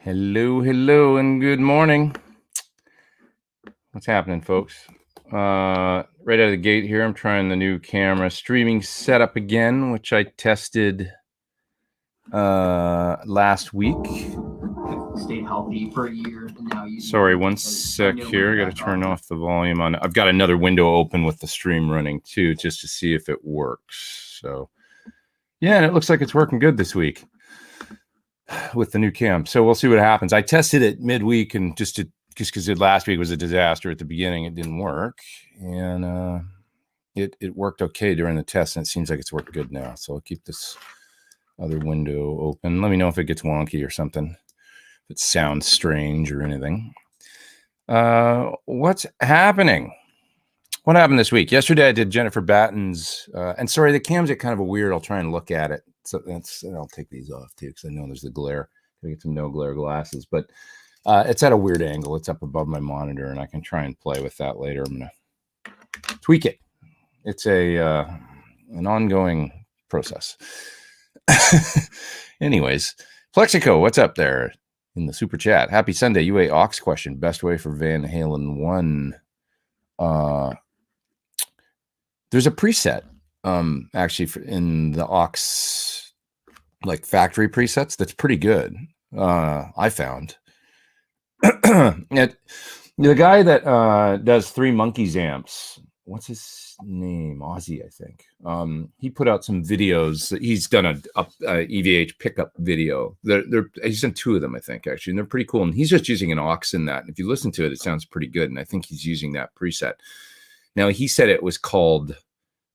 Hello, and good morning. What's happening, folks? Right out of the gate here, I'm trying the new camera streaming setup again, which I tested last week. Stayed healthy for a year, and now you. Sorry, one sec here. I got to turn off the volume on. I've got another window open with the stream running too, just to see if it works. So, yeah, and it looks like it's working good this week with the new cam. So we'll see what happens. I tested it midweek, and just because last week was a disaster at the beginning, it didn't work, and it worked okay during the test, and it seems like it's worked good now. So I'll keep this other window open. Let me know if it gets wonky or something, if it sounds strange or anything. What's happening? What happened this week? Yesterday I did Jennifer Batten's, and sorry, the cam's at kind of a weird. I'll try and look at it. So I'll take these off too, because I know there's the glare. Gotta get some no glare glasses, but it's at a weird angle. It's up above my monitor, and I can try and play with that later. I'm gonna tweak it. It's an ongoing process. Anyways, Plexico, what's up there in the super chat? Happy Sunday. UA Aux question. Best way for Van Halen 1. There's a preset actually in the Aux like factory presets that's pretty good. I found the guy that does Three Monkeys amps, what's his name? Ozzy, I think. He put out some videos. He's done a EVH pickup video. He's done two of them, I think, actually, and they're pretty cool. And he's just using an aux in that. And if you listen to it, it sounds pretty good. And I think he's using that preset. Now, he said it was called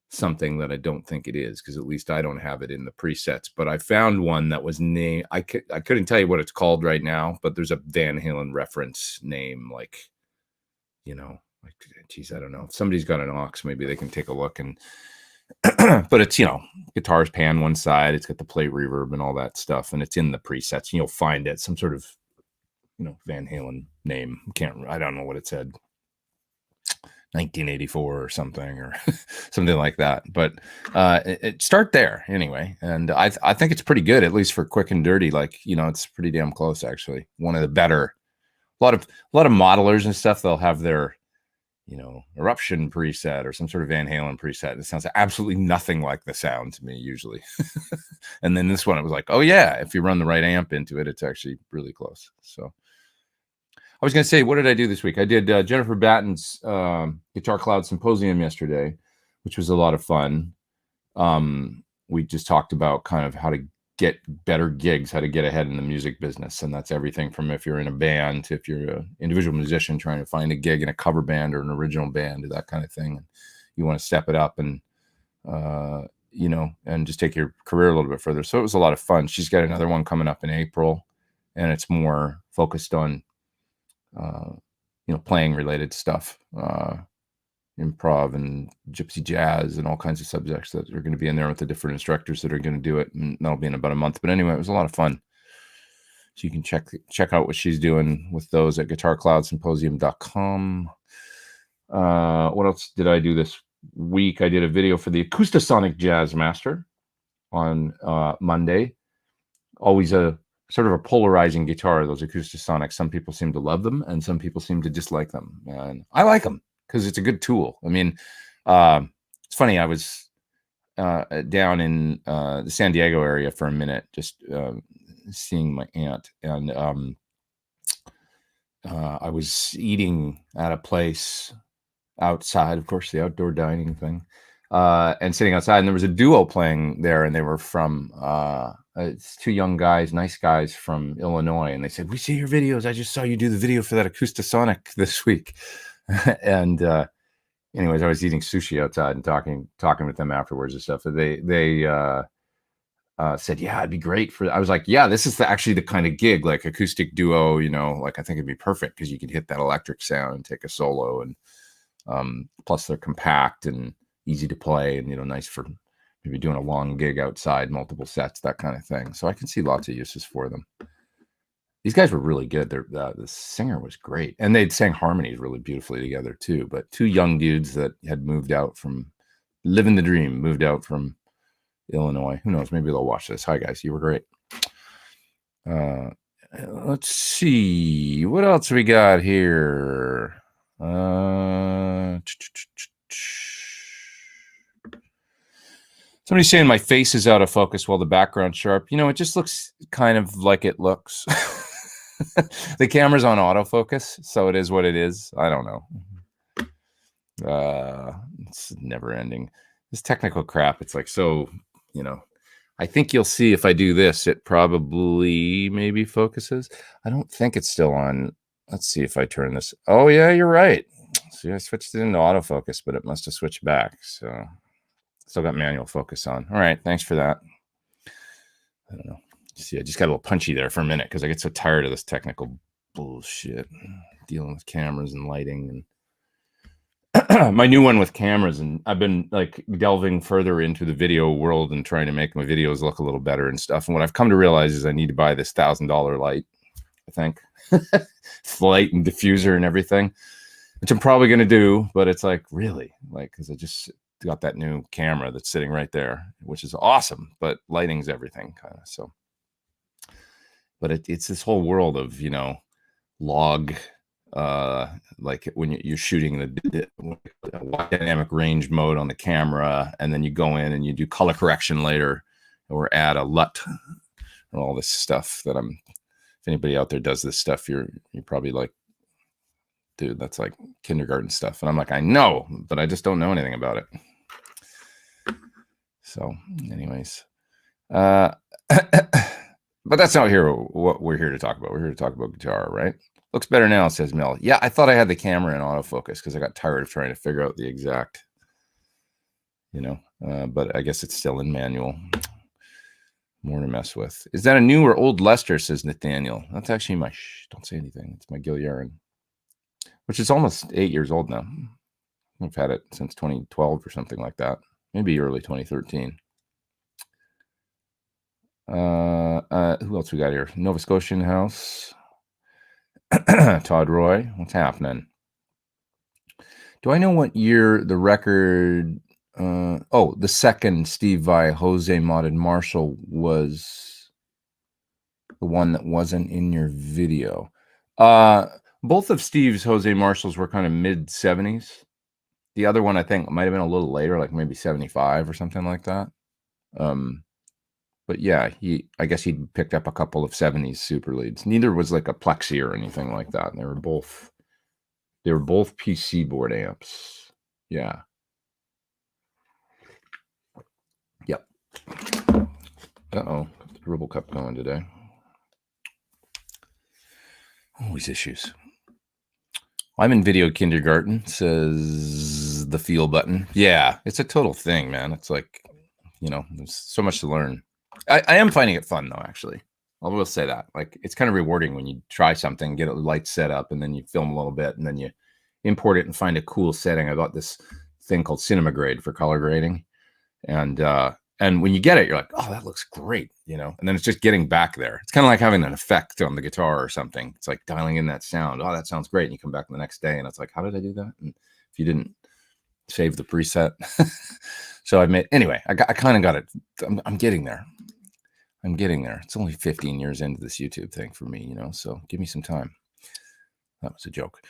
something that I don't think it is, because at least I don't have it in the presets. But I found one that was named. I couldn't tell you what it's called right now, but there's a Van Halen reference name, like, like, geez, I don't know. If somebody's got an aux, maybe they can take a look. And but it's, guitars pan one side, it's got the plate reverb and all that stuff, and it's in the presets, and you'll find it some sort of Van Halen name. I don't know what it said, 1984 or something, or something like that. But start there anyway, and I think it's pretty good, at least for quick and dirty. Like, it's pretty damn close, actually. One of the better. A lot of modelers and stuff, they'll have their eruption preset or some sort of Van Halen preset. It sounds absolutely nothing like the sound to me usually. And then this one, it was like, oh yeah, if you run the right amp into it, it's actually really close. So I was going to say, what did I do this week? I did Jennifer Batten's Guitar Cloud Symposium yesterday, which was a lot of fun. We just talked about kind of how to get better gigs, how to get ahead in the music business. And that's everything from if you're in a band to if you're an individual musician trying to find a gig in a cover band or an original band or that kind of thing. And you want to step it up and, and just take your career a little bit further. So it was a lot of fun. She's got another one coming up in April, and it's more focused on, playing related stuff, improv and gypsy jazz and all kinds of subjects that are going to be in there with the different instructors that are going to do it, and that'll be in about a month. But anyway, it was a lot of fun. So you can check out what she's doing with those at guitarcloudsymposium.com. What else did I do this week? I did a video for the Acoustasonic Jazzmaster on Monday. Always a sort of a polarizing guitar, those Acoustasonics. Some people seem to love them, and some people seem to dislike them. And I like them, because it's a good tool. I mean, it's funny. I was down in the San Diego area for a minute, just seeing my aunt, and I was eating at a place outside, of course, the outdoor dining thing, and sitting outside, and there was a duo playing there, and they were from it's two young guys, nice guys from Illinois, and they said, "We see your videos. I just saw you do the video for that Acoustasonic this week." And anyways, I was eating sushi outside and talking with them afterwards and stuff. They said, "Yeah, it'd be great for." I was like, "Yeah, this is actually the kind of gig, like acoustic duo. Like, I think it'd be perfect, because you could hit that electric sound and take a solo, and plus they're compact and easy to play, and nice for maybe doing a long gig outside, multiple sets, that kind of thing. So I can see lots of uses for them." These guys were really good. The singer was great, and they'd sang harmonies really beautifully together too. But two young dudes that had moved out from living the dream, moved out from Illinois. Who knows? Maybe they'll watch this. Hi guys, you were great. Let's see. What else we got here? Somebody's saying my face is out of focus while the background's sharp. You know, it just looks kind of like it looks. The camera's on autofocus, so it is what it is. I don't know. It's never ending. This technical crap, it's like so, you know. I think you'll see if I do this, it probably maybe focuses. I don't think it's still on. Let's see if I turn this. Oh, yeah, you're right. See, I switched it into autofocus, but it must have switched back. So still got manual focus on. All right, thanks for that. I don't know. See, I just got a little punchy there for a minute because I get so tired of this technical bullshit, dealing with cameras and lighting and my new one with cameras, and I've been like delving further into the video world and trying to make my videos look a little better and stuff. And what I've come to realize is I need to buy this $1,000 light, I think. Light and diffuser and everything, which I'm probably going to do, but it's like, really? Like, because I just got that new camera that's sitting right there, which is awesome, but lighting's everything, kind of. So, but it's this whole world of, you know, log, like when you're shooting the dynamic range mode on the camera, and then you go in and you do color correction later or add a LUT and all this stuff that if anybody out there does this stuff, you're probably like, dude, that's like kindergarten stuff. And I'm like, I know, but I just don't know anything about it. So anyways, but that's not what we're here to talk about. We're here to talk about guitar, right? Looks better now, says Mel. Yeah, I thought I had the camera in autofocus because I got tired of trying to figure out the exact, you know, but I guess it's still in manual. More to mess with. Is that a new or old Lester, says Nathaniel. That's actually my, don't say anything. It's my Gilliaran, which is almost 8 years old now. I've had it since 2012 or something like that. Maybe early 2013. Who else we got here? Nova Scotian House. Todd Roy, what's happening? Do I know what year the record? The second Steve Vai Jose modded Marshall was the one that wasn't in your video. Both of Steve's Jose Marshalls were kind of mid 70s. The other one I think might have been a little later, like maybe 75 or something like that. But yeah, I guess he picked up a couple of 70s super leads. Neither was like a plexi or anything like that. They were both PC board amps. Yeah. Yep. Uh-oh. Got the dribble cup going today. Always issues. I'm in video kindergarten, says the feel button. Yeah, it's a total thing, man. It's like, you know, there's so much to learn. I am finding it fun, though, actually. I will say that. Like, it's kind of rewarding when you try something, get a light set up, and then you film a little bit, and then you import it and find a cool setting. I got this thing called Cinema Grade for color grading. And when you get it, you're like, oh, that looks great, you know? And then it's just getting back there. It's kind of like having an effect on the guitar or something. It's like dialing in that sound. Oh, that sounds great. And you come back the next day, and it's like, how did I do that? And if you didn't save the preset. So anyway, I kind of got it. I'm getting there. I'm getting there. It's only 15 years into this YouTube thing for me, you know, so give me some time. That was a joke.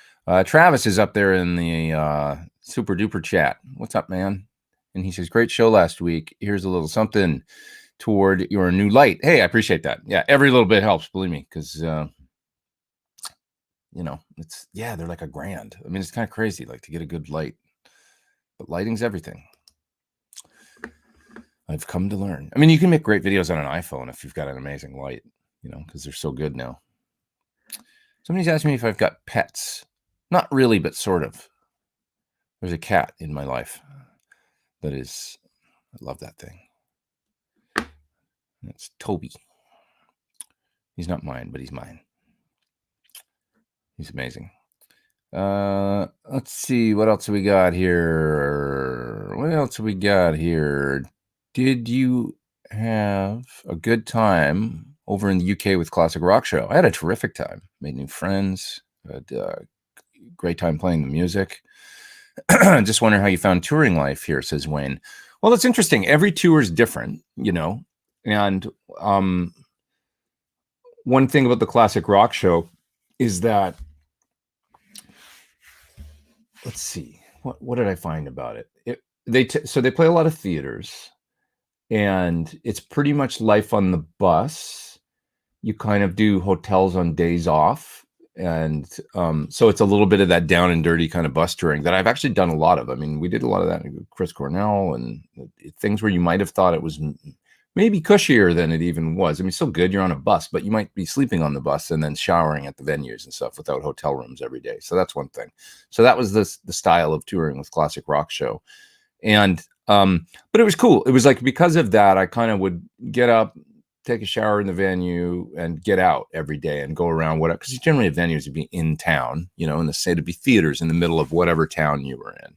Travis is up there in the super duper chat. What's up, man? And he says, great show last week. Here's a little something toward your new light. Hey, I appreciate that. Yeah, every little bit helps, believe me, because, you know, they're like $1,000. I mean, it's kind of crazy, like, to get a good light. But lighting's everything. I've come to learn. I mean, you can make great videos on an iPhone if you've got an amazing light, you know, because they're so good now. Somebody's asking me if I've got pets. Not really, but sort of. There's a cat in my life that is, I love that thing. It's Toby. He's not mine, but he's mine. He's amazing. Let's see. What else we got here? Did you have a good time over in the UK with Classic Rock Show? I had a terrific time. Made new friends. Had a great time playing the music. Just wondering how you found touring life here, says Wayne. Well, it's interesting. Every tour is different, you know. And one thing about the classic rock show is that, let's see, what did I find about it? So they play a lot of theaters, and it's pretty much life on the bus. You kind of do hotels on days off, and so it's a little bit of that down and dirty kind of bus touring that I've actually done a lot of. I mean, we did a lot of that with Chris Cornell, and things where you might have thought it was maybe cushier than it even was. I mean, still good, you're on a bus, but you might be sleeping on the bus and then showering at the venues and stuff without hotel rooms every day. So that's one thing. So that was the style of touring with Classic Rock Show. And but it was cool. It was like, because of that, I kind of would get up, take a shower in the venue, and get out every day and go around whatever, because generally venues would be in town, you know, in the say to be theaters in the middle of whatever town you were in.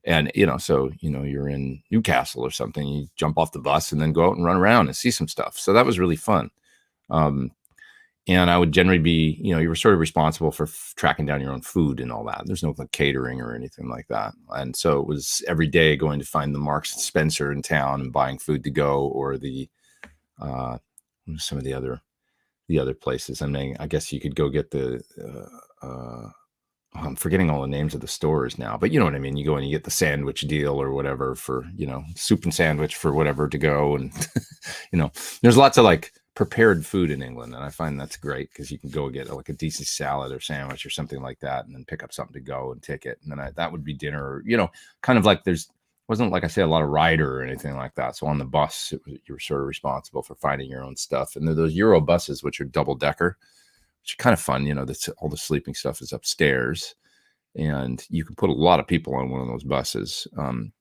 And, you know, so, you know, you're in Newcastle or something, you jump off the bus and then go out and run around and see some stuff. So that was really fun. And I would generally be, you know, you were sort of responsible for tracking down your own food and all that. There's no like catering or anything like that. And so it was every day going to find the Marks and Spencer in town and buying food to go, or the some of the other places. I mean, I guess you could go get the I'm forgetting all the names of the stores now, but you know what I mean? You go and you get the sandwich deal or whatever for, you know, soup and sandwich for whatever to go. And, you know, there's lots of like prepared food in England. And I find that's great because you can go get like a decent salad or sandwich or something like that, and then pick up something to go and take it. And then that would be dinner, or, you know, kind of like wasn't, like I say, a lot of rider or anything like that. So on the bus, you were sort of responsible for finding your own stuff. And there are those Euro buses, which are double decker, which are kind of fun. You know, all the sleeping stuff is upstairs, and you can put a lot of people on one of those buses.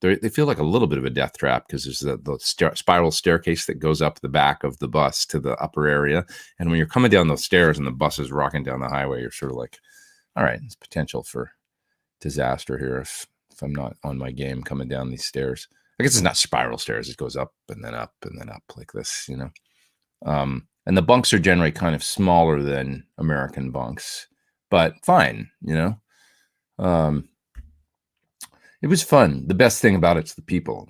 They feel like a little bit of a death trap because there's the spiral staircase that goes up the back of the bus to the upper area. And when you're coming down those stairs and the bus is rocking down the highway, you're sort of like, all right, there's potential for disaster here if I'm not on my game coming down these stairs. I guess it's not spiral stairs. It goes up and then up and then up like this, you know. And the bunks are generally kind of smaller than American bunks, but fine, you know. It was fun. The best thing about it's the people.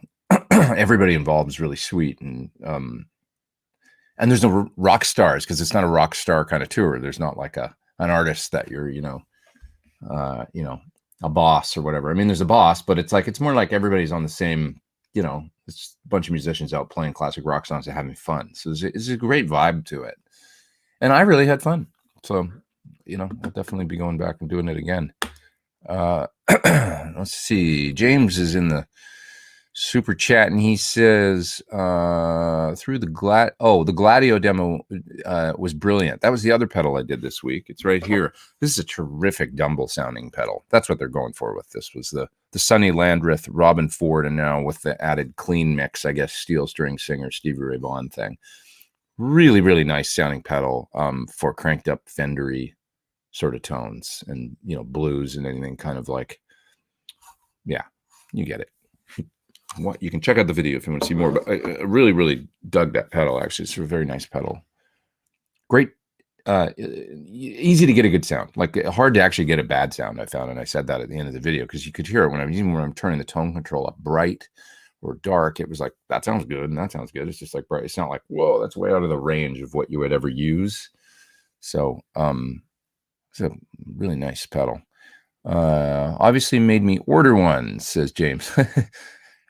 Everybody involved is really sweet, and there's no rock stars because it's not a rock star kind of tour. There's not like an artist that you're, you know, a boss or whatever. I mean, there's a boss, but it's more like everybody's on the same, you know, it's a bunch of musicians out playing classic rock songs and having fun. So it's a great vibe to it. And I really had fun. So, you know, I'll definitely be going back and doing it again. Let's see. James is in the super chat, and he says through the Gladio demo was brilliant. That was the other pedal I did this week. It's right here. This is a terrific Dumble sounding pedal. That's what they're going for with this. Was the Sonny Landreth, Robin Ford, and now with the added clean mix, I guess, steel string singer Stevie Ray Vaughan thing. Really, really nice sounding pedal for cranked up Fendery sort of tones, and, you know, blues and anything kind of like, yeah, you get it. You can check out the video if you want to see more, but I really, really dug that pedal. Actually, it's a very nice pedal. Great, easy to get a good sound, like hard to actually get a bad sound, I found. And I said that at the end of the video, because you could hear it even when I'm turning the tone control up bright or dark. It was like, that sounds good and that sounds good. It's just like bright. It's not like, whoa, that's way out of the range of what you would ever use. So it's a really nice pedal. Obviously made me order one, says James.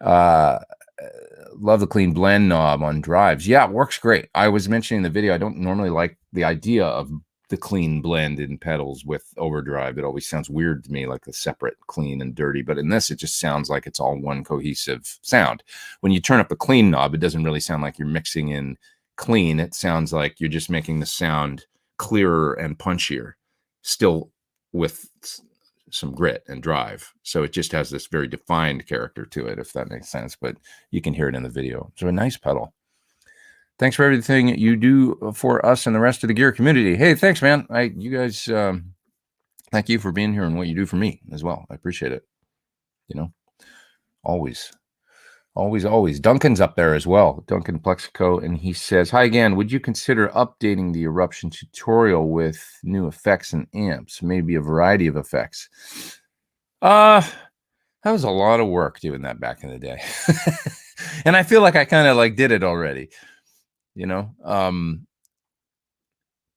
Love the clean blend knob on drives. Yeah, it works great. I was mentioning in the video, I don't normally like the idea of the clean blend in pedals with overdrive. It always sounds weird to me, like the separate clean and dirty. But in this, it just sounds like it's all one cohesive sound. When you turn up the clean knob, it doesn't really sound like you're mixing in clean. It sounds like you're just making the sound clearer and punchier, still with some grit and drive. So it just has this very defined character to it, if that makes sense. But you can hear it in the video. So a nice pedal. Thanks for everything you do for us and the rest of the gear community. Hey, thanks, man. You guys, thank you for being here and what you do for me as well. I appreciate it. You know, always. Duncan's up there as well. Duncan Plexico, and he says, hi again. Would you consider updating the Eruption tutorial with new effects and amps? Maybe a variety of effects. That was a lot of work doing that back in the day. And I feel like I kind of like did it already. You know,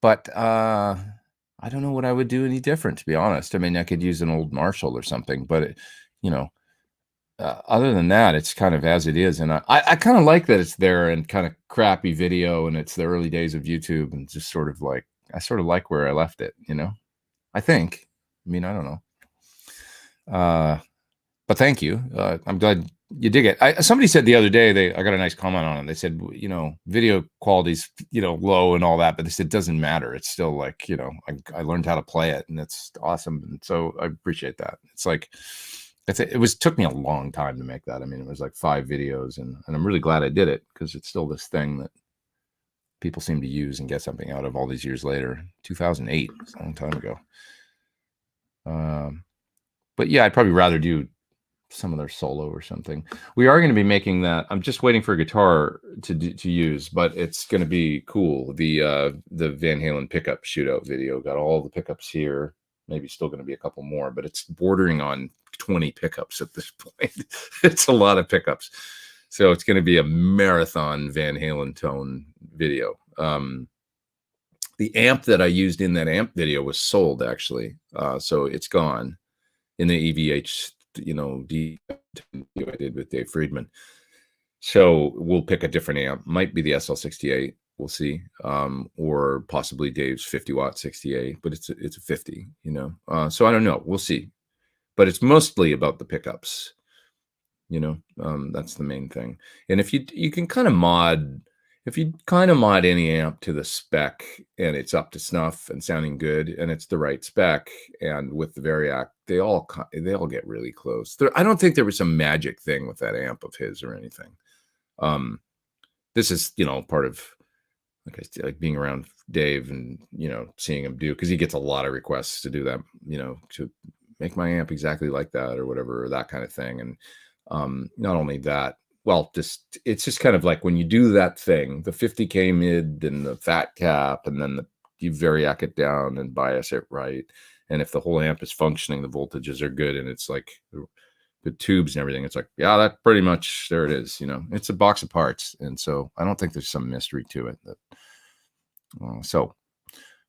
But I don't know what I would do any different, to be honest. I mean, I could use an old Marshall or something, but you know, other than that, it's kind of as it is. And I kind of like that it's there and kind of crappy video, and it's the early days of YouTube, and just sort of like I sort of like where I left it. I think. I mean, I don't know. But thank you. I'm glad you dig it. Somebody said the other day, I got a nice comment on it. They said, video quality's, low and all that, but they said it doesn't matter. It's still like, I learned how to play it, and it's awesome. And so I appreciate that. It's like, took me a long time to make that. I mean, it was like 5 videos, and I'm really glad I did it, because it's still this thing that people seem to use and get something out of all these years later. 2008, it's a long time ago. But yeah, I'd probably rather do some of their solo or something. We are going to be making that. I'm just waiting for a guitar to use, but it's going to be cool. The Van Halen pickup shootout video got all the pickups here. Maybe still going to be a couple more, but it's bordering on 20 pickups at this point. It's a lot of pickups. So it's going to be a marathon Van Halen tone video. The amp that I used in that amp video was sold, actually. So it's gone in the EVH I did with Dave Friedman. So we'll pick a different amp. Might be the SL68. We'll see. Or possibly Dave's 50-watt 68, but it's a 50, so I don't know. We'll see. But it's mostly about the pickups. That's the main thing. And if you can kind of mod, if you kind of mod any amp to the spec, and it's up to snuff and sounding good, and it's the right spec, and with the Variac, they all get really close. I don't think there was some magic thing with that amp of his or anything. This is part of like being around Dave and seeing him do, because he gets a lot of requests to do that, to make my amp exactly like that or whatever, or that kind of thing. And not only that, well, it's just kind of like when you do that thing, the 50K mid and the fat cap, and then you Variac it down and bias it right. And if the whole amp is functioning, the voltages are good, and it's like the tubes and everything, it's like, yeah, that pretty much, there it is. It's a box of parts. And so I don't think there's some mystery to it. So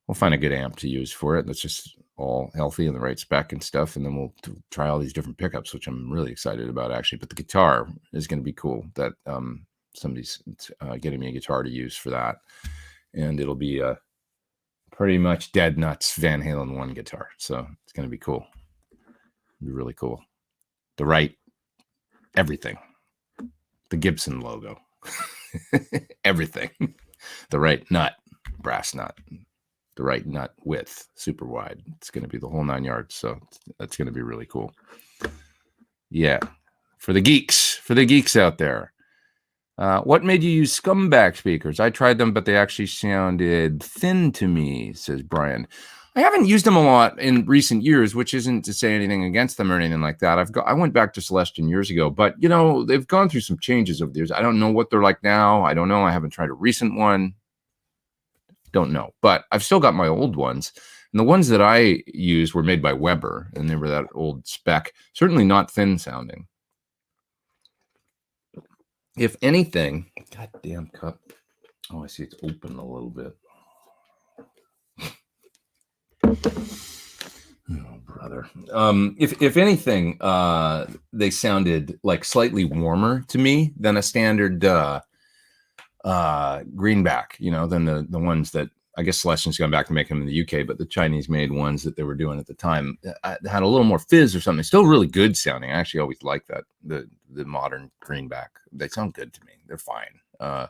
we'll find a good amp to use for it that's just all healthy and the right spec and stuff, and then we'll try all these different pickups, which I'm really excited about, actually. But the guitar is going to be cool. That somebody's getting me a guitar to use for that, and it'll be pretty much dead nuts Van Halen 1 guitar, so it's going to be cool. It'll be really cool. The right everything, the Gibson logo, everything, the right nut, brass nut, the right nut width, super wide. It's going to be the whole 9 yards. So that's going to be really cool. Yeah. For the geeks out there. What made you use scumbag speakers? I tried them, but they actually sounded thin to me, says Brian. I haven't used them a lot in recent years, which isn't to say anything against them or anything like that. I went back to Celestion years ago, but they've gone through some changes over the years. I don't know what they're like now. I don't know. I haven't tried a recent one. Don't know, but I've still got my old ones, and the ones that I used were made by Weber, and they were that old spec, certainly not thin sounding. If anything, goddamn cup. Oh, I see it's open a little bit. Oh, brother. If anything, they sounded like slightly warmer to me than a standard greenback, than the ones that I guess Celestion's gone back to make them in the UK, but the Chinese made ones that they were doing at the time had a little more fizz or something. Still really good sounding. I actually always like that. The modern greenback, they sound good to me. They're fine. Are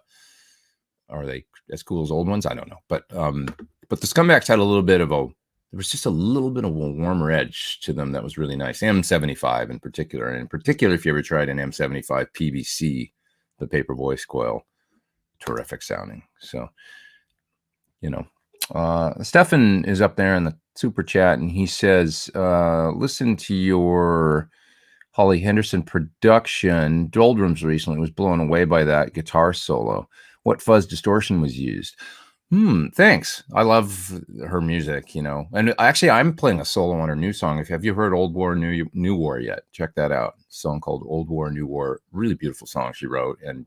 they as cool as old ones? I don't know. But the Scumbacks had there was just a little bit of a warmer edge to them that was really nice. M75 in particular. And in particular, if you ever tried an M75 PVC, the paper voice coil, terrific sounding. So, Stefan is up there in the super chat, and he says, listen to your Holly Henderson production, Doldrums, recently. Was blown away by that guitar solo. What fuzz distortion was used? Thanks. I love her music, and actually I'm playing a solo on her new song. Have you heard Old War, New War yet? Check that out. A song called Old War, New War. Really beautiful song she wrote, and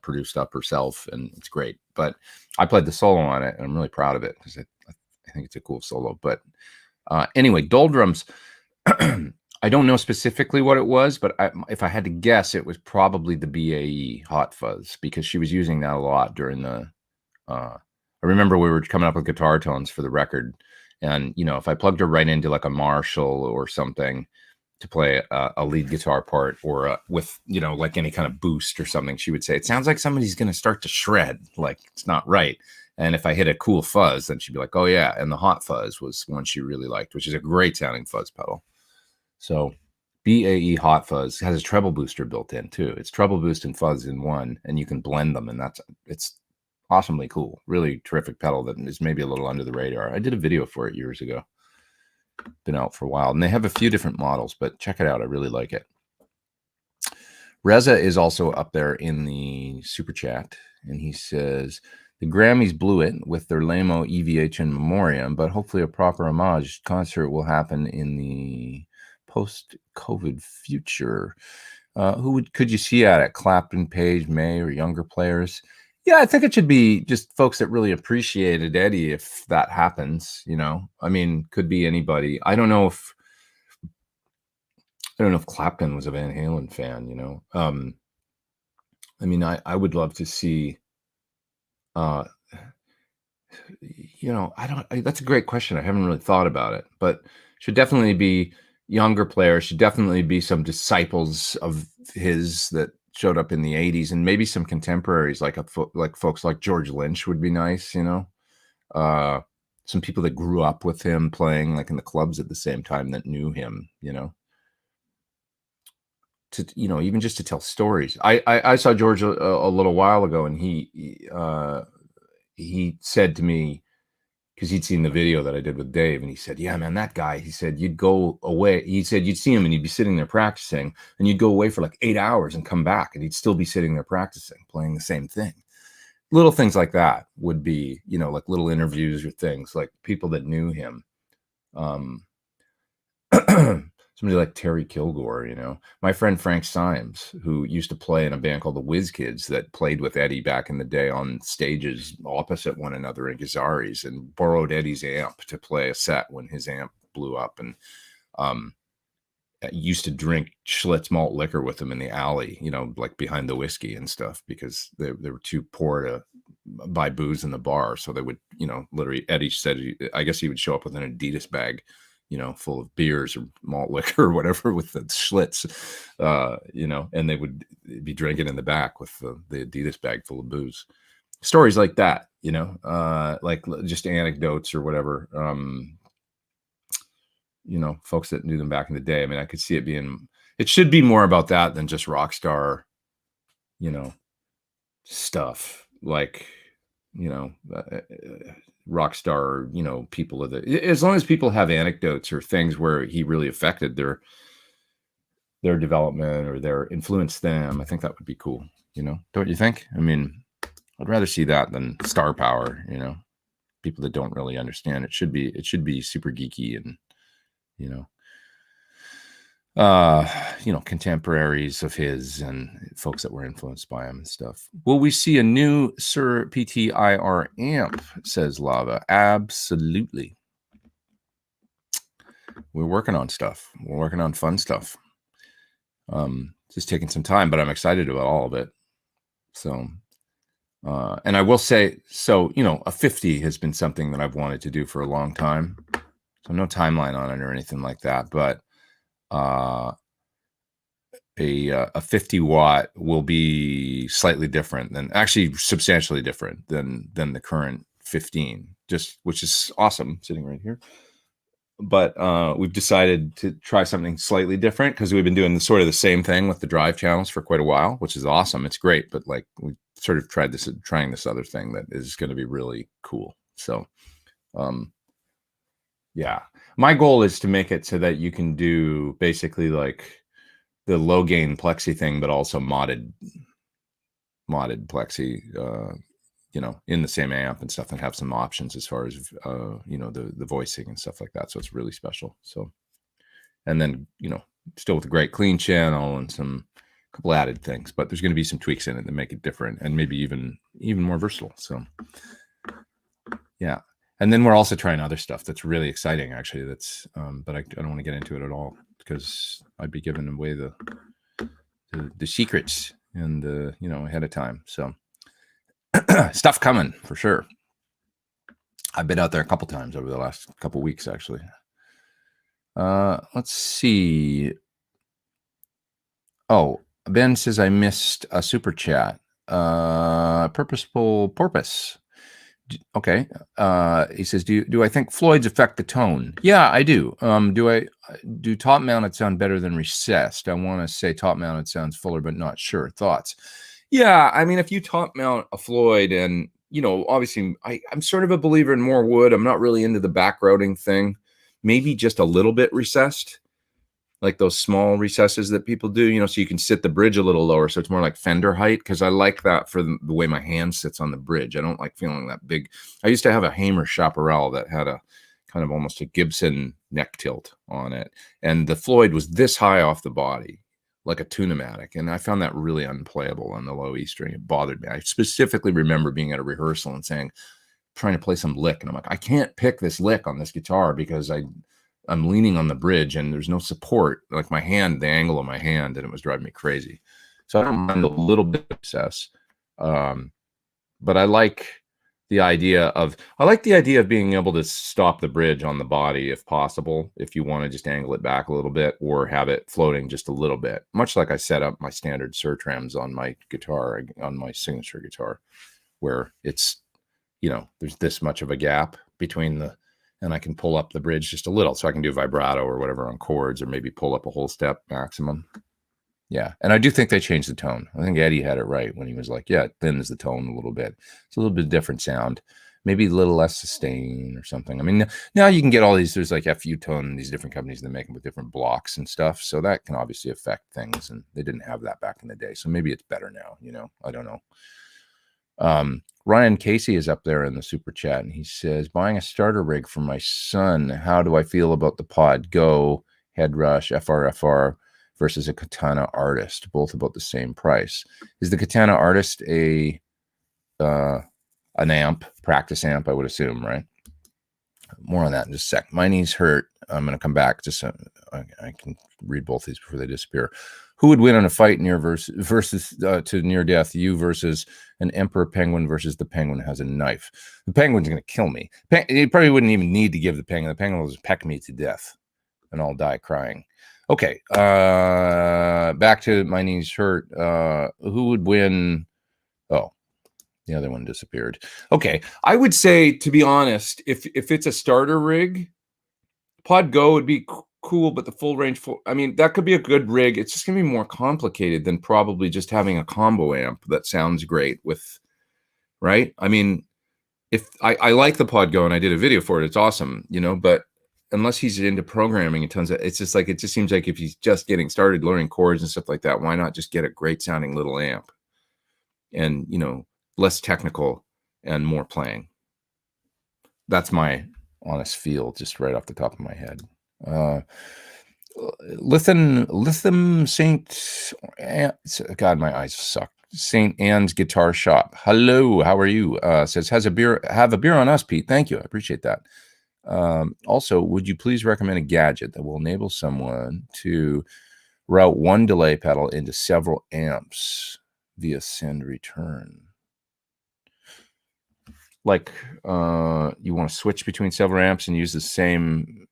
produced up herself, and it's great. But I played the solo on it, and I'm really proud of it because I think it's a cool solo. But anyway, doldrums. I don't know specifically what it was, but if I had to guess, it was probably the BAE Hot Fuzz, because she was using that a lot during the. I remember we were coming up with guitar tones for the record, and if I plugged her right into like a Marshall or something to play a lead guitar part, or with like any kind of boost or something, she would say, "It sounds like somebody's going to start to shred, like it's not right." And if I hit a cool fuzz, then she'd be like, "Oh yeah." And the Hot Fuzz was one she really liked, which is a great sounding fuzz pedal. So BAE Hot Fuzz has a treble booster built in too. It's treble boost and fuzz in one, and you can blend them, and it's awesomely cool. Really terrific pedal that is maybe a little under the radar. I did a video for it years ago. Been out for a while, and they have a few different models, but check it out. I really like it. Reza is also up there in the super chat, and he says the Grammys blew it with their lame-o EVH in memoriam, but hopefully a proper homage concert will happen in the post-COVID future. Could you see at Clapton, Page, May, or younger players? Yeah, I think it should be just folks that really appreciated Eddie, if that happens. I mean, could be anybody. I don't know if Clapton was a Van Halen fan. I mean, I would love to see. I don't. That's a great question. I haven't really thought about it, but should definitely be younger players. Should definitely be some disciples of his that showed up in the 80s, and maybe some contemporaries like folks like George Lynch would be nice. Some people that grew up with him playing like in the clubs at the same time that knew him. To even just to tell stories. I saw George a little while ago, and he said to me, because he'd seen the video that I did with Dave, and he said, "Yeah, man, that guy," he said, "you'd go away." He said, "You'd see him and he'd be sitting there practicing, and you'd go away for like 8 hours and come back, and he'd still be sitting there practicing, playing the same thing." Little things like that would be, like little interviews or things, like people that knew him. Somebody like Terry Kilgore, my friend Frank Symes, who used to play in a band called the Whiz Kids that played with Eddie back in the day on stages opposite one another in Gazzarri's, and borrowed Eddie's amp to play a set when his amp blew up, and used to drink Schlitz malt liquor with them in the alley, like behind the whiskey and stuff, because they were too poor to buy booze in the bar. So they would, literally, Eddie said, I guess he would show up with an Adidas bag, full of beers or malt liquor or whatever with the Schlitz, and they would be drinking in the back with the Adidas bag full of booze. Stories like that, like just anecdotes or whatever. Folks that knew them back in the day. I mean, I could see it should be more about that than just rock star, stuff like, rock star, people as long as people have anecdotes or things where he really affected their development or their influenced them, I think that would be cool. Don't you think? I mean, I'd rather see that than star power, people that don't really understand. It should be super geeky and, contemporaries of his and folks that were influenced by him and stuff. Will we see a new Sir PTIR amp, says Lava? Absolutely. We're working on stuff. We're working on fun stuff. Just taking some time, but I'm excited about all of it. So, and I will say, a 50 has been something that I've wanted to do for a long time. So no timeline on it or anything like that, but a 50 watt will be slightly different than, actually substantially different than the current 15, which is awesome, sitting right here. But we've decided to try something slightly different, because we've been doing sort of the same thing with the drive channels for quite a while, which is awesome. It's great, but like we sort of trying this other thing that is going to be really cool. So yeah, my goal is to make it so that you can do basically like the low gain plexi thing, but also modded plexi, in the same amp and stuff, and have some options as far as, the voicing and stuff like that. So it's really special. So, and then, still with a great clean channel and some couple added things, but there's going to be some tweaks in it that make it different and maybe even more versatile. So yeah. And then we're also trying other stuff that's really exciting, actually. That's, but I don't want to get into it at all because I'd be giving away the secrets and ahead of time. So stuff coming for sure. I've been out there a couple times over the last couple weeks, actually. Let's see. Oh, Ben says I missed a super chat. Purposeful porpoise. Okay. He says, do I think Floyd's affect the tone? Yeah, I do. Do top mounted sound better than recessed? I want to say top mounted sounds fuller, but not sure. Thoughts? Yeah, I mean, if you top mount a Floyd, and obviously I'm sort of a believer in more wood. I'm not really into the back routing thing. Maybe just a little bit recessed, like those small recesses that people do, so you can sit the bridge a little lower, so it's more like Fender height, because I like that for the way my hand sits on the bridge. I don't like feeling that big. I used to have a Hamer Chaparral that had a kind of almost a Gibson neck tilt on it, and the Floyd was this high off the body, like a Tunematic, and I found that really unplayable on the low E string. It bothered me. I specifically remember being at a rehearsal and trying to play some lick, and I'm like, I can't pick this lick on this guitar because I'm leaning on the bridge and there's no support, like my hand, the angle of my hand, and it was driving me crazy. So I don't mind a little bit of obsess. But I like the idea of being able to stop the bridge on the body if possible, if you want to just angle it back a little bit or have it floating just a little bit, much like I set up my standard Surtrams on my guitar, on my signature guitar, where it's, there's this much of a gap between and I can pull up the bridge just a little, so I can do vibrato or whatever on chords, or maybe pull up a whole step maximum. Yeah, and I do think they changed the tone. I think Eddie had it right when he was like, yeah, it thins the tone a little bit. It's a little bit different sound, maybe a little less sustain or something. I mean, now you can get all these, there's like FU tone, these different companies that make them with different blocks and stuff, so that can obviously affect things, and they didn't have that back in the day, so maybe it's better now, I don't know. Ryan Casey is up there in the super chat, and he says, buying a starter rig for my son. How do I feel about the Pod Go, Headrush, FRFR versus a Katana Artist? Both about the same price. Is the Katana Artist an amp, practice amp, I would assume, right? More on that in just a sec. My knees hurt. I'm going to come back just so I can read both these before they disappear. Who would win in a fight versus to near death? You versus an emperor penguin versus the penguin has a knife. The penguin's going to kill me. He probably wouldn't even need to give the penguin. The penguin will just peck me to death, and I'll die crying. Okay, back to my knees hurt. Who would win? Oh, the other one disappeared. Okay, I would say, to be honest, if it's a starter rig, Pod Go would be cool, but the full range, that could be a good rig. It's just gonna be more complicated than probably just having a combo amp that sounds great with, right? I mean, if I like the Pod Go and I did a video for it, it's awesome, but unless he's into programming and tons of, it's just like, it just seems like if he's just getting started learning chords and stuff like that, why not just get a great sounding little amp and, less technical and more playing? That's my honest feel, just right off the top of my head. Lithium Saint, God, my eyes suck. Saint Anne's Guitar Shop. Hello, how are you? Says, have a beer on us, Pete. Thank you, I appreciate that. Also, would you please recommend a gadget that will enable someone to route one delay pedal into several amps via send return? Like, you want to switch between several amps and use the same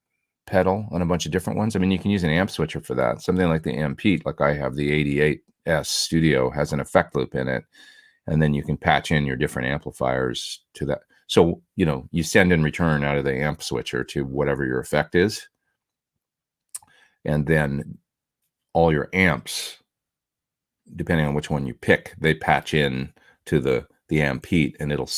pedal on a bunch of different ones? I mean, you can use an amp switcher for that. Something like the Amp Pete, like I have the 88S Studio, has an effect loop in it, and then you can patch in your different amplifiers to that. So, you send and return out of the amp switcher to whatever your effect is, and then all your amps, depending on which one you pick, they patch in to the Amp Pete, and it'll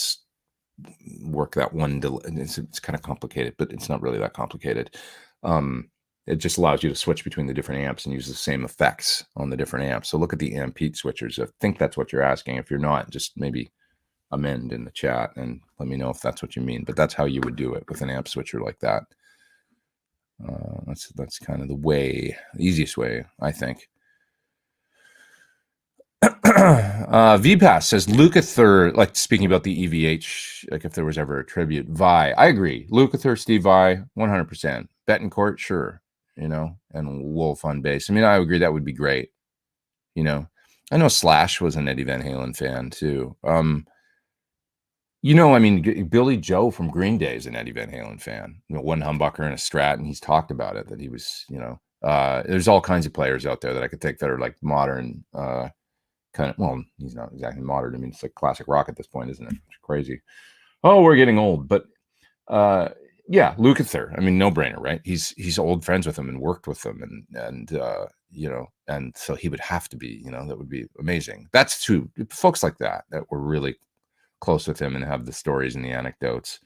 work that one delay. It's kind of complicated, but it's not really that complicated. It just allows you to switch between the different amps and use the same effects on the different amps. So look at the Amp Pete switchers. I think that's what you're asking. If you're not, just maybe amend in the chat and let me know if that's what you mean. But that's how you would do it with an amp switcher like that. That's kind of the easiest way, I think. VPass says Lukather, like speaking about the EVH, like if there was ever a tribute. Vi, I agree. Lukather, Steve Vai, 100%. Betancourt, sure. You know, and Wolf on bass. I mean, I agree that would be great. You know, I know Slash was an Eddie Van Halen fan too. You know, I mean, Billy Joe from Green Day is an Eddie Van Halen fan. You know, one humbucker and a Strat, and he's talked about it that he was. You know, there's all kinds of players out there that I could think that are like modern. Kind of, well, he's not exactly modern. I mean, it's like classic rock at this point, isn't it? It's crazy. Oh, we're getting old, but yeah, Lukather. I mean, no brainer, right? He's old friends with him and worked with them, and you know, and so he would have to be, you know, that would be amazing. That's true. Folks like that were really close with him and have the stories and the anecdotes.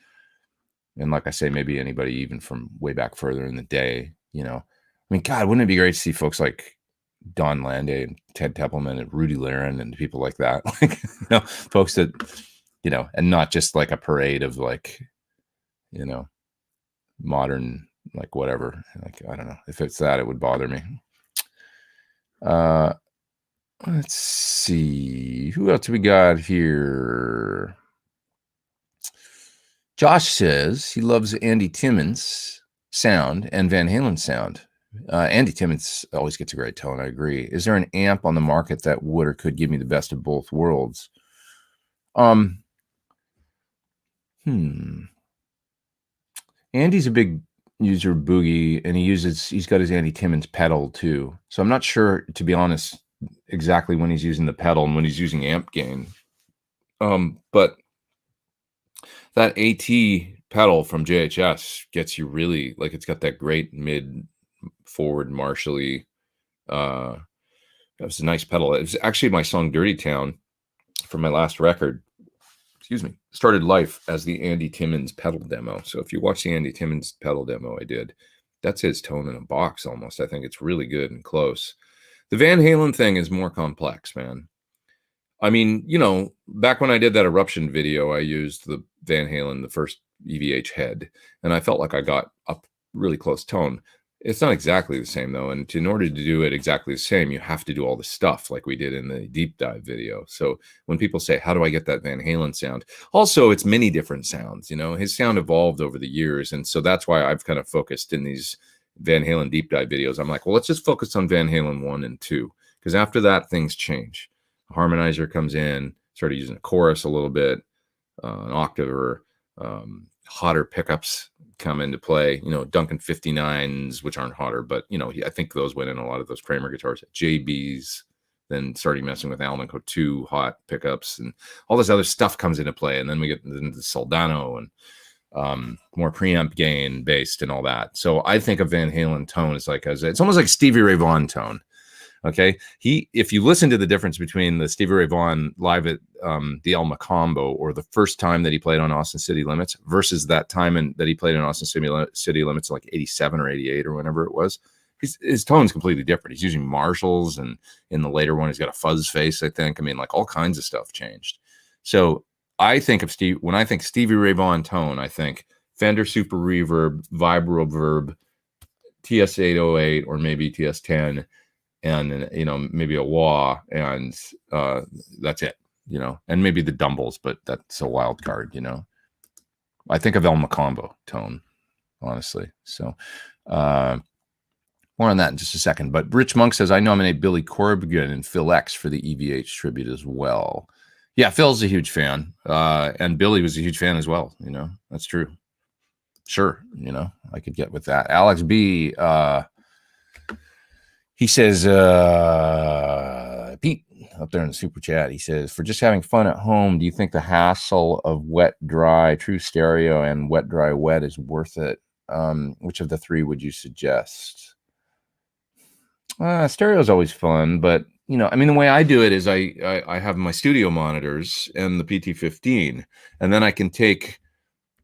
And like I say, maybe anybody even from way back further in the day, you know. I mean, God, wouldn't it be great to see folks like Don Landay and Ted Teppelman and Rudy Laren and people like that, like, you know, folks that, you know, and not just like a parade of like, you know, modern, like whatever, like, I don't know if it's that, it would bother me. Let's see who else we got here. Josh says he loves Andy Timmons sound and Van Halen sound. Andy Timmons always gets a great tone. I agree. Is there an amp on the market that would or could give me the best of both worlds? Andy's a big user of Boogie, and he's got his Andy Timmons pedal too. So I'm not sure, to be honest, exactly when he's using the pedal and when he's using amp gain. But that AT pedal from JHS gets you really, like, it's got that great mid forward marshally. That was a nice pedal. It was actually my song Dirty Town from my last record, excuse me, started life as the Andy Timmons pedal demo. So if you watch the Andy Timmons pedal demo I did, that's his tone in a box almost. I think it's really good and close. The Van Halen thing is more complex, man. I mean, you know, back when I did that Eruption video, I used the Van Halen, the first EVH head, and I felt like I got a really close tone. It's not exactly the same, though, and in order to do it exactly the same, you have to do all the stuff like we did in the deep dive video. So when people say, how do I get that Van Halen sound? Also, it's many different sounds. You know, his sound evolved over the years, and so that's why I've kind of focused in these Van Halen deep dive videos. I'm like, well, let's just focus on Van Halen 1 and 2, because after that, things change. A harmonizer comes in, started using a chorus a little bit, an octave, or hotter pickups come into play. You know, Duncan 59s, which aren't hotter, but, you know, I think those went in a lot of those Kramer guitars. JBs, then starting messing with Alnico 2 hot pickups, and all this other stuff comes into play. And then we get into the Soldano and more preamp gain based and all that. So I think of Van Halen tone as like, it's almost like Stevie Ray Vaughan tone. Okay, if you listen to the difference between the Stevie Ray Vaughan live at the El Macombo, or the first time that he played on Austin City Limits versus that time that he played in Austin City Limits like 87 or 88 or whenever it was, his tone's completely different. He's using Marshalls, and in the later one, he's got a fuzz face, I think. I mean, like, all kinds of stuff changed. So I think of when I think Stevie Ray Vaughan tone, I think Fender Super Reverb, Vibroverb, TS-808, or maybe TS-10, and, you know, maybe a wah, and that's it, you know, and maybe the Dumbles, but that's a wild card, you know. I think of El Macombo tone, honestly. So more on that in just a second. But Rich Monk says, I nominate Billy Corrigan and Phil X for the EVH tribute as well. Yeah, Phil's a huge fan, and Billy was a huge fan as well, you know. That's true. Sure, you know, I could get with that. Alex B, he says, Pete, up there in the super chat, he says, for just having fun at home, do you think the hassle of wet, dry, true stereo, and wet, dry, wet is worth it? Which of the three would you suggest? Stereo is always fun, but, you know, I mean, the way I do it is I have my studio monitors and the PT-15, and then I can take,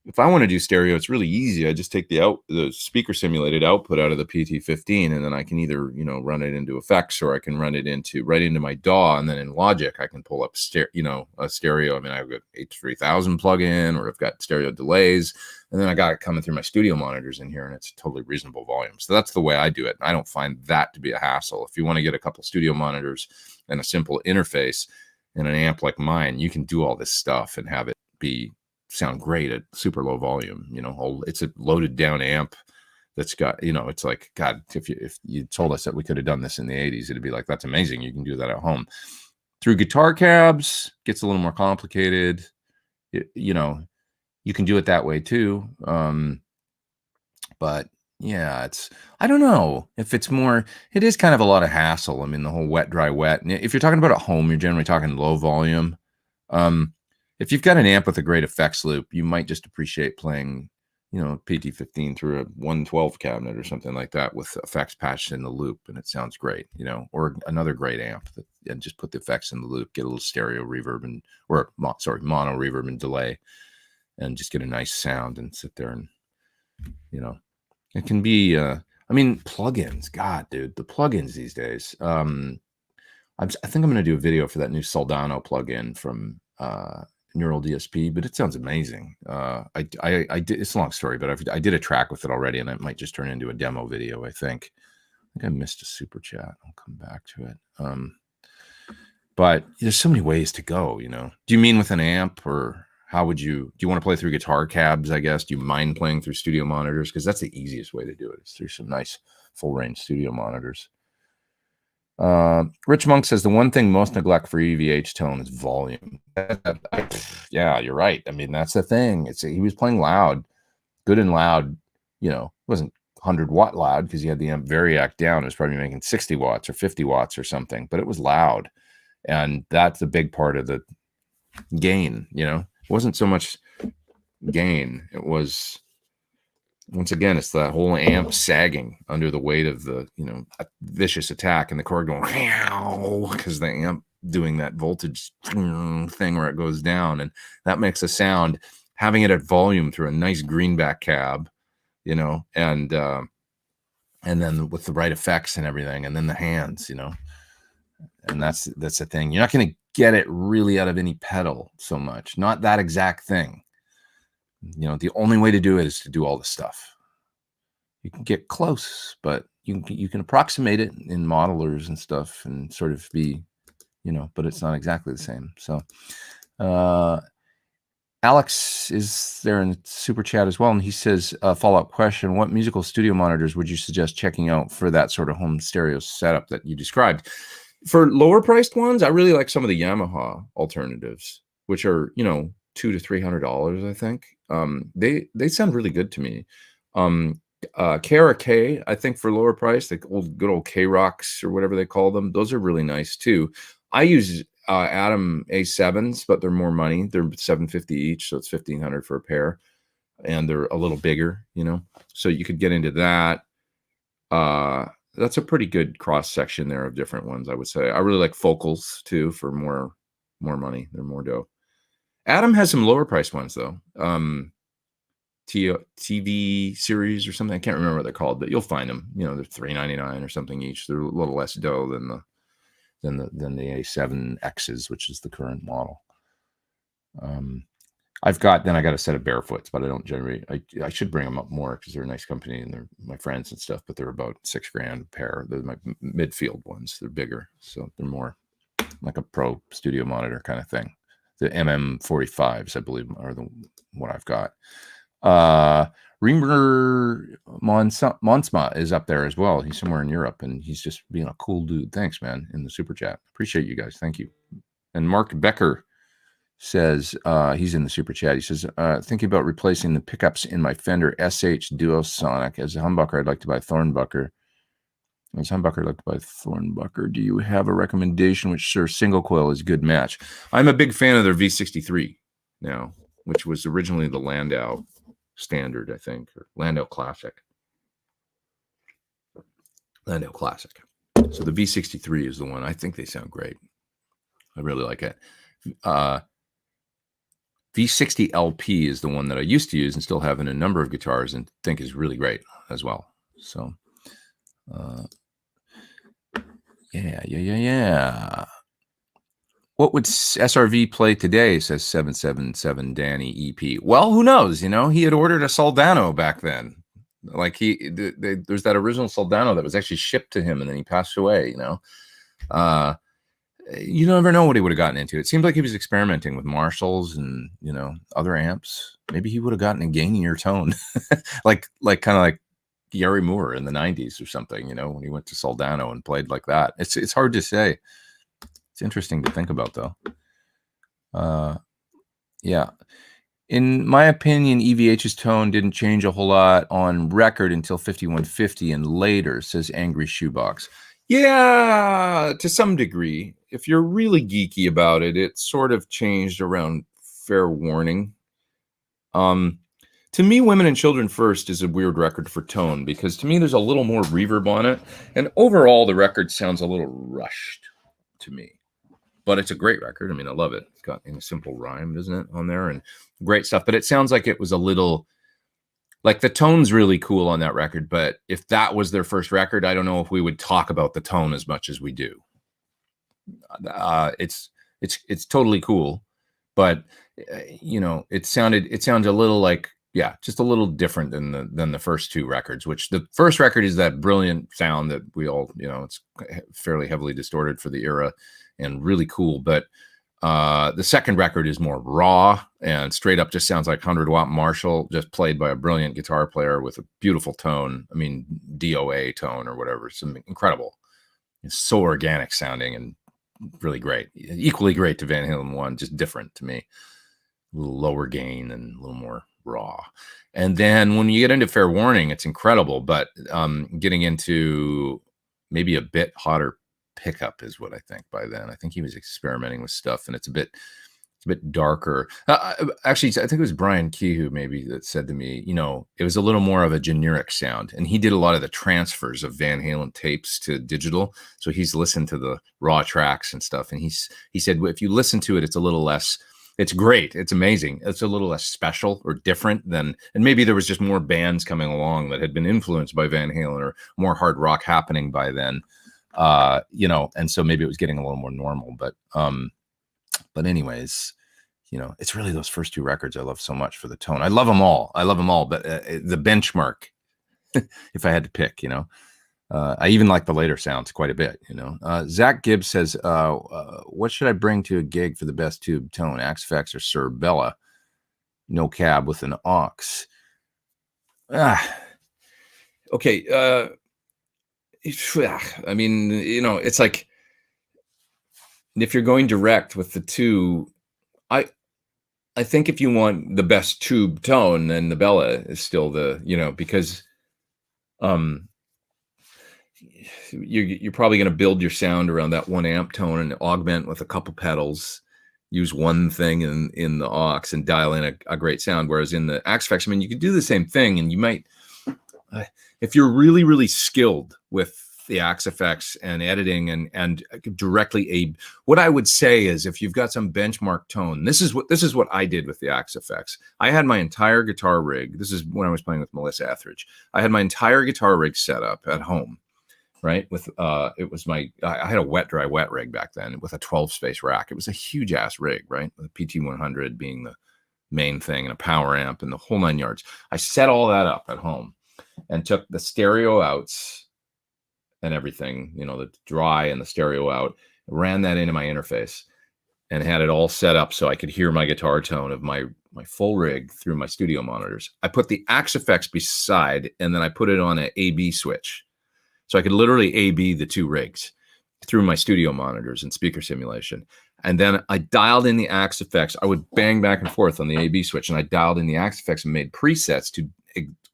if I want to do stereo, it's really easy. I just take the speaker simulated output out of the PT-15, and then I can either, you know, run it into effects, or I can run it right into my DAW, and then in Logic I can pull up a stereo. I mean, I've got H3000 plug-in, or I've got stereo delays, and then I got it coming through my studio monitors in here, and it's a totally reasonable volume. So that's the way I do it. I don't find that to be a hassle. If you want to get a couple studio monitors and a simple interface, in an amp like mine, you can do all this stuff and have it sound great at super low volume. It's a loaded down amp that's got, it's like, God, if you told us that we could have done this in the 80s, it'd be like, that's amazing. You can do that at home. Through guitar cabs, gets a little more complicated. You can do it that way too. But yeah, I don't know if it's more, it is kind of a lot of hassle. I mean, the whole wet, dry, wet. And if you're talking about at home, you're generally talking low volume. If you've got an amp with a great effects loop, you might just appreciate playing, PT15 through a 112 cabinet or something like that with effects patched in the loop, and it sounds great, or another great amp and just put the effects in the loop, get a little stereo reverb mono reverb and delay, and just get a nice sound and sit there and, it can be, plugins. God, dude, the plugins these days. I think I'm going to do a video for that new Soldano plugin from Neural DSP, but it sounds amazing. I did, it's a long story, but I did a track with it already, and it might just turn into a demo video. I think I missed a super chat. I'll come back to it. But there's so many ways to go. Do you mean with an amp, or do you want to play through guitar cabs? I guess. Do you mind playing through studio monitors? Because that's the easiest way to do it. Is through some nice full range studio monitors. Rich Monk says the one thing most neglect for EVH tone is volume. Yeah, you're right. I mean, that's the thing. He was playing loud, good and loud. It wasn't 100-watt loud because he had the amp variac down. It was probably making 60 watts or 50 watts or something, but it was loud, and that's a big part of the gain. It wasn't so much gain. It was, once again, it's that whole amp sagging under the weight of the, a vicious attack, and the cord going because the amp doing that voltage thing where it goes down, and that makes a sound. Having it at volume through a nice greenback cab, and then with the right effects and everything, and then the hands, and that's the thing. You're not going to get it really out of any pedal so much, not that exact thing. The only way to do it is to do all the stuff. You can get close, but you can approximate it in modelers and stuff and sort of be, but it's not exactly the same. So Alex is there in the super chat as well, and he says, follow-up question, what musical studio monitors would you suggest checking out for that sort of home stereo setup that you described? For lower priced ones, I really like some of the Yamaha alternatives, which are, $200 to $300, I think. They sound really good to me. Kara K, I think, for lower price, the good old K-Rocks or whatever they call them, those are really nice too. I use Atom A7s, but they're more money. They're $750 each, so it's $1,500 for a pair, and they're a little bigger, so you could get into that. That's a pretty good cross section there of different ones, I would say. I really like Focals too for more money. They're more dope. Atom has some lower price ones though. TV series or something. I can't remember what they're called, but you'll find them. They're $399 or something each. They're a little less dough than the A7Xs, which is the current model. I got a set of Barefoots, but I don't generate. I should bring them up more because they're a nice company and they're my friends and stuff. But they're about $6,000 a pair. They're my midfield ones. They're bigger, so they're more like a pro studio monitor kind of thing. The MM45s, I believe, are what I've got. Reamer Monsma is up there as well. He's somewhere in Europe, and he's just being a cool dude. Thanks, man, in the super chat. Appreciate you guys. Thank you. And Mark Becker says, he's in the super chat. He says, thinking about replacing the pickups in my Fender SH Duosonic. As a humbucker, I'd like to buy Thornbucker. As humbucker, I'd like to buy Thornbucker. Do you have a recommendation which sure single coil is a good match? I'm a big fan of their V63 now, which was originally the Landau Standard, I think, or Landau Classic. Landau Classic. So the V63 is the one. I think they sound great. I really like it. V60 LP is the one that I used to use and still have in a number of guitars and think is really great as well. So, yeah. What would SRV play today, says 777 Danny EP? Well, who knows? He had ordered a Soldano back then. Like there's that original Soldano that was actually shipped to him and then he passed away, you never know what he would have gotten into. It seemed like he was experimenting with Marshalls and, you know, other amps. Maybe he would have gotten a gainier tone, like kind of like Gary Moore in the 90s or something, you know, when he went to Soldano and played like that. It's hard to say. It's interesting to think about, though. Yeah. In my opinion, EVH's tone didn't change a whole lot on record until 5150 and later, says Angry Shoebox. Yeah, to some degree. If you're really geeky about it, it sort of changed around Fair Warning. To me, Women and Children First is a weird record for tone, because to me there's a little more reverb on it, and overall the record sounds a little rushed to me. But it's a great record. I mean, I love it. It's got a simple rhyme, doesn't it, on there, and great stuff. But it sounds like it was a little, like, the tone's really cool on that record. But if that was their first record, I don't know if we would talk about the tone as much as we do. It's totally cool, but you know, it sounds a little like, yeah, just a little different than the first two records. Which the first record is that brilliant sound that we all, you know, it's fairly heavily distorted for the era and really cool. But the second record is more raw and straight up just sounds like 100-watt Marshall, just played by a brilliant guitar player with a beautiful tone. I mean, DOA tone or whatever. Something incredible. It's so organic sounding and really great. Equally great to Van Halen 1, just different to me. A little lower gain and a little more raw. And then when you get into Fair Warning, it's incredible. But getting into maybe a bit hotter pickup is what I think by then. I think he was experimenting with stuff, and it's a bit darker. Actually, I think it was Brian Kehoe maybe that said to me, you know, it was a little more of a generic sound, and he did a lot of the transfers of Van Halen tapes to digital. So he's listened to the raw tracks and stuff, and he said, well, if you listen to it, it's a little less. It's great. It's amazing. It's a little less special or different than, and maybe there was just more bands coming along that had been influenced by Van Halen or more hard rock happening by then. You know, and so maybe it was getting a little more normal, but anyways, you know, it's really those first two records I love so much for the tone. I love them all, but the benchmark, if I had to pick, you know, I even like the later sounds quite a bit, you know. Zach Gibbs says, what should I bring to a gig for the best tube tone, Axe-Fx or Sir Bella? No cab with an aux. Okay. I mean, you know, it's like, if you're going direct with the two, I think if you want the best tube tone, then the Bella is still the, you know, because you're probably going to build your sound around that one amp tone and augment with a couple pedals, use one thing in the aux and dial in a great sound. Whereas in the Axe-Fx, I mean, you could do the same thing, and you might, if you're really, really skilled with the Axe-Fx and editing and directly what I would say is, if you've got some benchmark tone, this is what I did with the Axe-Fx. I had my entire guitar rig. This is when I was playing with Melissa Etheridge. I had my entire guitar rig set up at home, right? With I had a wet rig back then with a 12-space rack. It was a huge ass rig, right? With a PT100 being the main thing and a power amp and the whole 9 yards. I set all that up at home and took the stereo outs and everything, you know, the dry and the stereo out, ran that into my interface and had it all set up so I could hear my guitar tone of my full rig through my studio monitors. I put the Axe-Fx beside, and then I put it on an AB switch. So I could literally AB the two rigs through my studio monitors and speaker simulation. And then I dialed in the Axe-Fx. I would bang back and forth on the AB switch, and I dialed in the Axe-Fx and made presets to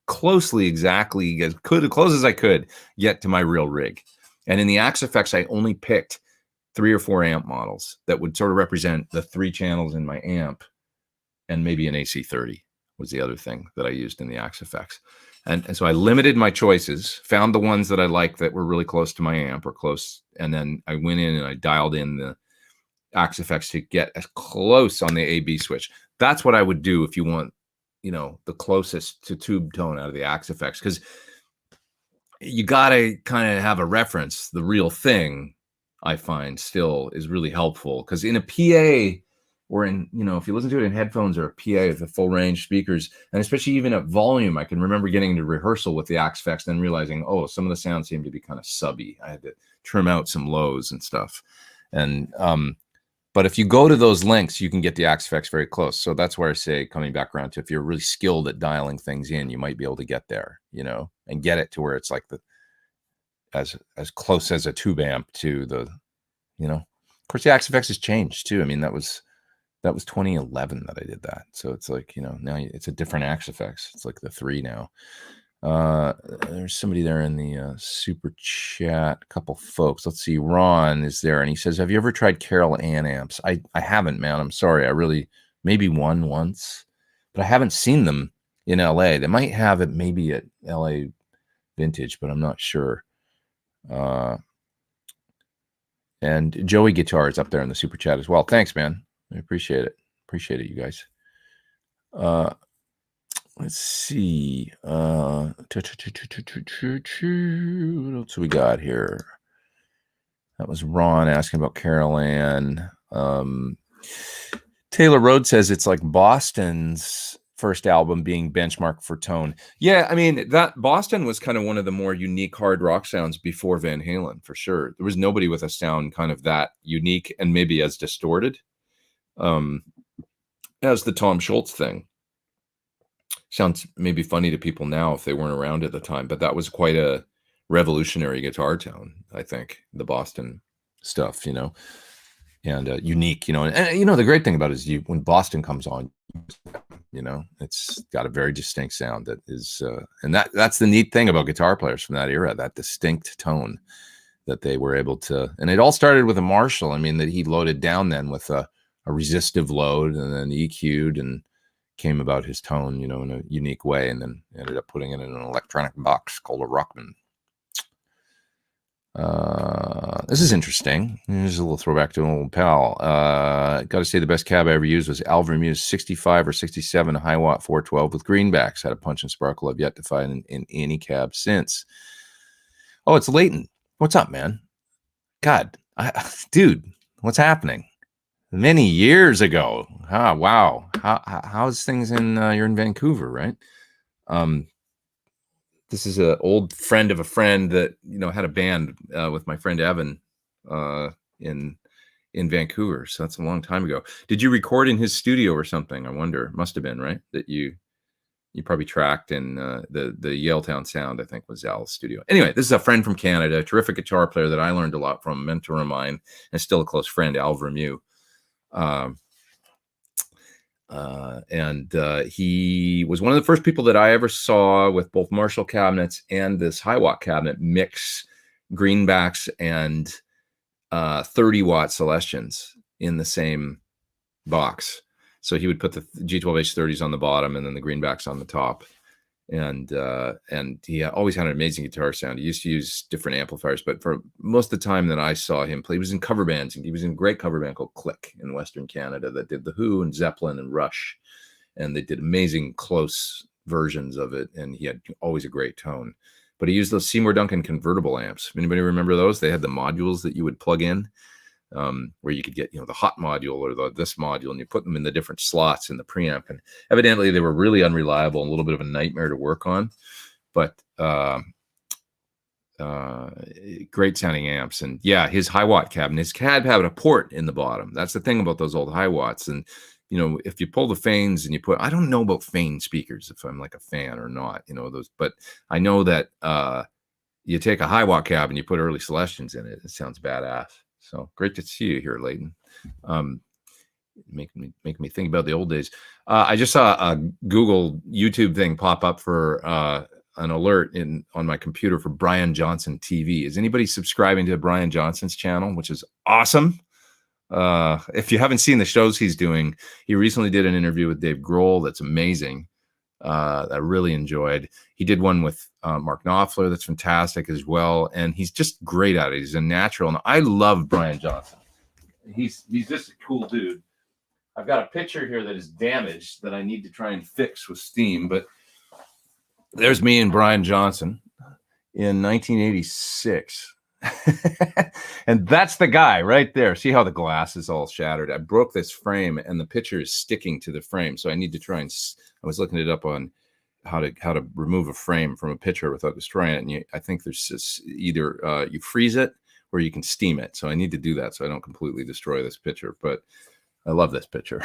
exactly as close as I could get to my real rig. And in the Axe-Fx, I only picked 3 or 4 amp models that would sort of represent the 3 channels in my amp, and maybe an AC30 was the other thing that I used in the Axe-Fx. And so I limited my choices, found the ones that I liked that were really close to my amp or close, and then I went in and I dialed in the Axe-Fx to get as close on the AB switch. That's what I would do if you want, you know, the closest to tube tone out of the Axe-Fx, because you got to kind of have a reference. The real thing, I find, still is really helpful, because in a PA, or in, you know, if you listen to it in headphones or a PA with the full range speakers, and especially even at volume, I can remember getting into rehearsal with the Axe-Fx, then realizing, oh, some of the sounds seem to be kind of subby. I had to trim out some lows and stuff. And but if you go to those links, you can get the Axe effects very close. So that's where I say, coming back around to, if you're really skilled at dialing things in, you might be able to get there, you know, and get it to where it's like as close as a tube amp to the, you know. Of course, the Axe effects has changed too. I mean, that was 2011 that I did that. So it's like, you know, now it's a different Axe effects. It's like the 3 now. There's somebody there in the super chat, a couple folks. Let's see, Ron is there, and he says, have you ever tried Carol Ann amps? I haven't, man. I'm sorry. I really, maybe one once, but I haven't seen them in LA. They might have it maybe at LA Vintage, but I'm not sure. And Joey Guitar is up there in the super chat as well. Thanks, man. I appreciate it. Appreciate it, you guys. Let's see. What else we got here? That was Ron asking about Carol Ann. Taylor Rhodes says it's like Boston's first album being benchmark for tone. Yeah, I mean, that Boston was kind of one of the more unique hard rock sounds before Van Halen, for sure. There was nobody with a sound kind of that unique and maybe as distorted as the Tom Schultz thing. Sounds maybe funny to people now if they weren't around at the time, but that was quite a revolutionary guitar tone, I think, the Boston stuff, you know, and unique, you know. And you know, the great thing about it is when Boston comes on, you know, it's got a very distinct sound that is, and that's the neat thing about guitar players from that era, that distinct tone that they were able to. And it all started with a Marshall. I mean, that he loaded down then with a resistive load and then EQ'd and came about his tone, you know, in a unique way, and then ended up putting it in an electronic box called a Rockman. This is interesting. Here's a little throwback to an old pal. Got to say the best cab I ever used was Alvar Muse 65 or 67, a high watt 412 with greenbacks. Had a punch and sparkle I've yet to find in any cab since. Oh, it's Leighton. What's up, man? God, dude, what's happening? Many years ago. Wow. How's things in you're in Vancouver, right? This is an old friend of a friend that, you know, had a band with my friend Evan in Vancouver. So that's a long time ago. Did you record in his studio or something? I wonder. Must have been, right? That you probably tracked in the Yaletown Sound, I think, was Al's studio. Anyway, this is a friend from Canada, a terrific guitar player that I learned a lot from, a mentor of mine, and still a close friend, Al Vermew. He was one of the first people that I ever saw with both Marshall cabinets and this high watt cabinet mix greenbacks and 30-watt Celestians in the same box. So he would put the G12H30s on the bottom and then the greenbacks on the top. And he always had an amazing guitar sound. He used to use different amplifiers, but for most of the time that I saw him play, he was in cover bands. He was in a great cover band called Click in Western Canada that did The Who and Zeppelin and Rush, and they did amazing close versions of it. And he had always a great tone. But he used those Seymour Duncan convertible amps. Anybody remember those? They had the modules that you would plug in, where you could get, you know, the hot module or this module, and you put them in the different slots in the preamp. And evidently they were really unreliable and a little bit of a nightmare to work on, but great sounding amps. And yeah, his high watt cabinet, his cab had a port in the bottom. That's the thing about those old high watts. And, you know, if you pull the Fanes and you put, I don't know about Fane speakers, if I'm like a fan or not, you know, those, but I know that you take a high watt cab and you put early Celestians in it. It sounds badass. So great to see you here, Leighton. Making me think about the old days. I just saw a Google YouTube thing pop up for an alert on my computer for Brian Johnson TV. Is anybody subscribing to Brian Johnson's channel, which is awesome? If you haven't seen the shows he's doing, he recently did an interview with Dave Grohl that's amazing. I really enjoyed. He did one with Mark Knopfler that's fantastic as well, and he's just great at it. He's a natural, and I love Brian Johnson. He's just a cool dude. I've got a picture here that is damaged that I need to try and fix with steam, but there's me and Brian Johnson in 1986. And that's the guy right there. See how the glass is all shattered? I broke this frame and the picture is sticking to the frame. So I need to try and, I was looking it up on how to remove a frame from a picture without destroying it. And I think there's this, either you freeze it where you can steam it. So I need to do that so I don't completely destroy this picture. But I love this picture.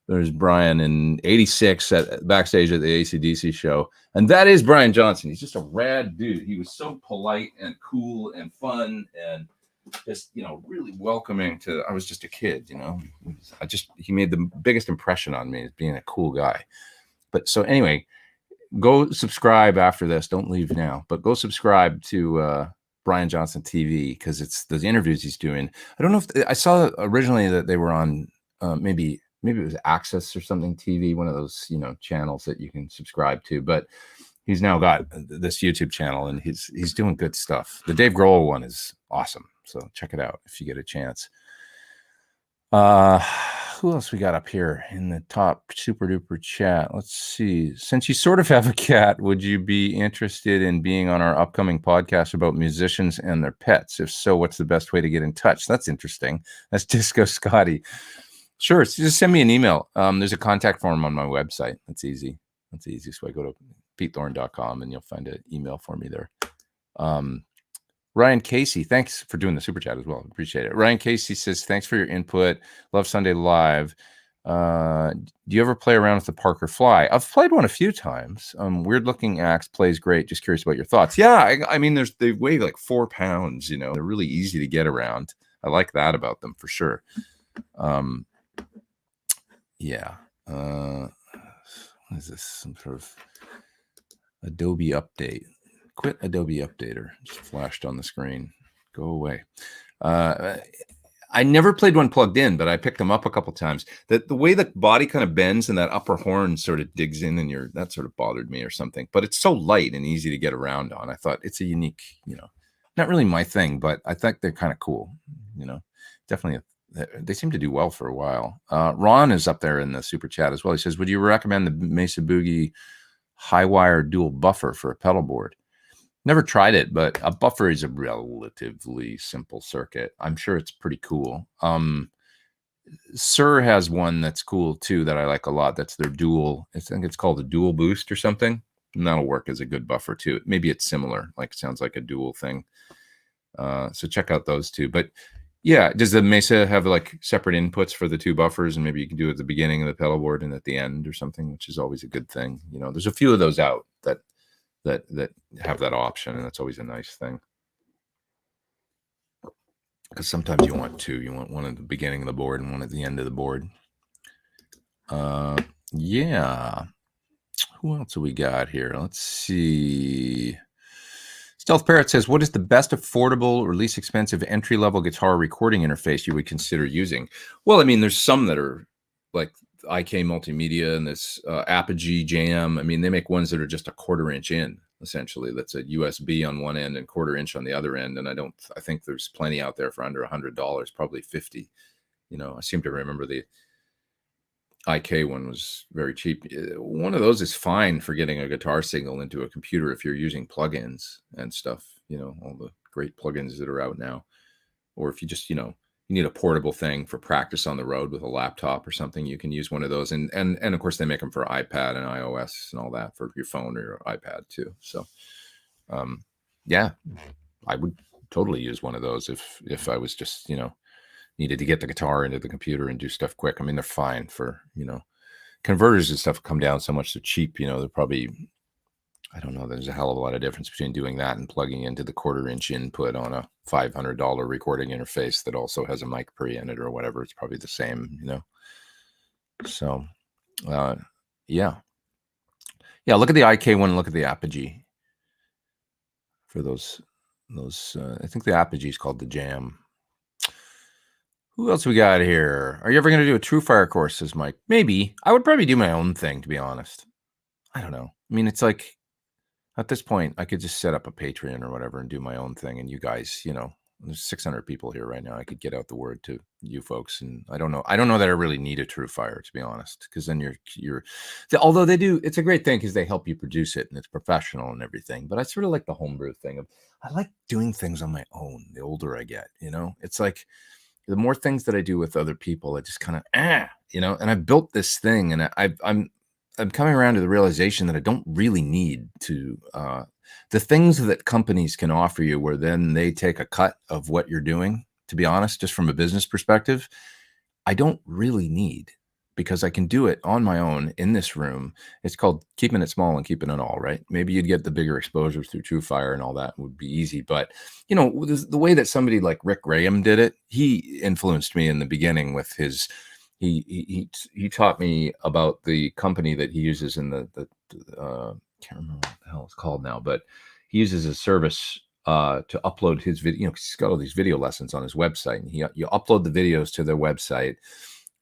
There's Brian in '86 at backstage at the AC/DC show, and that is Brian Johnson. He's just a rad dude. He was so polite and cool and fun and just, you know, really welcoming to. I was just a kid, you know. He made the biggest impression on me as being a cool guy. But so anyway, go subscribe after this. Don't leave now, but go subscribe to Brian Johnson TV, because it's the interviews he's doing. I don't know if I saw originally that they were on maybe it was Access or something TV, one of those, you know, channels that you can subscribe to. But he's now got this YouTube channel, and he's doing good stuff. The Dave Grohl one is awesome, so check it out if you get a chance. Who else we got up here in the top super duper chat? Let's see. Since you sort of have a cat, would you be interested in being on our upcoming podcast about musicians and their pets? If so, what's the best way to get in touch? That's interesting. That's Disco Scotty. Sure. So just send me an email. There's a contact form on my website. That's easy. So I go to PeteThorn.com and you'll find an email for me there. Ryan Casey, thanks for doing the super chat as well. Appreciate it. Ryan Casey says, thanks for your input. Love Sunday Live. Do you ever play around with the Parker Fly? I've played one a few times. Weird looking axe, plays great. Just curious about your thoughts. Yeah, I mean, they weigh like 4 pounds, you know. They're really easy to get around. I like that about them for sure. Yeah. What is this? Some sort of Adobe update. Quit Adobe Updater. Just flashed on the screen. Go away. I never played one plugged in, but I picked them up a couple times. The way the body kind of bends and that upper horn sort of digs in, and that sort of bothered me or something. But it's so light and easy to get around on. I thought it's a unique, you know, not really my thing, but I think they're kind of cool. You know, definitely. They seem to do well for a while. Ron is up there in the super chat as well. He says, would you recommend the Mesa Boogie high wire dual buffer for a pedal board? Never tried it, but a buffer is a relatively simple circuit. I'm sure it's pretty cool. Sir has one that's cool too that I like a lot. That's their dual. I think it's called a dual boost or something. And that'll work as a good buffer too. Maybe it's similar, like it sounds like a dual thing. So check out those two. But yeah, does the Mesa have like separate inputs for the two buffers, and maybe you can do it at the beginning of the pedal board and at the end or something, which is always a good thing. You know, there's a few of those out that have that option, and that's always a nice thing. Because sometimes you want two. You want one at the beginning of the board and one at the end of the board. Yeah. Who else have we got here? Let's see. Stealth Parrot says, what is the best affordable or least expensive entry-level guitar recording interface you would consider using? Well, I mean, there's some that are like IK Multimedia and this Apogee Jam. I mean, they make ones that are just a 1/4 inch in, essentially. That's a USB on one end and 1/4 inch on the other end. And I think there's plenty out there for under $100, probably 50. You know, I seem to remember the IK one was very cheap. One of those is fine for getting a guitar signal into a computer if you're using plugins and stuff, you know, all the great plugins that are out now. Or if you just, you know, you need a portable thing for practice on the road with a laptop or something, you can use one of those. And of course they make them for iPad and iOS and all that for your phone or your iPad too. So yeah, I would totally use one of those if I was just, you know, needed to get the guitar into the computer and do stuff quick. I mean, they're fine for, you know, converters and stuff come down so much. They're cheap, you know, they're probably, I don't know, there's a hell of a lot of difference between doing that and plugging into the 1/4 inch input on a $500 recording interface that also has a mic pre in it or whatever. It's probably the same, you know? So, yeah. Look at the IK one, look at the Apogee for those, I think the Apogee is called the Jam. Who else we got here? Are you ever going to do a True Fire course, says Mike? Maybe. I would probably do my own thing, to be honest. I don't know. I mean, it's like, at this point, I could just set up a Patreon or whatever and do my own thing. And you guys, you know, there's 600 people here right now. I could get out the word to you folks. And I don't know that I really need a True Fire, to be honest, because then although they do, it's a great thing because they help you produce it and it's professional and everything. But I sort of like the homebrew thing of, I like doing things on my own. The older I get, you know, it's like, the more things that I do with other people, I just kind of, you know, and I built this thing and I'm coming around to the realization that I don't really need to the things that companies can offer you where then they take a cut of what you're doing, to be honest, just from a business perspective, I don't really need, because I can do it on my own in this room. It's called keeping it small and keeping it all, right? Maybe you'd get the bigger exposures through TrueFire and all that would be easy. But, you know, the way that somebody like Rick Graham did it, he influenced me in the beginning with his, he taught me about the company that he uses in the can't remember what the hell it's called now, but he uses a service to upload his video. You know, 'cause he's got all these video lessons on his website, and you upload the videos to their website,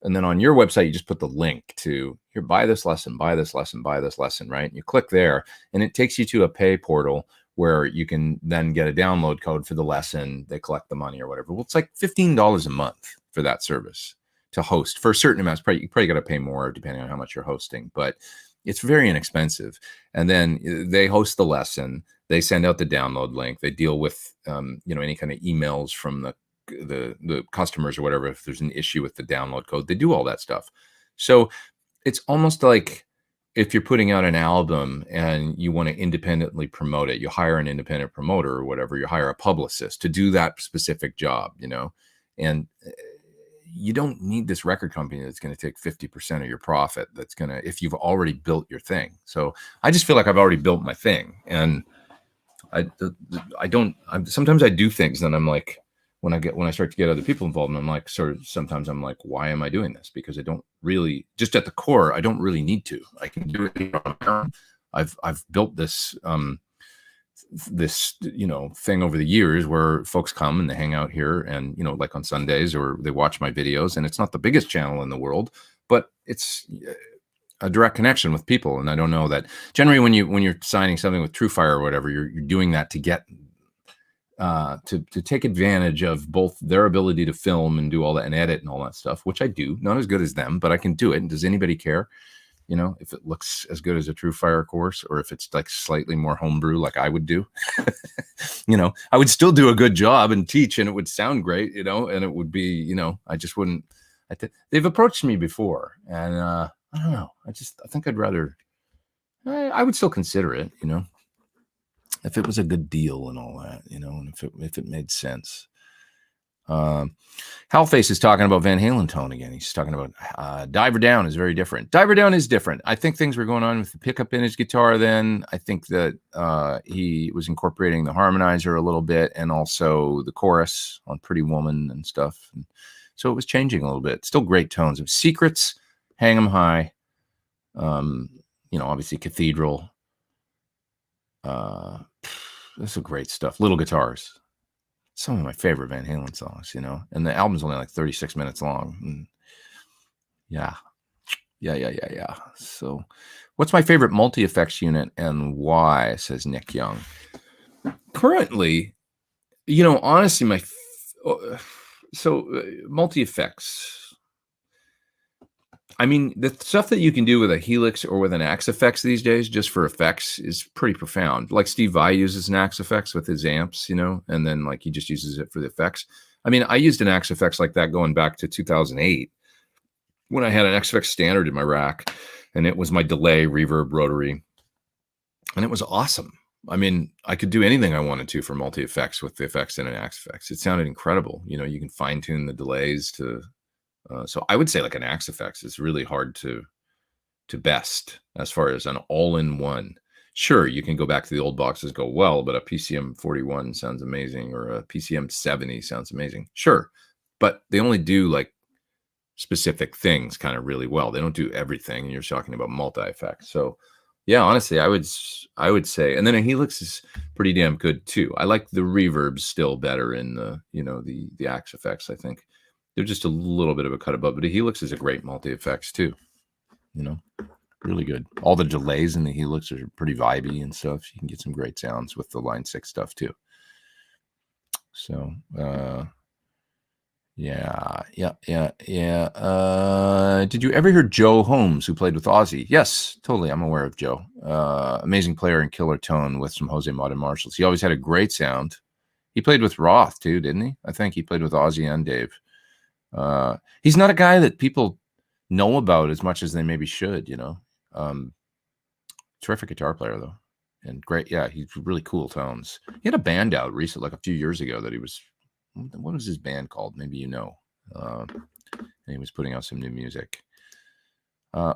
and then on your website you just put the link to here, buy this lesson, buy this lesson, buy this lesson, right? And you click there, and it takes you to a pay portal where you can then get a download code for the lesson. They collect the money or whatever. Well, it's like $15 a month for that service to host for a certain amount. You probably got to pay more depending on how much you're hosting, but it's very inexpensive. And then they host the lesson. They send out the download link. They deal with you know, any kind of emails from the customers or whatever. If there's an issue with the download code, they do all that stuff. So it's almost like if you're putting out an album and you want to independently promote it, you hire an independent promoter or whatever. You hire a publicist to do that specific job, you know, and you don't need this record company that's going to take 50% of your profit. That's going to, if you've already built your thing. So I just feel like I've already built my thing, and sometimes I do things and I'm like, when I start to get other people involved, and I'm like, sometimes I'm like, why am I doing this? Because I don't really, just at the core, I don't really need to. I can do it on my own. I've built this, you know, thing over the years where folks come and they hang out here, and, you know, like on Sundays, or they watch my videos, and it's not the biggest channel in the world, but it's a direct connection with people. And I don't know that generally when you're signing something with TrueFire or whatever, you're doing that to get to take advantage of both their ability to film and do all that and edit and all that stuff, which I do, not as good as them, but I can do it. And does anybody care? You know, if it looks as good as a TrueFire course, or if it's like slightly more homebrew, like I would do, you know, I would still do a good job and teach, and it would sound great, you know, and it would be, you know, I just wouldn't, they've approached me before, and I don't know. I think I'd rather, I would still consider it, you know, if it was a good deal and all that, you know, and if it made sense. Hellface is talking about Van Halen tone again. He's talking about Diver Down is very different. Diver Down is different. I think things were going on with the pickup in his guitar then. I think that he was incorporating the harmonizer a little bit, and also the chorus on Pretty Woman and stuff. And so it was changing a little bit. Still great tones. Secrets, Hang 'em High, you know, obviously Cathedral. This is great stuff. Little Guitars. Some of my favorite Van Halen songs, you know, and the album's only like 36 minutes long. And yeah. So what's my favorite multi-effects unit and why, says Nick Young. Currently, you know, honestly, multi-effects. I mean, the stuff that you can do with a Helix or with an Axe Effects these days, just for effects, is pretty profound. Like Steve Vai uses an Axe Effects with his amps, you know, and then like he just uses it for the effects. I mean, I used an Axe Effects like that going back to 2008 when I had an Axe Effects standard in my rack, and it was my delay, reverb, rotary, and it was awesome. I mean, I could do anything I wanted to for multi-effects with the effects in an Axe Effects. It sounded incredible. You know, you can fine tune the delays to. So I would say like an Axe Effects is really hard to best as far as an all-in-one. Sure, you can go back to the old boxes, go, well, but a PCM 41 sounds amazing, or a PCM 70 sounds amazing. Sure, but they only do like specific things kind of really well. They don't do everything, and you're talking about multi-effects. So yeah, honestly, I would say, and then a Helix is pretty damn good too. I like the reverbs still better in the, you know, the Axe Effects. I think they're just a little bit of a cut above, but a Helix is a great multi-effects too. You know, really good. All the delays in the Helix are pretty vibey and stuff. You can get some great sounds with the Line 6 stuff too. So, yeah. Did you ever hear Joe Holmes, who played with Ozzy? Yes, totally. I'm aware of Joe. Amazing player and killer tone with some Jose Mata Marshalls. He always had a great sound. He played with Roth too, didn't he? I think he played with Ozzy and Dave. He's not a guy that people know about as much as they maybe should, you know. Terrific guitar player though. and great. Yeah, he's really cool tones. He had a band out recently, like a few years ago, that he was. What was his band called? Maybe you know. And he was putting out some new music.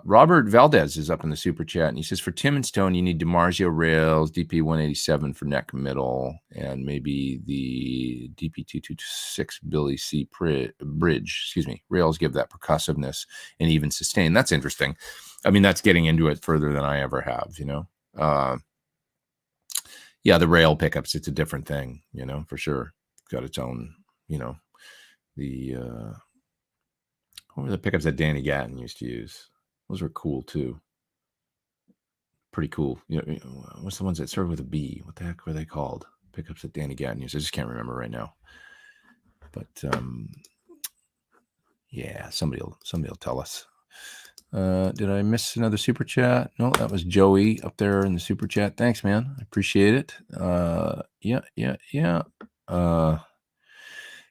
Robert Valdez is up in the super chat, and he says, for Tim and Stone, you need DiMarzio rails, DP 187 for neck middle, and maybe the DP 226 Billy C bridge. Excuse me. Rails give that percussiveness and even sustain. That's interesting. I mean, that's getting into it further than I ever have, you know. Yeah, the rail pickups, it's a different thing, you know, for sure. It's got its own, you know, what were the pickups that Danny Gatton used to use? Those were cool too. Pretty cool. You know, what's the ones that started with a B? What the heck were they called? Pickups that Danny Gatton used. I just can't remember right now. But yeah, somebody will tell us. Did I miss another super chat? No, that was Joey up there in the super chat. Thanks, man. I appreciate it. Yeah.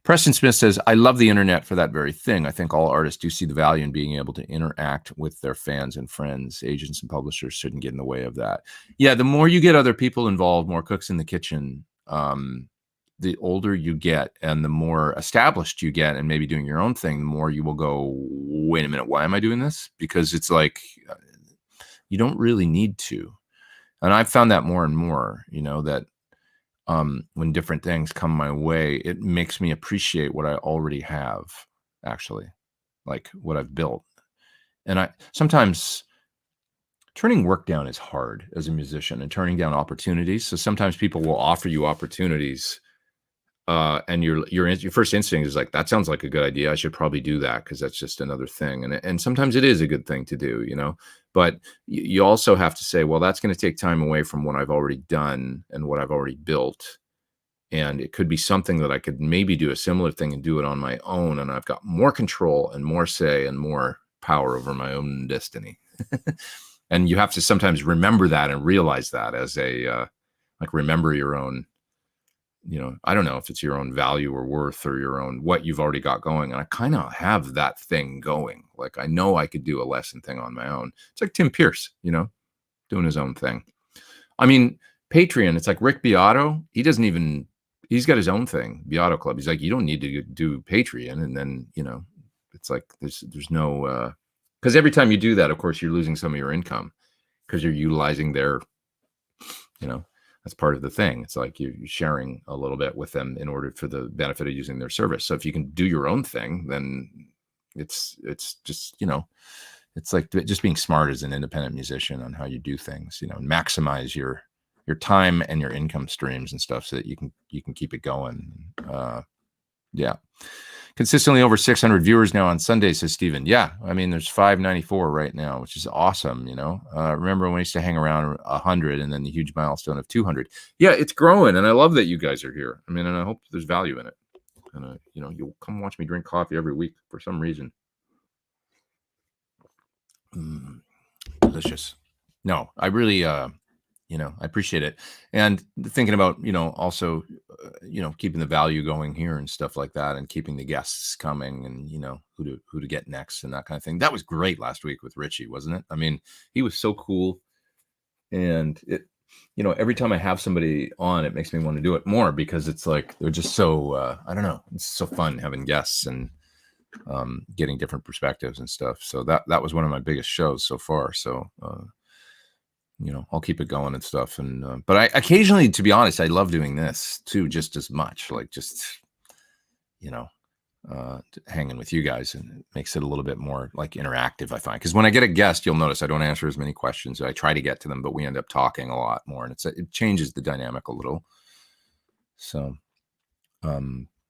Preston Smith says, I love the internet for that very thing. I think all artists do see the value in being able to interact with their fans and friends. Agents and publishers shouldn't get in the way of that. Yeah, the more you get other people involved, more cooks in the kitchen, the older you get and the more established you get and maybe doing your own thing, the more you will go, wait a minute, why am I doing this? Because it's like, you don't really need to. And I've found that more and more, you know, that when different things come my way, it makes me appreciate what I already have, actually, like what I've built. And I sometimes turning work down is hard as a musician and turning down opportunities. So sometimes people will offer you opportunities, and your first instinct is like, that sounds like a good idea. I should probably do that because that's just another thing. And sometimes it is a good thing to do, you know. But you also have to say, well, that's going to take time away from what I've already done and what I've already built. And it could be something that I could maybe do a similar thing and do it on my own. And I've got more control and more say and more power over my own destiny. And you have to sometimes remember that and realize that as a, like, remember your own, you know, I don't know if it's your own value or worth or your own, what you've already got going. And I kind of have that thing going. Like, I know I could do a lesson thing on my own. It's like Tim Pierce, you know, doing his own thing. I mean, Patreon, it's like Rick Beato. He's got his own thing, Beato Club. He's like, you don't need to do Patreon. And then, you know, it's like, there's no, because every time you do that, of course, you're losing some of your income because you're utilizing their, you know, that's part of the thing. It's like you're sharing a little bit with them in order for the benefit of using their service. So if you can do your own thing, then it's just, you know, it's like just being smart as an independent musician on how you do things, you know, and maximize your time and your income streams and stuff so that you can keep it going. Yeah. Consistently over 600 viewers now on Sunday, says Steven. Yeah, I mean, there's 594 right now, which is awesome, you know. Remember when we used to hang around 100 and then the huge milestone of 200? Yeah, it's growing, and I love that you guys are here. I mean, and I hope there's value in it. And, you know, you'll come watch me drink coffee every week for some reason. Delicious. No, I really... you know, I appreciate it. And thinking about, you know, also, you know, keeping the value going here and stuff like that and keeping the guests coming and, you know, who to get next and that kind of thing. That was great last week with Richie, wasn't it? I mean, he was so cool. And it, you know, every time I have somebody on, it makes me want to do it more because it's like, they're just so, I don't know, it's so fun having guests and getting different perspectives and stuff. So that was one of my biggest shows so far. So, you know, I'll keep it going and stuff. And, but I occasionally, to be honest, I love doing this too, just as much, like just, you know, hanging with you guys, and it makes it a little bit more like interactive, I find. Because when I get a guest, you'll notice I don't answer as many questions. I try to get to them, but we end up talking a lot more, and it changes the dynamic a little. So,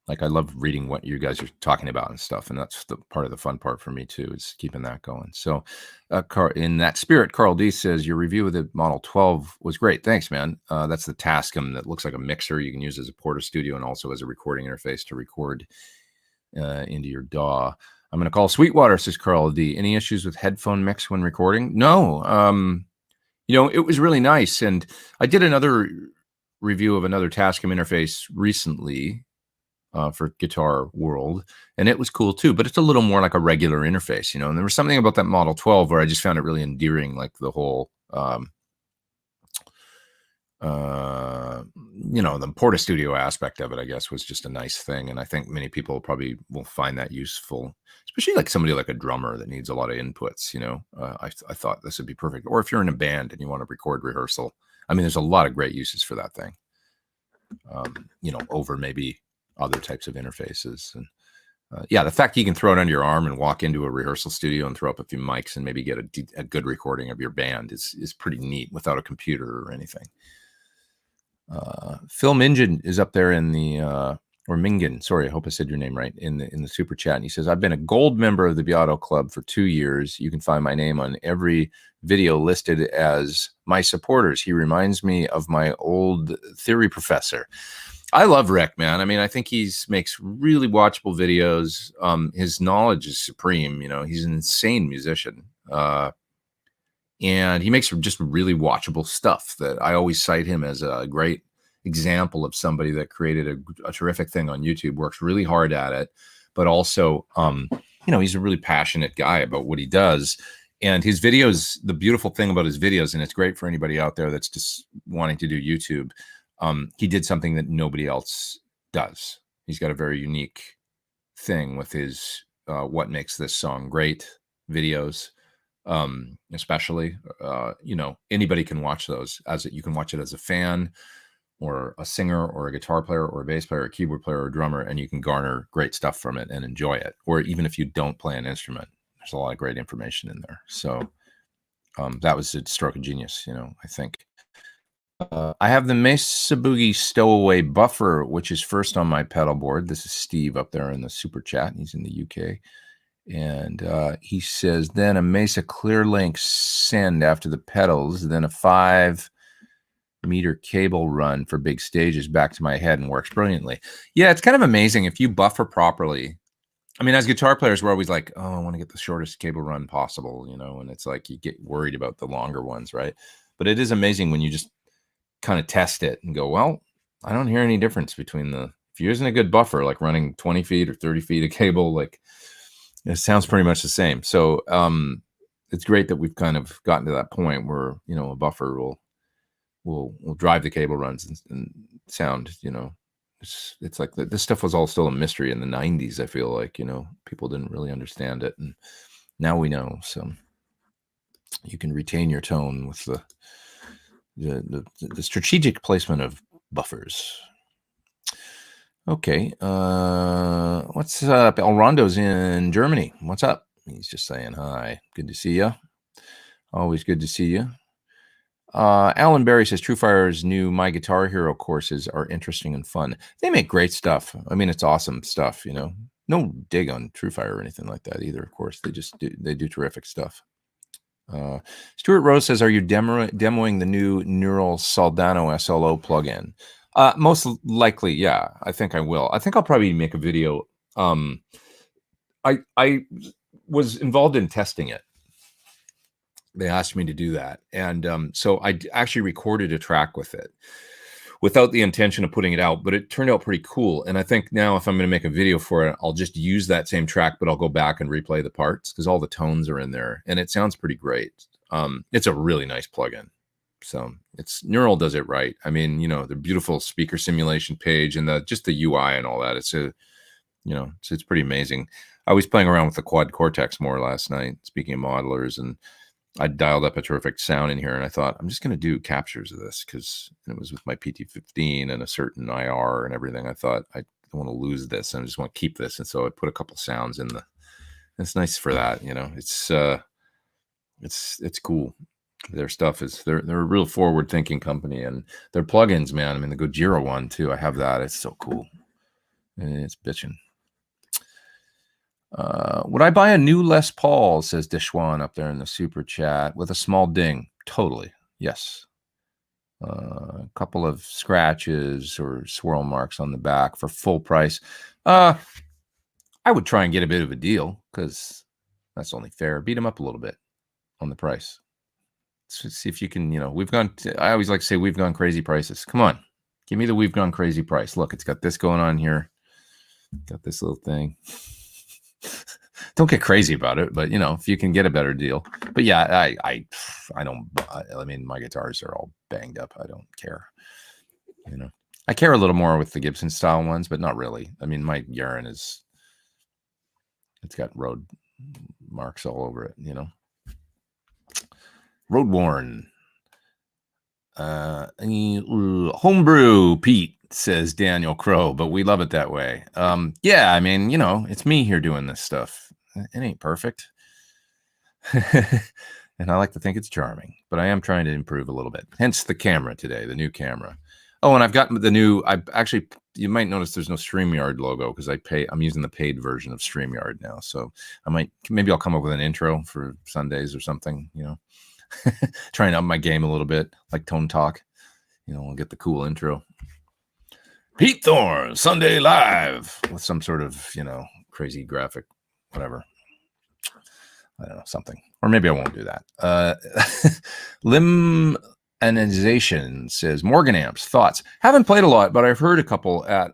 like, I love reading what you guys are talking about and stuff. And that's the part of the fun part for me too, is keeping that going. So in that spirit, Carl D says, your review of the Model 12 was great. Thanks, man. That's the Tascam that looks like a mixer you can use as a Porta Studio and also as a recording interface to record into your DAW. I'm going to call Sweetwater, says Carl D. Any issues with headphone mix when recording? No. You know, it was really nice. And I did another review of another Tascam interface recently, for Guitar World, and it was cool too, but it's a little more like a regular interface, you know. And there was something about that Model 12 where I just found it really endearing, like the whole The Porta Studio aspect of it, I guess, was just a nice thing. And I think many people probably will find that useful, especially like somebody like a drummer that needs a lot of inputs, I thought this would be perfect. Or if you're in a band and you want to record rehearsal, I mean, there's a lot of great uses for that thing, over maybe other types of interfaces. And the fact you can throw it under your arm and walk into a rehearsal studio and throw up a few mics and maybe get a good recording of your band is pretty neat without a computer or anything. Phil Mingen is up there in the or Mingen, sorry, I hope I said your name right, in the super chat. And he says, I've been a gold member of the Beato Club for 2 years. You can find my name on every video listed as my supporters. He reminds me of my old theory professor. I love Rick, man. I mean, I think makes really watchable videos. His knowledge is supreme. He's an insane musician. And he makes just really watchable stuff that I always cite him as a great example of somebody that created a terrific thing on YouTube, works really hard at it, but also, he's a really passionate guy about what he does. And his videos, the beautiful thing about his videos, and it's great for anybody out there that's just wanting to do YouTube, he did something that nobody else does. He's got a very unique thing with his What Makes This Song Great videos. Especially, anybody can watch those you can watch it as a fan or a singer or a guitar player or a bass player or a keyboard player or a drummer, and you can garner great stuff from it and enjoy it. Or even if you don't play an instrument, there's a lot of great information in there. So that was a stroke of genius, I think. I have the Mesa Boogie Stowaway Buffer, which is first on my pedal board. This is Steve up there in the super chat. He's in the UK. And he says, then a Mesa Clear Link send after the pedals, then a 5-meter cable run for big stages back to my head and works brilliantly. Yeah, it's kind of amazing if you buffer properly. I mean, as guitar players, we're always like, oh, I want to get the shortest cable run possible, and it's like you get worried about the longer ones, right? But it is amazing when you just kind of test it and go, well, I don't hear any difference between if you're using a good buffer, like running 20 feet or 30 feet of cable, like it sounds pretty much the same. So it's great that we've kind of gotten to that point where, a buffer will drive the cable runs and sound, it's like this stuff was all still a mystery in the 90s. I feel like, people didn't really understand it. And now we know. So you can retain your tone with the strategic placement of buffers. Okay. What's up? El Rondo's in Germany. What's up? He's just saying hi. Good to see you. Always good to see you. Alan Berry says TrueFire's new My Guitar Hero courses are interesting and fun. They make great stuff. I mean, it's awesome stuff, No dig on TrueFire or anything like that either, of course. They do terrific stuff. Stuart Rose says, are you demoing the new Neural Soldano SLO plugin? Most likely, yeah. I think I will. I think I'll probably make a video. I was involved in testing it. They asked me to do that, and so I actually recorded a track with it without the intention of putting it out, but it turned out pretty cool. And I think now if I'm going to make a video for it, I'll just use that same track, but I'll go back and replay the parts because all the tones are in there and it sounds pretty great. It's a really nice plugin. So Neural does it right. I mean, the beautiful speaker simulation page and just the UI and all that. It's it's pretty amazing. I was playing around with the Quad Cortex more last night, speaking of modelers, and I dialed up a terrific sound in here, and I thought, I'm just going to do captures of this because it was with my PT15 and a certain IR and everything. I thought, I don't want to lose this, and I just want to keep this. And so I put a couple sounds in it's nice for that, it's cool. Their stuff is, they're a real forward-thinking company, and their plugins, man. I mean, the Gojira one too. I have that. It's so cool. And it's bitching. Would I buy a new Les Paul, says Dishwan up there in the super chat, with a small ding? Totally. Yes. A couple of scratches or swirl marks on the back for full price. I would try and get a bit of a deal because that's only fair. Beat them up a little bit on the price. Let's see if you can, I always like to say we've gone crazy prices. Come on. Give me the we've gone crazy price. Look, it's got this going on here. Got this little thing. Don't get crazy about it, but if you can get a better deal. But yeah, I don't. I mean, my guitars are all banged up. I don't care. I care a little more with the Gibson style ones, but not really. I mean, my urine it's got road marks all over it. Road worn. Homebrew Pete, says Daniel Crow, but we love it that way. Yeah, I mean, it's me here doing this stuff. It ain't perfect. And I like to think it's charming, but I am trying to improve a little bit. Hence the camera today, the new camera. Oh, and I've got the new, you might notice there's no StreamYard logo because I'm using the paid version of StreamYard now. So maybe I'll come up with an intro for Sundays or something, trying to up my game a little bit, like Tone Talk. I'll get the cool intro. Pete Thorn, Sunday Live, with some sort of, crazy graphic, whatever. I don't know, something. Or maybe I won't do that. Limonization says, Morgan amps, thoughts. Haven't played a lot, but I've heard a couple at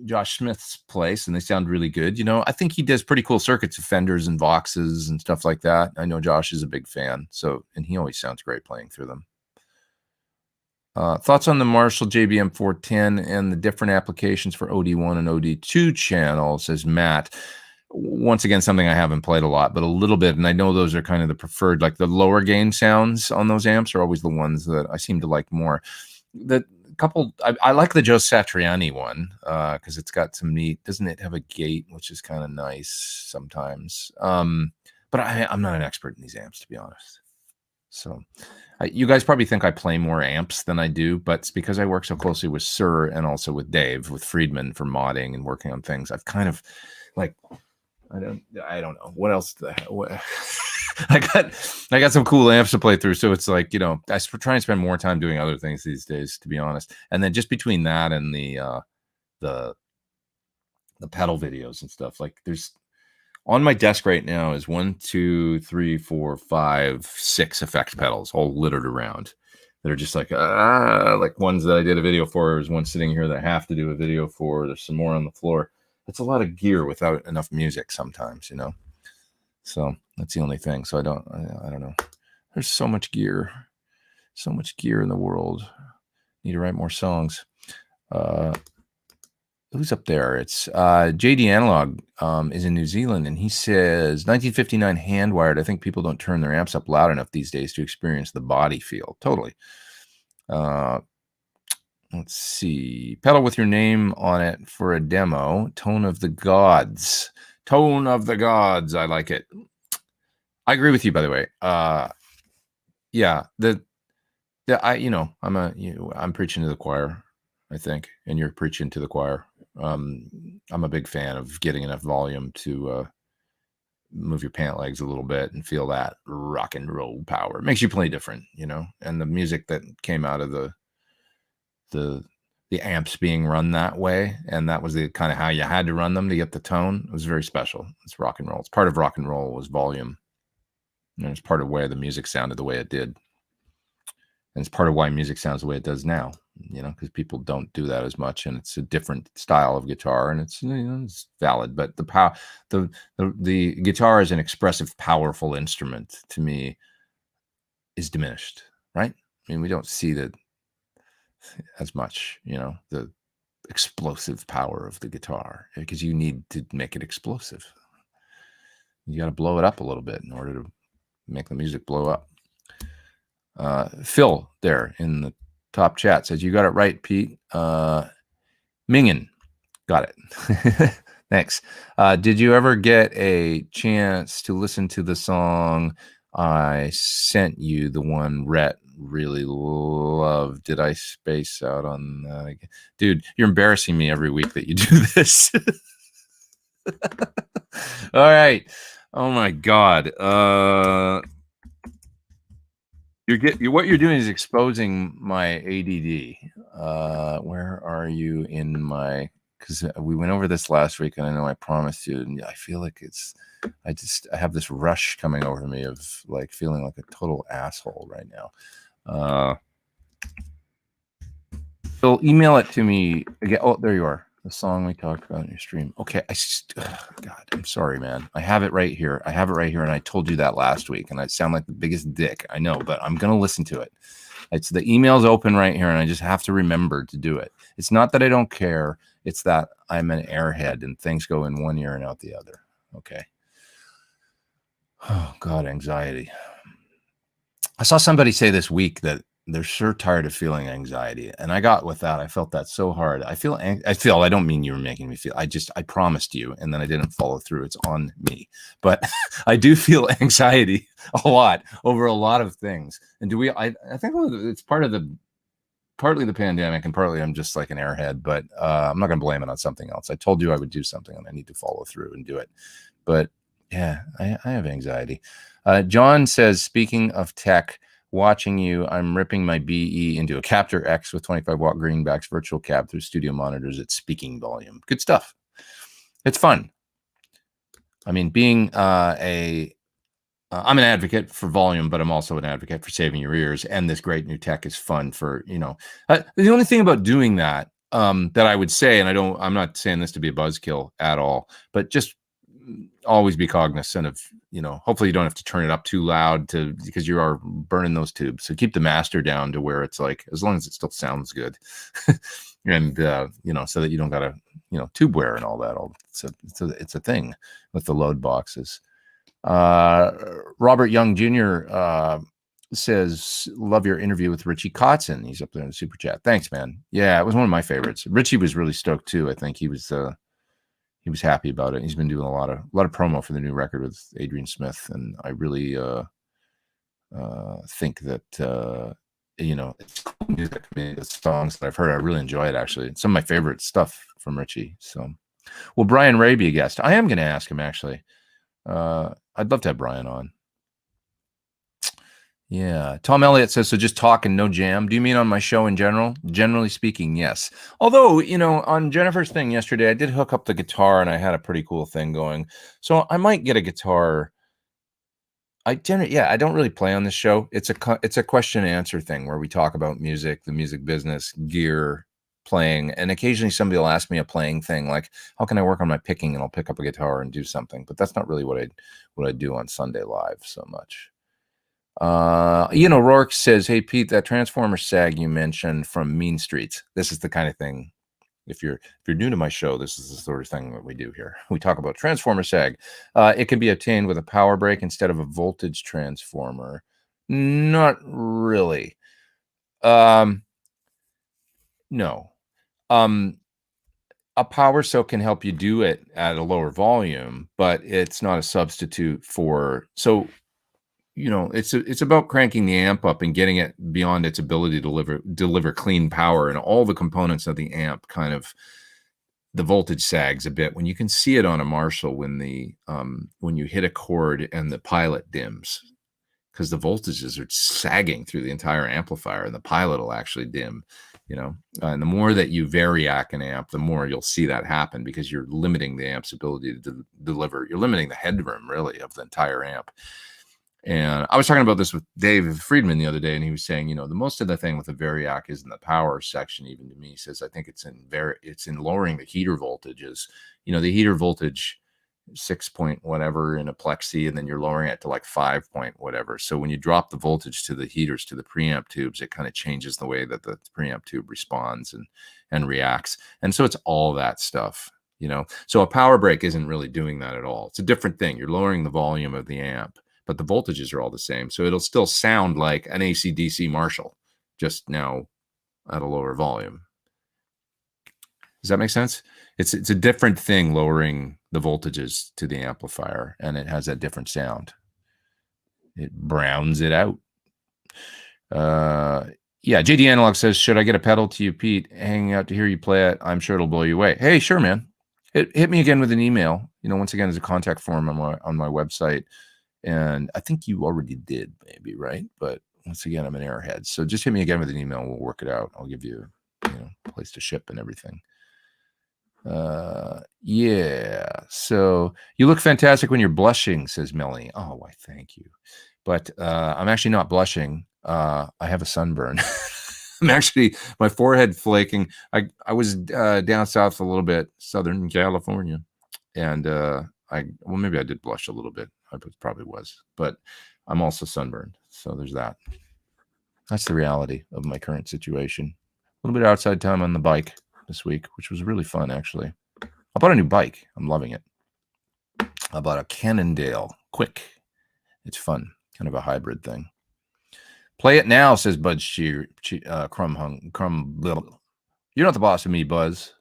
Josh Smith's place, and they sound really good. I think he does pretty cool circuits of Fenders and Voxes and stuff like that. I know Josh is a big fan, and he always sounds great playing through them. Thoughts on the Marshall JBM 410 and the different applications for OD1 and OD2 channels, says Matt. Once again, something I haven't played a lot, but a little bit, and I know those are kind of the preferred, like the lower gain sounds on those amps are always the ones that I seem to like more. The couple, I like the Joe Satriani one because it's got some neat, doesn't it have a gate, which is kind of nice sometimes. But I'm not an expert in these amps, to be honest. So you guys probably think I play more amps than I do, but it's because I work so closely with Sir and also with Dave, with Friedman for modding and working on things. I've kind of like, I don't know what else. I got some cool amps to play through, so it's like I try and spend more time doing other things these days, to be honest. And then just between that and the pedal videos and stuff, like there's on my desk right now is 1, 2, 3, 4, 5, 6 effect pedals all littered around that are just like ones that I did a video for. There's one sitting here that I have to do a video for. There's some more on the floor. It's a lot of gear without enough music sometimes, So that's the only thing. So I don't know. There's so much gear in the world. Need to write more songs. Who's up there? It's JD Analog is in New Zealand, and he says 1959 hand wired. I think people don't turn their amps up loud enough these days to experience the body feel. Totally. Let's see. Pedal with your name on it for a demo. Tone of the Gods. Tone of the Gods. I like it. I agree with you, by the way. Yeah. I'm preaching to the choir, I think, and you're preaching to the choir. I'm a big fan of getting enough volume to move your pant legs a little bit and feel that rock and roll power. It makes you play different, and the music that came out of the amps being run that way, and that was the kind of how you had to run them to get the tone. It was very special. It's rock and roll. It's part of rock and roll was volume, and it's part of where the music sounded the way it did, and it's part of why music sounds the way it does now. Because people don't do that as much, and it's a different style of guitar, and it's it's valid. But the guitar as an expressive, powerful instrument to me is diminished, right? I mean, we don't see that as much, the explosive power of the guitar, because you need to make it explosive. You got to blow it up a little bit in order to make the music blow up. Phil there in the top chat says, you got it right, Pete. Mingen got it. Thanks. Did you ever get a chance to listen to the song I sent you, the one Rhett really loved? Did I space out on that? Dude, you're embarrassing me every week that you do this. All right. Oh my God. What you're doing is exposing my ADD. Where are you in my? Because we went over this last week, and I know I promised you, and I feel like I have this rush coming over me of like feeling like a total asshole right now. So email it to me again. Oh, there you are. The song we talked about in your stream. Okay, God, I'm sorry, man. I have it right here. And I told you that last week, and I sound like the biggest dick. I know, but I'm gonna listen to it. It's the email's open right here, and I just have to remember to do it. It's not that I don't care. It's that I'm an airhead, and things go in one ear and out the other. Okay. Oh God, anxiety. I saw somebody say this week that they're sure tired of feeling anxiety. And I got with that. I felt that so hard. I don't mean you were making me feel, I promised you, and then I didn't follow through. It's on me, but I do feel anxiety a lot over a lot of things. And I think it's partly the pandemic, and partly I'm just like an airhead, but I'm not going to blame it on something else. I told you I would do something, and I need to follow through and do it. But yeah, I have anxiety. John says, speaking of tech, watching you, I'm ripping my BE into a Captor X with 25-watt greenbacks virtual cab through studio monitors at speaking volume. Good stuff. It's fun. I mean, being I'm an advocate for volume, but I'm also an advocate for saving your ears. And this great new tech is fun for, the only thing about doing that, that I would say, and I'm not saying this to be a buzzkill at all, but just always be cognizant of, hopefully you don't have to turn it up too loud because you are burning those tubes. So keep the master down to where it's like, as long as it still sounds good. And, so that you don't got to, tube wear and all that. It's a thing with the load boxes. Robert Young Jr. Says, love your interview with Richie Kotzen. He's up there in the super chat. Thanks, man. Yeah, it was one of my favorites. Richie was really stoked too. I think he was happy about it. He's been doing a lot of promo for the new record with Adrian Smith, and I really think that it's cool music. I mean, the songs that I've heard, I really enjoy it. Actually, it's some of my favorite stuff from Richie. So, will Brian Ray be a guest? I am going to ask him actually. I'd love to have Brian on. Yeah. Tom Elliott says, so just talk and no jam. Do you mean on my show in general? Generally speaking, yes. Although, on Jennifer's thing yesterday, I did hook up the guitar and I had a pretty cool thing going. So I might get a guitar. I don't really play on this show. It's a question and answer thing where we talk about music, the music business, gear, playing, and occasionally somebody will ask me a playing thing like, how can I work on my picking? And I'll pick up a guitar and do something. But that's not really what I do on Sunday Live so much. Rourke says, hey Pete, that transformer sag you mentioned from Mean Streets, this is the kind of thing, if you're new to my show, this is the sort of thing that we do here. We talk about transformer sag. It can be obtained with a power break instead of a voltage transformer. Not really. No. A power soak can help you do it at a lower volume, but it's not a substitute for, it's about cranking the amp up and getting it beyond its ability to deliver clean power, and all the components of the amp kind of, the voltage sags a bit when you can see it on a Marshall when you hit a chord and the pilot dims, because the voltages are sagging through the entire amplifier and the pilot will actually dim, and the more that you variac an amp, the more you'll see that happen, because you're limiting the amp's ability to deliver. You're limiting the headroom really of the entire amp. And I was talking about this with Dave Friedman the other day, and he was saying, the most of the thing with the variac is in the power section. Even to me, he says, I think it's in lowering the heater voltages. The heater voltage 6 point whatever in a plexi, and then you're lowering it to like 5 point whatever. So when you drop the voltage to the heaters, to the preamp tubes, it kind of changes the way that the preamp tube responds and reacts. And so it's all that stuff, So a power break isn't really doing that at all. It's a different thing. You're lowering the volume of the amp, but the voltages are all the same. So it'll still sound like an AC/DC Marshall, just now at a lower volume. Does that make sense? It's a different thing, lowering the voltages to the amplifier, and it has that different sound. It browns it out. JD Analog says, should I get a pedal to you, Pete? Hanging out to hear you play it. I'm sure it'll blow you away. Hey, sure, man. Hit me again with an email. Once again, there's a contact form on my website. And I think you already did, maybe, right? But once again, I'm an airhead. So just hit me again with an email. We'll work it out. I'll give you, a place to ship and everything. So you look fantastic when you're blushing, says Melanie. Oh, why, thank you. But I'm actually not blushing. I have a sunburn. I'm actually, my forehead flaking. I was down south a little bit, Southern California, and well, maybe I did blush a little bit. I probably was, but I'm also sunburned. So there's that. That's the reality of my current situation. A little bit of outside time on the bike this week, which was really fun, actually. I bought a new bike. I'm loving it. I bought a Cannondale Quick. It's fun, kind of a hybrid thing. Play it now, says Buzz Crumb. You're not the boss of me, Buzz.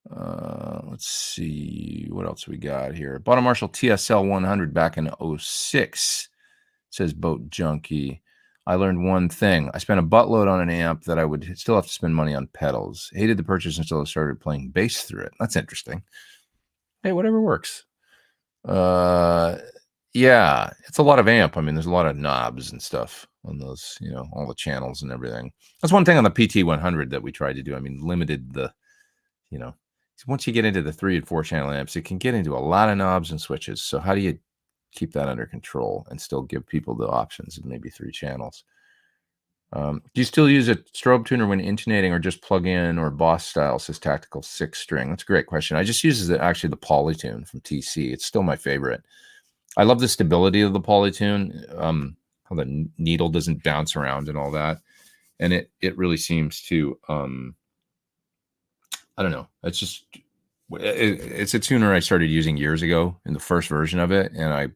Let's see what else we got here. Bought a Marshall TSL 100 back in 06, says Boat Junkie. I learned one thing. I spent a buttload on an amp that I would still have to spend money on pedals. Hated the purchase until I started playing bass through it. That's interesting. Hey, whatever works. Yeah, it's a lot of amp. I mean, there's a lot of knobs and stuff on those, all the channels and everything. That's one thing on the PT 100 that we tried to do. I mean, limited the, once you get into the 3 and 4 channel amps, it can get into a lot of knobs and switches. So how do you keep that under control and still give people the options of maybe 3 channels? Do you still use a strobe tuner when intonating, or just plug in or Boss style, says Tactical 6-string? That's a great question. I just use actually the Polytune from TC. It's still my favorite. I love the stability of the Polytune, how the needle doesn't bounce around and all that. And it really seems to, I don't know. It's just, it's a tuner I started using years ago in the first version of it. And I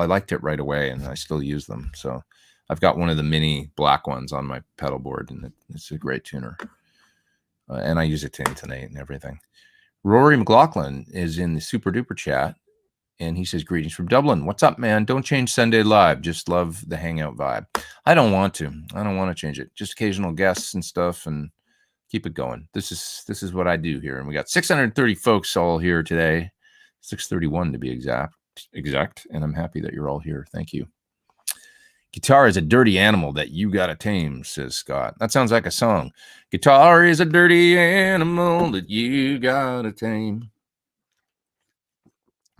liked it right away, and I still use them. So I've got one of the mini black ones on my pedal board, and it's a great tuner. And I use it to intonate and everything. Rory McLaughlin is in the super duper chat, and he says, greetings from Dublin. What's up, man? Don't change Sunday Live. Just love the hangout vibe. I don't want to. I don't want to change it. Just occasional guests and stuff, and keep it going. This is what I do here. And we got 630 folks all here today, 631 to be exact. And I'm happy that you're all here. Thank you. Guitar is a dirty animal that you gotta tame, says Scott. That sounds like a song. Guitar is a dirty animal that you gotta tame.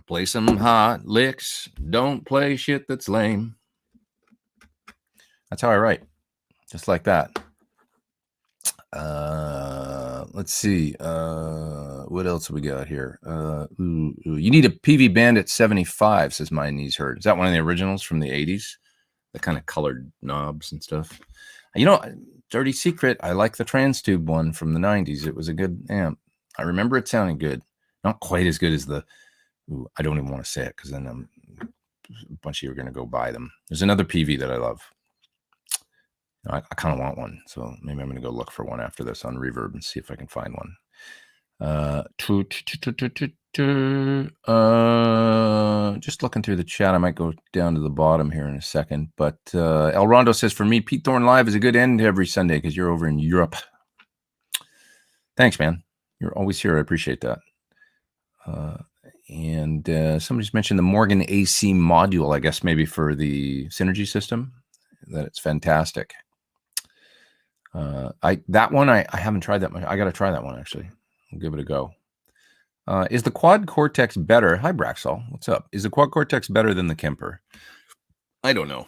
Play some hot licks. Don't play shit that's lame. That's how I write. Just like that. Let's see. What else we got here? You need a PV Bandit 75, says My Knees Hurt. Is that one of the originals from the 80s? The kind of colored knobs and stuff. Dirty secret, I like the Transtube one from the 90s. It was a good amp. I remember it sounding good. Not quite as good as the... I don't even want to say it, because then a bunch of you are going to go buy them. There's another PV that I love. I kind of want one, so maybe I'm going to go look for one after this on Reverb and see if I can find one. Just looking through the chat. I might go down to the bottom here in a second. But El Rondo says, for me, Pete Thorn Live is a good end every Sunday because you're over in Europe. Thanks, man. You're always here. I appreciate that. And somebody's mentioned the Morgan AC module, I guess maybe for the Synergy system, that it's fantastic. That one, I haven't tried that much. I got to try that one, actually. I'll give it a go. Is the Quad Cortex better? Hi, Braxall. What's up? Is the Quad Cortex better than the Kemper? I don't know.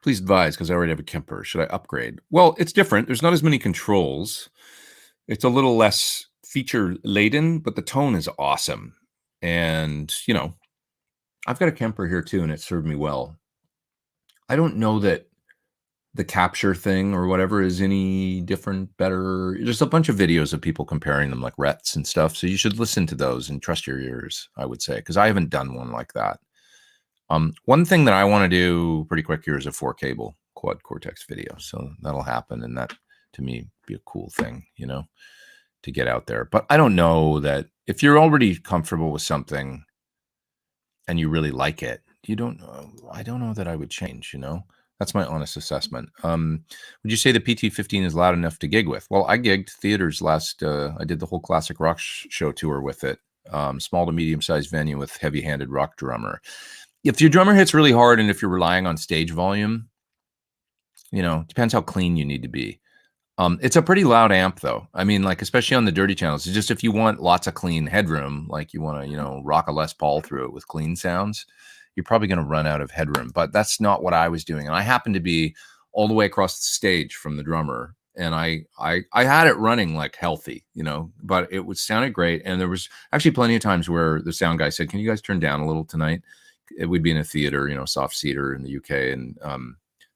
Please advise, because I already have a Kemper. Should I upgrade? Well, it's different. There's not as many controls. It's a little less feature-laden, but the tone is awesome. And, I've got a Kemper here, too, and it served me well. I don't know that the capture thing or whatever is any different, better. There's a bunch of videos of people comparing them, like Rets and stuff. So you should listen to those and trust your ears, I would say, because I haven't done one like that. One thing that I want to do pretty quick here is a 4-cable Quad Cortex video. So that'll happen. And that, to me, be a cool thing, to get out there. But I don't know that if you're already comfortable with something and you really like it, I don't know that I would change, That's my honest assessment. Would you say the PT-15 is loud enough to gig with? Well, I gigged theaters last, I did the whole classic rock show tour with it. Small to medium-sized venue with heavy-handed rock drummer. If your drummer hits really hard and if you're relying on stage volume, depends how clean you need to be. It's a pretty loud amp, though. I mean, like, especially on the dirty channels. It's just if you want lots of clean headroom, like you want to, rock a Les Paul through it with clean sounds, you're probably going to run out of headroom. But that's not what I was doing. And I happen to be all the way across the stage from the drummer. And I had it running like healthy, you know, but it was sounded great. And there was actually plenty of times where the sound guy said, "Can you guys turn down a little tonight?" We'd be in a theater, you know, soft seater in the UK, and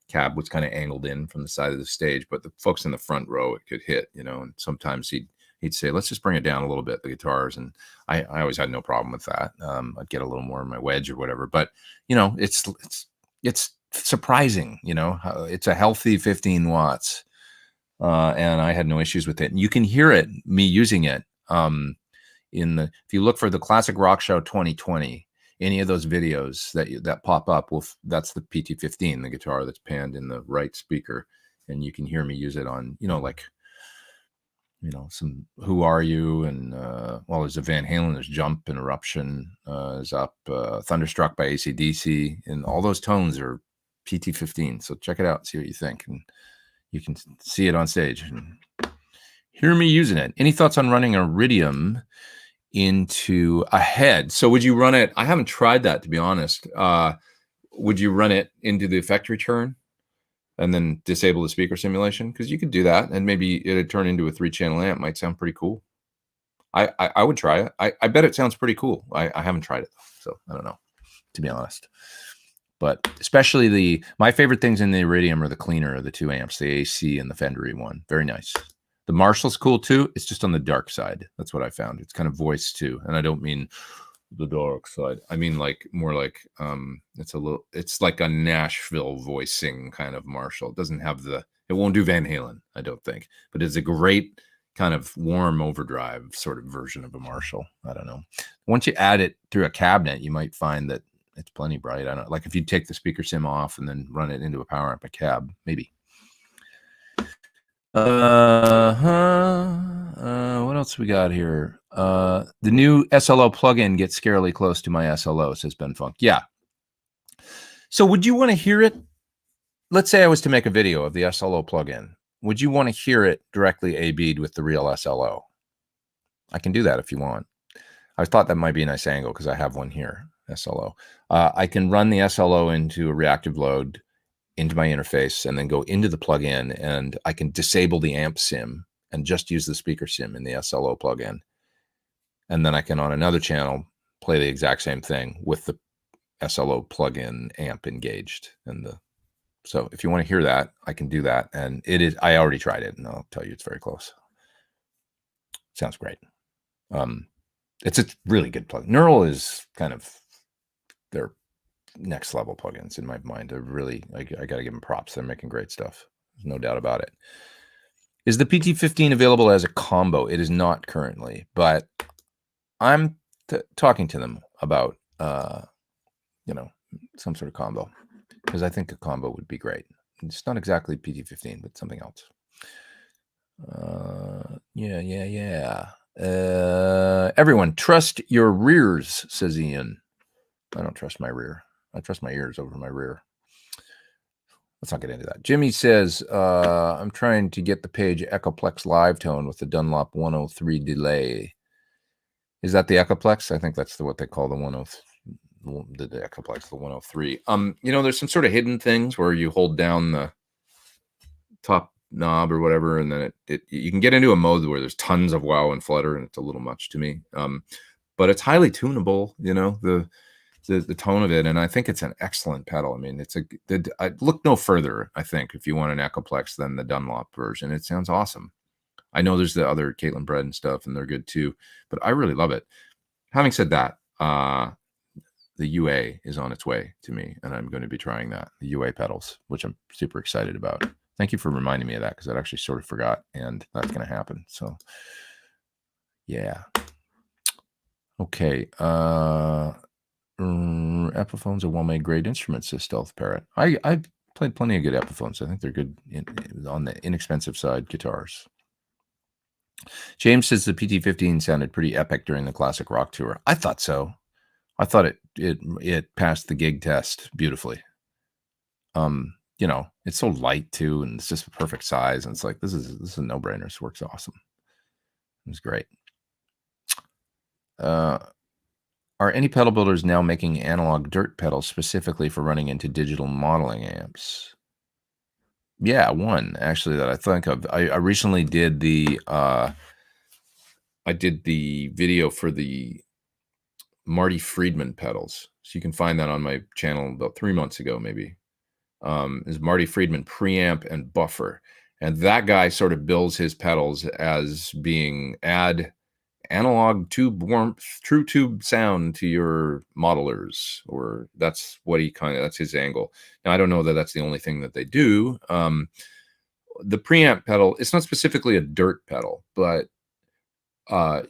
cab was kind of angled in from the side of the stage, but the folks in the front row it could hit, you know. And sometimes he'd say, "Let's just bring it down a little bit, the guitars," and I always had no problem with that. I'd get a little more in my wedge or whatever, but you know, it's surprising, you know, how it's a healthy 15 watts. And I had no issues with it. And you can hear it, me using it. If you look for the Classic Rock Show 2020, any of those videos that pop up, that's the PT-15, the guitar that's panned in the right speaker, and you can hear me use it on, you know, like, you know, some Who Are You, and well, there's a Van Halen, there's Jump and Eruption is up, Thunderstruck by AC/DC, and all those tones are PT-15. So check it out, see what you think, and you can see it on stage and hear me using it. Any thoughts on running Iridium into a head? So would you run it? I haven't tried that, to be honest. Would you run it into the effect return and then disable the speaker simulation? Because you could do that, and maybe it'd turn into a 3-channel amp. Might sound pretty cool. I would try it. I bet it sounds pretty cool. I haven't tried it, so I don't know, to be honest. But especially my favorite things in the Iridium are the cleaner of the two amps, the AC and the Fendery one. Very nice. The Marshall's cool too. It's just on the dark side. That's what I found. It's kind of voice too. And I don't mean the dark side. I mean like more like it's like a Nashville voicing kind of Marshall. It doesn't have it won't do Van Halen, I don't think. But it's a great kind of warm overdrive sort of version of a Marshall. I don't know. Once you add it through a cabinet, you might find that it's plenty bright. I don't like if you take the speaker sim off and then run it into a power amp, a cab, maybe. What else we got here? The new SLO plugin gets scarily close to my SLO, says Ben Funk. Yeah. So would you want to hear it? Let's say I was to make a video of the SLO plugin. Would you want to hear it directly AB'd with the real SLO? I can do that if you want. I thought that might be a nice angle because I have one here. SLO. I can run the SLO into a reactive load into my interface and then go into the plugin, and I can disable the amp sim and just use the speaker sim in the SLO plugin. And then I can, on another channel, play the exact same thing with the SLO plugin amp engaged. So if you want to hear that, I can do that. And I already tried it, and I'll tell you it's very close. Sounds great. It's a really good plugin. Neural is kind of their next level plugins in my mind. They're really, I got to give them props. They're making great stuff. There's no doubt about it. Is the PT-15 available as a combo? It is not currently, but I'm talking to them about, you know, some sort of combo, because I think a combo would be great. It's not exactly PT-15, but something else. Yeah. Everyone, trust your rears, says Ian. I don't trust my rear. I trust my ears over my rear. Let's not get into that. Jimmy says, I'm trying to get the Page Echoplex live tone with the Dunlop 103 delay. Is that the Echoplex? I think that's what they call the 103, the Echoplex, the 103. You know, there's some sort of hidden things where you hold down the top knob or whatever, and then you can get into a mode where there's tons of wow and flutter, and it's a little much to me. But it's highly tunable, you know, the tone of it, and I think it's an excellent pedal. I mean, I look no further, I think, if you want an Echoplex than the Dunlop version. It sounds awesome. I know there's the other Caitlin Bread and stuff, and they're good too, but I really love it. Having said that, the UA is on its way to me, and I'm going to be trying that, the UA pedals, which I'm super excited about. Thank you for reminding me of that, because I actually sort of forgot, and that's going to happen. So, yeah. Okay. Epiphones are well-made, great instruments, says Stealth Parrot. I've played plenty of good Epiphones. I think they're good on the inexpensive side guitars. James says the PT-15 sounded pretty epic during the Classic Rock tour. I thought so. I thought it passed the gig test beautifully. You know, it's so light too, and it's just a perfect size. And it's like, this is a no-brainer. This works awesome. It was great. Are any pedal builders now making analog dirt pedals specifically for running into digital modeling amps? Yeah, one actually that I think of. I recently did the video for the Marty Friedman pedals. So you can find that on my channel about 3 months ago, maybe. Is Marty Friedman preamp and buffer. And that guy sort of bills his pedals as being add analog tube warmth, true tube sound to your modelers, or that's what that's his angle. Now, I don't know that that's the only thing that they do. The preamp pedal, it's not specifically a dirt pedal, but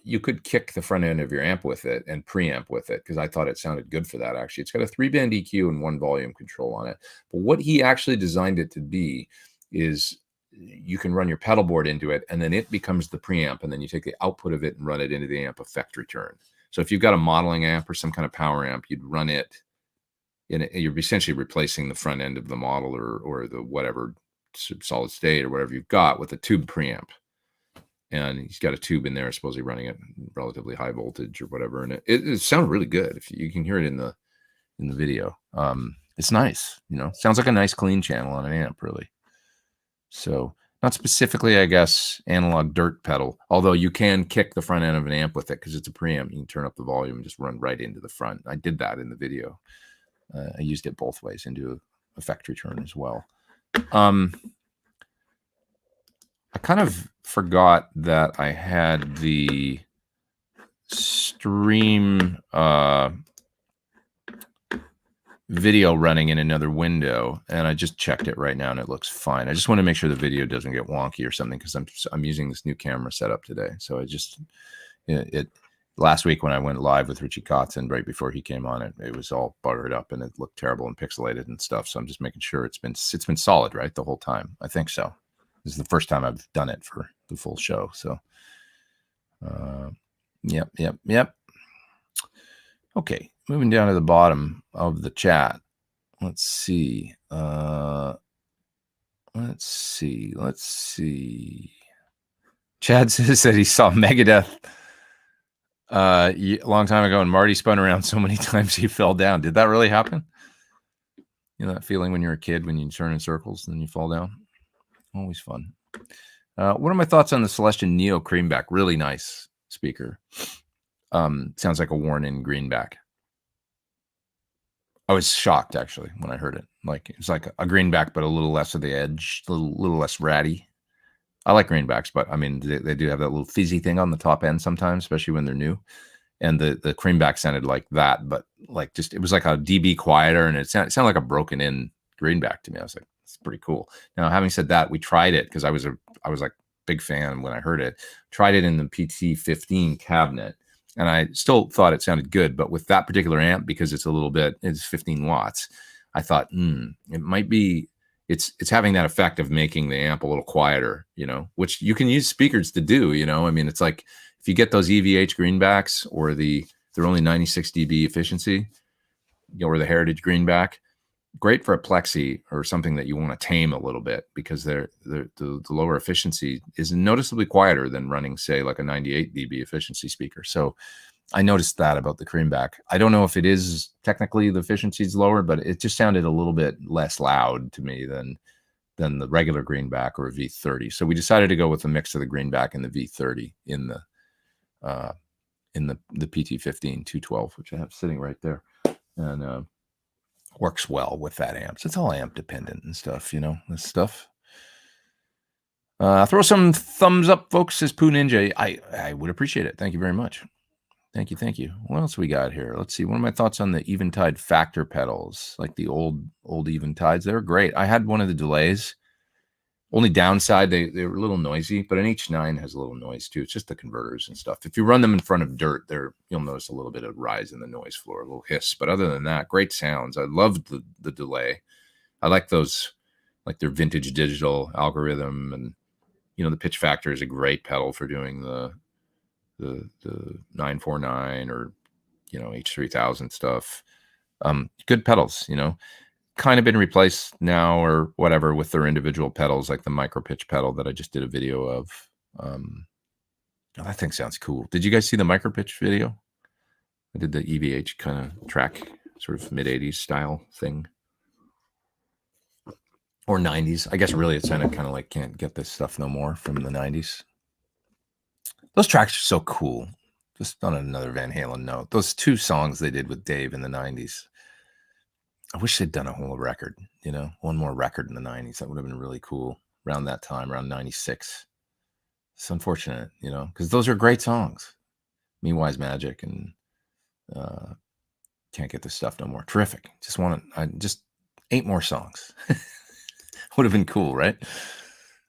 you could kick the front end of your amp with it and preamp with it, because I thought it sounded good for that. Actually, it's got a 3-band EQ and 1 volume control on it. But what he actually designed it to be is you can run your pedal board into it, and then it becomes the preamp, and then you take the output of it and run it into the amp effect return. So if you've got a modeling amp or some kind of power amp, you'd run it in it. You're essentially replacing the front end of the model or the whatever solid state or whatever you've got with a tube preamp. And he's got a tube in there, supposedly running at relatively high voltage or whatever, and it sounded really good. If you can hear it in the video, it's nice. Sounds like a nice clean channel on an amp, really. So not specifically, I guess, analog dirt pedal, although you can kick the front end of an amp with it because it's a preamp. You can turn up the volume and just run right into the front. I did that in the video. I used it both ways into effect return as well. I kind of forgot that I had the stream video running in another window, and I just checked it right now and it looks fine. I just want to make sure the video doesn't get wonky or something, because I'm using this new camera setup today. So I just last week when I went live with Richie Kotzen right before he came on, it was all buggered up and it looked terrible and pixelated and stuff. So I'm just making sure it's been solid, right, the whole time. I think so. This is the first time I've done it for the full show. So yep. Okay, moving down to the bottom of the chat. Let's see. Chad says that he saw Megadeth a long time ago, and Marty spun around so many times he fell down. Did that really happen? That feeling when you're a kid, when you turn in circles and then you fall down? Always fun. What are my thoughts on the Celestion Neo Creamback? Really nice speaker. Sounds like a worn-in greenback. I was shocked, actually, when I heard it. Like, it's like a greenback, but a little less of the edge, a little less ratty. I like greenbacks, but I mean, they do have that little fizzy thing on the top end sometimes, especially when they're new. And the creamback sounded like that, but like it was like a dB quieter, and it sounded like a broken-in greenback to me. I was like, it's pretty cool. Now, having said that, we tried it because I was like big fan when I heard it. Tried it in the PT15 cabinet, and I still thought it sounded good. But with that particular amp, because it's 15 watts, I thought, it might be, it's having that effect of making the amp a little quieter, which you can use speakers to do, I mean, it's like if you get those EVH greenbacks or they're only 96 dB efficiency, or the Heritage greenback, great for a plexi or something that you want to tame a little bit, because the lower efficiency is noticeably quieter than running, say, like a 98 dB efficiency speaker. So I noticed that about the creamback. I don't know if it is technically the efficiency is lower, but it just sounded a little bit less loud to me than the regular greenback or a V30. So we decided to go with a mix of the greenback and the V30 in the PT15 212, which I have sitting right there, and works well with that amp. So it's all amp dependent and stuff, this stuff. Throw some thumbs up, folks, says Poo Ninja. I would appreciate it. Thank you very much. Thank you. What else we got here? Let's see. What are my thoughts on the Eventide Factor pedals? Like the old Eventides. They're great. I had one of the delays. Only downside, they were a little noisy, but an H9 has a little noise too. It's just the converters and stuff. If you run them in front of dirt, you'll notice a little bit of rise in the noise floor, a little hiss. But other than that, great sounds. I loved the delay. I like those, like their vintage digital algorithm, and the pitch factor is a great pedal for doing the 949 or H3000 stuff. Good pedals, kind of been replaced now or whatever with their individual pedals, like the micro pitch pedal that I just did a video of. That thing sounds cool. Did you guys see the micro pitch video? I did the EVH kind of track, sort of mid 80s style thing. or 90s. I guess really it's kind of like Can't Get This Stuff No More from the 90s. Those tracks are so cool. Just on another Van Halen note, those 2 songs they did with Dave in the 90s. I wish they'd done a whole record, one more record in the 90s. That would have been really cool around that time, around 96. It's unfortunate, because those are great songs. Me Wise Magic and Can't Get This Stuff No More. Terrific. Just 8 more songs. Would have been cool, right? It'd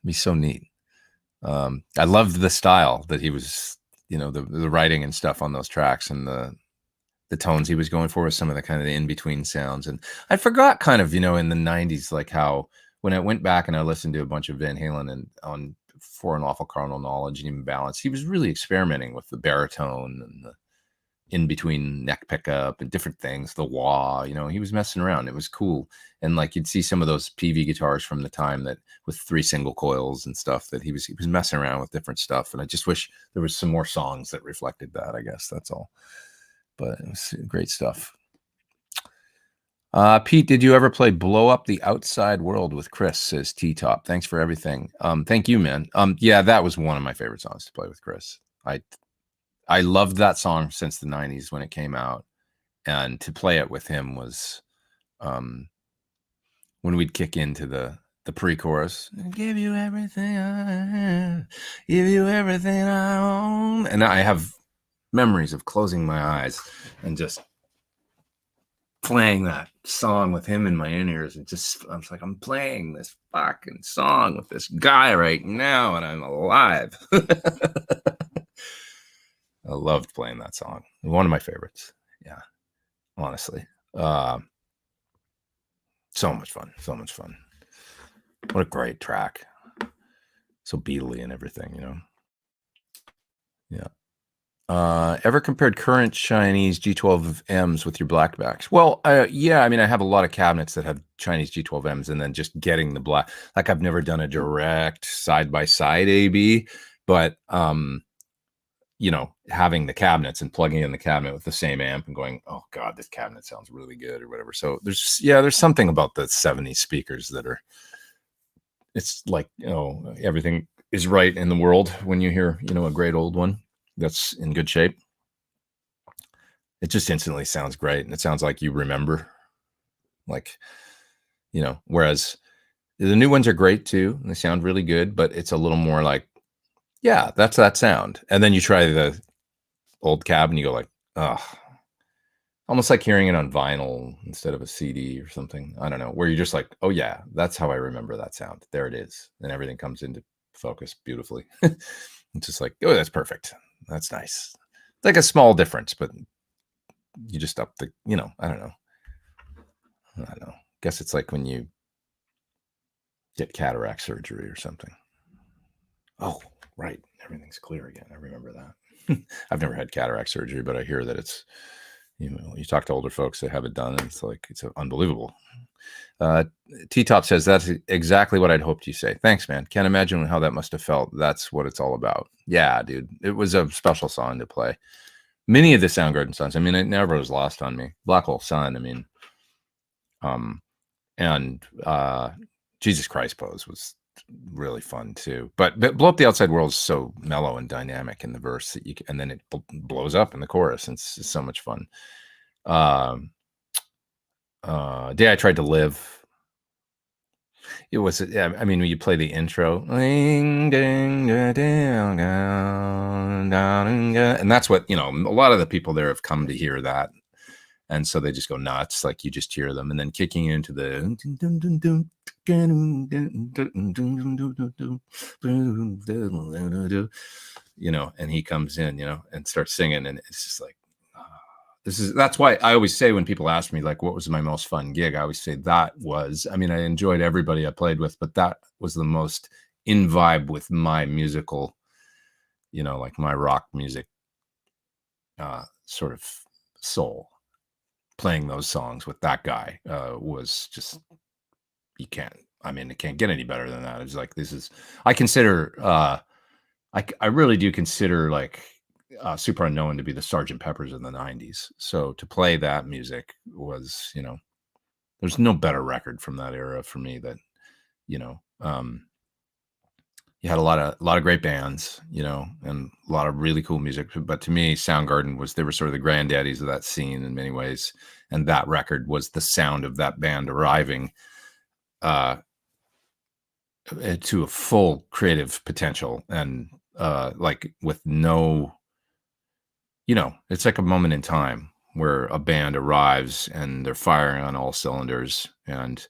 be so neat. I loved the style that he was, the writing and stuff on those tracks, and the tones he was going for with some of the kind of the in-between sounds. And I forgot kind of, in the 90s, like how when I went back and I listened to a bunch of Van Halen and on For an Awful Carnal Knowledge and Even Balance, he was really experimenting with the baritone and the in-between neck pickup and different things, the wah, he was messing around. It was cool. And like you'd see some of those PV guitars from the time that with 3 single coils and stuff that he was messing around with different stuff. And I just wish there was some more songs that reflected that, I guess. That's all. But it was great stuff. Pete, did you ever play Blow Up the Outside World with Chris, says T-Top. Thanks for everything. Thank you, man. Yeah, that was one of my favorite songs to play with Chris. I loved that song since the 90s when it came out. And to play it with him was when we'd kick into the pre-chorus, give you everything I have, give you everything I own. And I have memories of closing my eyes and just playing that song with him in my in-ears. And I was like, I'm playing this fucking song with this guy right now, and I'm alive. I loved playing that song. One of my favorites. Yeah, honestly. So much fun. What a great track. So Beatley and everything, Yeah. Ever compared current Chinese G12Ms with your blackbacks? Well, yeah, I mean, I have a lot of cabinets that have Chinese G12Ms, and then just getting the black, like I've never done a direct side-by-side AB, but, having the cabinets and plugging in the cabinet with the same amp and going, oh God, this cabinet sounds really good or whatever. So there's something about the 70s speakers that it's like, everything is right in the world when you hear, a great old one that's in good shape. It just instantly sounds great. And it sounds like you remember, like, whereas the new ones are great too. And they sound really good, but it's a little more like, yeah, that's that sound. And then you try the old cab and you go like, oh, almost like hearing it on vinyl instead of a CD or something. I don't know, where you're just like, oh yeah, that's how I remember that sound. There it is. And everything comes into focus beautifully. It's just like, oh, that's perfect. That's nice. It's like a small difference, but you just up the, I don't know. Guess it's like when you get cataract surgery or something. Oh, right. Everything's clear again. I remember that. I've never had cataract surgery, but I hear that it's, you talk to older folks that have it done, and it's like, it's unbelievable. T-Top says, that's exactly what I'd hoped you say. Thanks, man. Can't imagine how that must have felt. That's what it's all about. Yeah, dude. It was a special song to play. Many of the Soundgarden songs, I mean, it never was lost on me. Black Hole Sun, I mean, and Jesus Christ Pose was really fun too. But Blow Up the Outside World is so mellow and dynamic in the verse that and then it blows up in the chorus, and it's so much fun. Day I Tried to Live. It was, yeah, I mean, when you play the intro, and that's what, a lot of the people there have come to hear that. And so they just go nuts, like you just hear them. And then kicking into the, and he comes in, and starts singing. And it's just like, that's why I always say when people ask me, like, what was my most fun gig? I always say I enjoyed everybody I played with, but that was the most in vibe with my musical, like my rock music sort of soul. Playing those songs with that guy was just, it can't get any better than that. It's like, I consider, I really do consider like Super Unknown to be the Sgt. Pepper's in the 90s. So to play that music was, there's no better record from that era for me that you know, you had a lot of great bands, you know, and a lot of really cool music. But to me, Soundgarden they were sort of the granddaddies of that scene in many ways. And that record was the sound of that band arriving to a full creative potential, and like with no, you know, it's like a moment in time where a band arrives and they're firing on all cylinders, and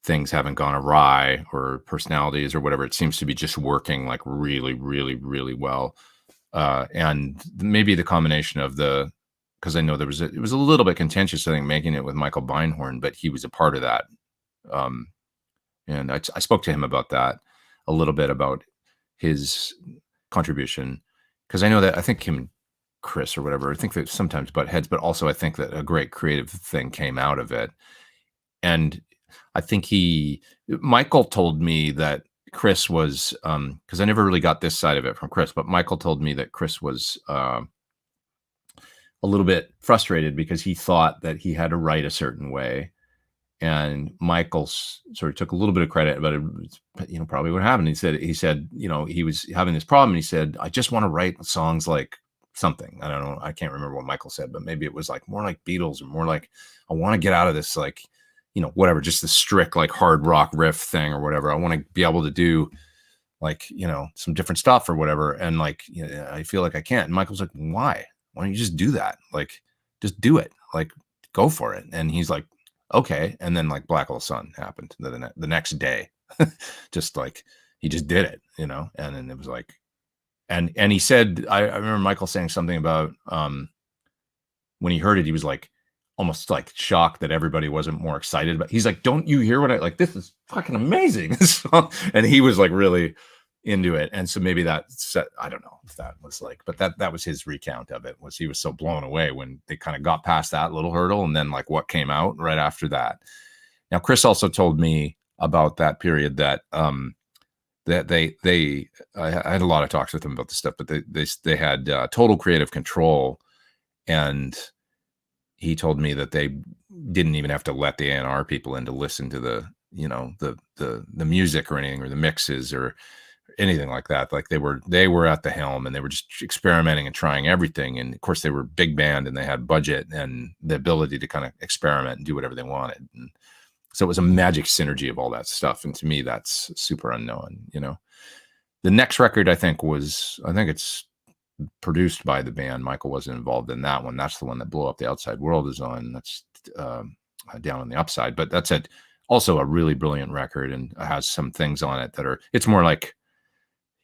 things haven't gone awry, or personalities or whatever. It seems to be just working like really, really, really well. And maybe the combination of because I know it was a little bit contentious, I think, making it with Michael Beinhorn, but he was a part of that. And I spoke to him about that a little bit, about his contribution, because I know that I think him and Chris or whatever, I think that sometimes butt heads, but also I think that a great creative thing came out of it. And I think Michael told me that Chris was, because I never really got this side of it from Chris, but Michael told me that Chris was a little bit frustrated because he thought that he had to write a certain way. And Michael sort of took a little bit of credit about it, you know, probably what happened. He said, you know, he was having this problem. And he said, I just want to write songs like something. I don't know. I can't remember what Michael said, but maybe it was like more like Beatles, or more like, I want to get out of this, like, you know, whatever, just the strict like hard rock riff thing or whatever. I want to be able to do like, you know, some different stuff or whatever. And like, you know, I feel like I can't. And Michael's like, why don't you just do that? Like, just do it. Like, go for it. And he's like, okay. And then like Black Hole Sun happened the next day. Just like, he just did it, you know? And then it was like, and he said, I remember Michael saying something about, when he heard it, he was like, almost like shocked that everybody wasn't more excited about. He's like, don't you hear what I like? This is fucking amazing. And he was like really into it. And so maybe that set, I don't know if that was like, but that was his recount of it, was he was so blown away when they kind of got past that little hurdle, and then like what came out right after that. Now, Chris also told me about that period that that I had a lot of talks with them about this stuff, but they had total creative control. And he told me that they didn't even have to let the A&R people in to listen to the, you know, the music or anything, or the mixes or anything like that. Like they were at the helm, and they were just experimenting and trying everything. And of course they were a big band, and they had budget and the ability to kind of experiment and do whatever they wanted. And so it was a magic synergy of all that stuff. And to me, that's super unknown, you know. The next record, I think it's produced by the band. Michael wasn't involved in that one. That's the one that blew up. The Outside World is on. That's Down on the Upside. But that's also a really brilliant record, and has some things on it that it's more like,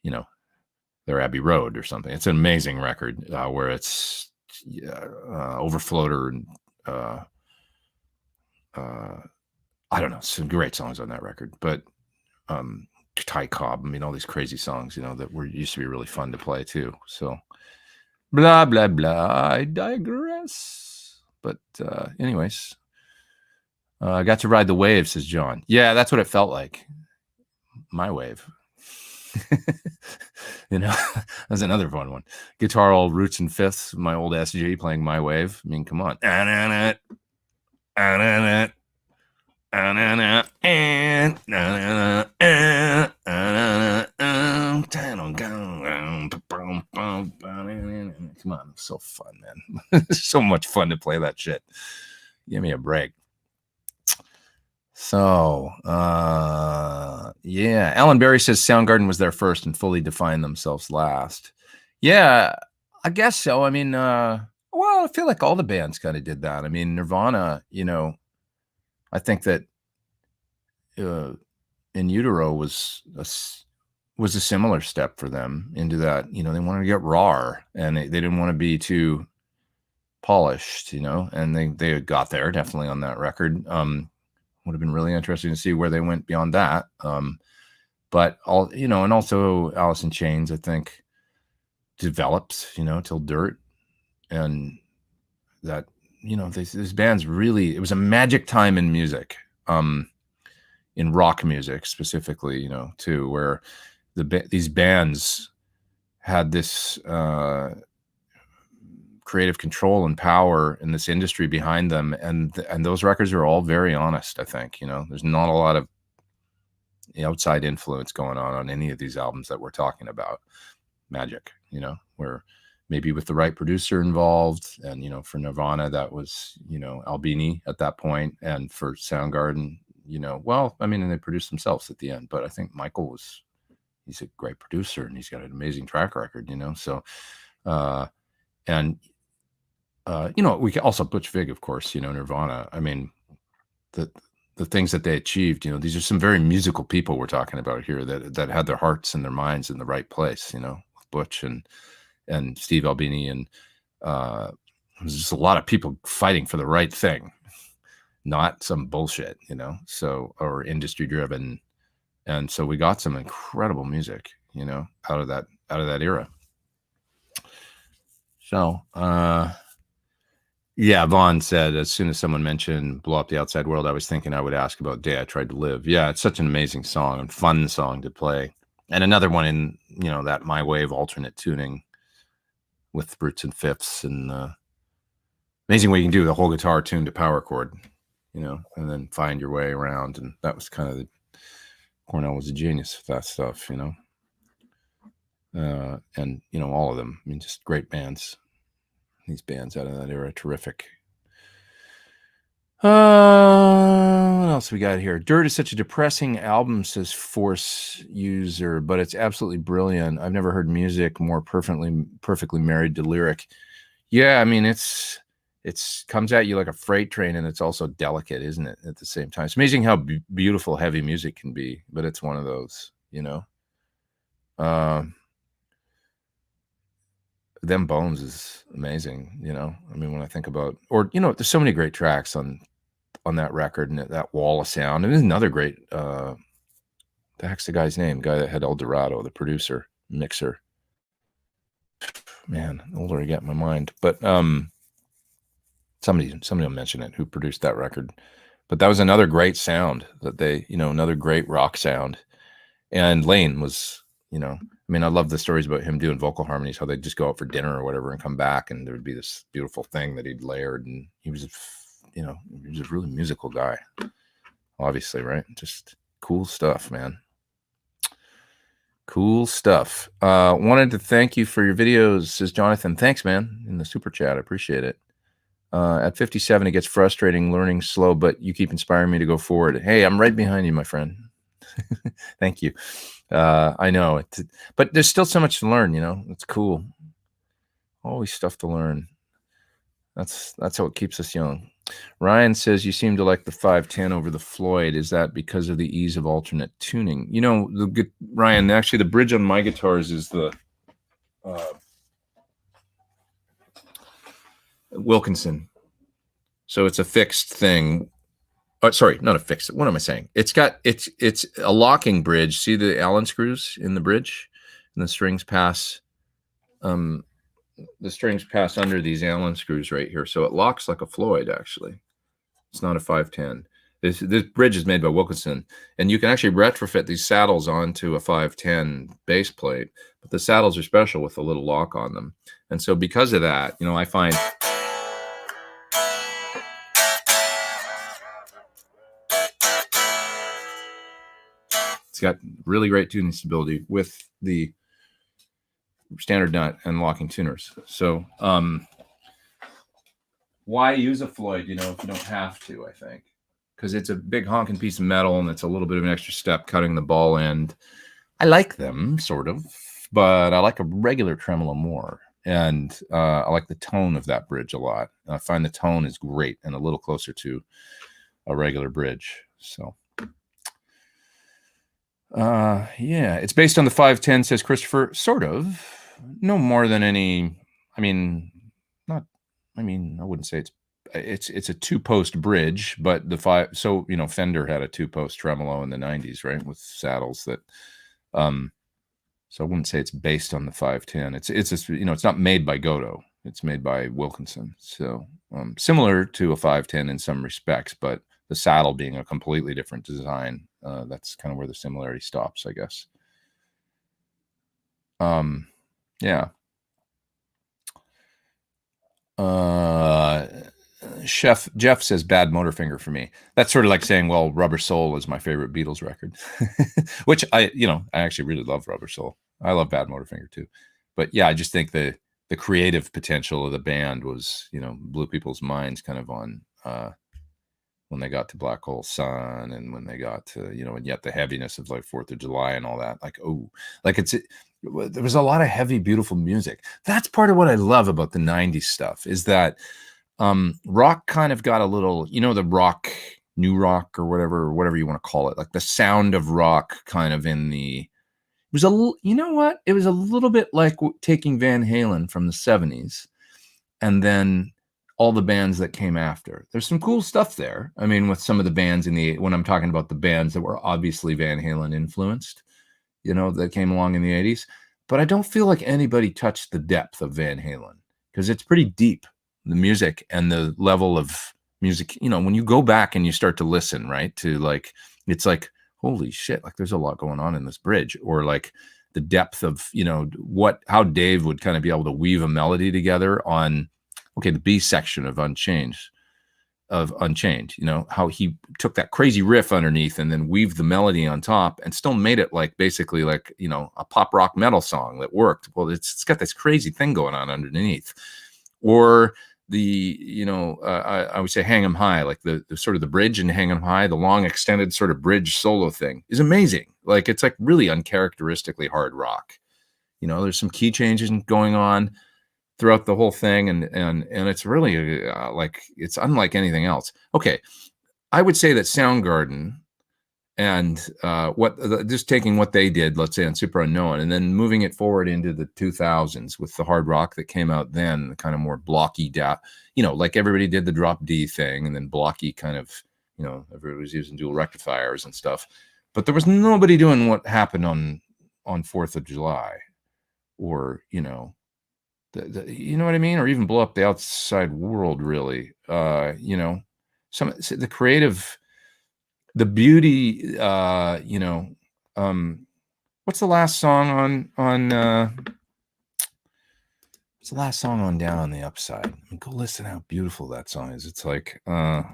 you know, their Abbey Road or something. It's an amazing record where it's Overfloater and I don't know, some great songs on that record. But Ty Cobb, I mean, all these crazy songs, you know, that used to be really fun to play too. So blah blah blah, I digress. But anyways, I got to ride the wave, says John. Yeah, that's what it felt like. My wave. You know, that's another fun one. Guitar all roots and fifths, my old SG playing My Wave. I mean, come on. Come on, it's so fun, man. So much fun to play that shit. Give me a break. So yeah, Alan Berry says Soundgarden was there first and fully defined themselves last. Yeah, I guess so. I mean, well, I feel like all the bands kind of did that. I mean, Nirvana, you know, I think that In Utero was a similar step for them into that. You know, they wanted to get raw, and they didn't want to be too polished, you know, and they got there definitely on that record. Would have been really interesting to see where they went beyond that. But all, you know, and also Alice in Chains, I think, developed, you know, till Dirt, and that, you know, these bands really, it was a magic time in music, in rock music specifically, you know, too, where these bands had this creative control and power in this industry behind them, and those records are all very honest. I think, you know, there's not a lot of outside influence going on any of these albums that we're talking about. Magic, you know, where maybe with the right producer involved, and, you know, for Nirvana that was, you know, Albini at that point, and for Soundgarden, you know, well, I mean, and they produced themselves at the end, but I think Michael he's a great producer and he's got an amazing track record, you know. So and you know, we can also Butch Vig, of course, you know, Nirvana. I mean, the things that they achieved, you know, these are some very musical people we're talking about here that had their hearts and their minds in the right place, you know, Butch and Steve Albini, and there's just a lot of people fighting for the right thing, not some bullshit, you know, so, or industry driven. And so we got some incredible music, you know, out of that era. So, yeah, Vaughn said, as soon as someone mentioned Blow Up the Outside World, I was thinking I would ask about Day I Tried to Live. Yeah, it's such an amazing song and fun song to play. And another one in, you know, that My Wave alternate tuning with roots and fifths, and amazing way you can do the whole guitar tuned to power chord, you know, and then find your way around. And that was kind of Cornell was a genius with that stuff, you know. And, you know, all of them, I mean, just great bands. These bands out of that era, terrific. What else we got here? Dirt is such a depressing album, says Force User, but it's absolutely brilliant. I've never heard music more perfectly married to lyric. Yeah, I mean, it's comes at you like a freight train, and it's also delicate, isn't it? At the same time, it's amazing how beautiful heavy music can be, but it's one of those, you know. Them Bones is amazing, you know. I mean, when I think about, or, you know, there's so many great tracks on that record, and that wall of sound. And there's another great, the heck's the guy's name? Guy that had El Dorado, the producer, mixer. Man, the older I get in my mind. But somebody will mention it, who produced that record. But that was another great sound that they, you know, another great rock sound. And Lane was, you know, I mean, I love the stories about him doing vocal harmonies, how they'd just go out for dinner or whatever and come back, and there would be this beautiful thing that he'd layered. And he was, you know, he was a really musical guy, obviously, right? Just cool stuff, man. Cool stuff. Wanted to thank you for your videos, says Jonathan. Thanks, man, in the super chat. I appreciate it. At 57, it gets frustrating learning slow, but you keep inspiring me to go forward. Hey, I'm right behind you, my friend. Thank you. I know it, but there's still so much to learn, you know. It's cool. Always stuff to learn. That's how it keeps us young. Ryan says, you seem to like the 510 over the Floyd. Is that because of the ease of alternate tuning? You know, Ryan, actually the bridge on my guitars is the Wilkinson. So it's a fixed thing. Oh, sorry, not a fixed. What am I saying? It's a locking bridge. See the Allen screws in the bridge, and the strings pass under these Allen screws right here. So it locks like a Floyd, actually. It's not a 510. This bridge is made by Wilkinson, and you can actually retrofit these saddles onto a 510 base plate, but the saddles are special with a little lock on them. And so because of that, you know, I find it's got really great tuning stability with the standard nut and locking tuners. So why use a Floyd, you know, if you don't have to, I think, because it's a big honking piece of metal and it's a little bit of an extra step cutting the ball end. I like them, sort of, but I like a regular tremolo more. And I like the tone of that bridge a lot. I find the tone is great and a little closer to a regular bridge. So yeah, it's based on the 510, says Christopher. Sort of. No more than any. I mean, I wouldn't say it's a two-post bridge, but so, you know, Fender had a two-post tremolo in the 90s, right, with saddles that so I wouldn't say it's based on the 510. It's you know, it's not made by Godot. It's made by Wilkinson. So similar to a 510 in some respects, but the saddle being a completely different design. That's kind of where the similarity stops, I guess. Yeah. Jeff says Bad Motorfinger for me. That's sort of like saying, well, Rubber Soul is my favorite Beatles record, which I actually really love Rubber Soul. I love Bad Motorfinger too. But yeah, I just think the creative potential of the band was, blew people's minds kind of on when they got to Black Hole Sun, and when they got to, and yet the heaviness of like 4th of July and all that, like, oh, like there was a lot of heavy, beautiful music. That's part of what I love about the 90s stuff, is that rock kind of got a little, the rock, new rock or whatever you want to call it, like the sound of rock kind of it was it was a little bit like taking Van Halen from the 70s and then all the bands that came after. There's some cool stuff there. I mean, with some of the bands when I'm talking about the bands that were obviously Van Halen influenced, that came along in the 80s. But I don't feel like anybody touched the depth of Van Halen, because it's pretty deep, the music and the level of music. When you go back and you start to listen, right, to like, it's like, holy shit, like there's a lot going on in this bridge, or like the depth of, how Dave would kind of be able to weave a melody together on, okay, the B section of Unchained, how he took that crazy riff underneath and then weaved the melody on top and still made it like basically like, a pop rock metal song that worked. Well, it's got this crazy thing going on underneath. Or the, I would say Hang 'em High, like the sort of the bridge in Hang 'em High, the long extended sort of bridge solo thing is amazing. Like, it's like really uncharacteristically hard rock. There's some key changes going on throughout the whole thing, and it's really like, it's unlike anything else. Okay, I would say that Soundgarden and just taking what they did, let's say on Super Unknown, and then moving it forward into the 2000s with the hard rock that came out then, the kind of more blocky, like everybody did the drop D thing, and then blocky kind of, everybody was using dual rectifiers and stuff. But there was nobody doing what happened on 4th of July, or, you know what I mean? Or even blow up the outside world, really. The creative, the beauty, what's the last song what's the last song on Down on the Upside? I mean, go listen how beautiful that song is. It's like, the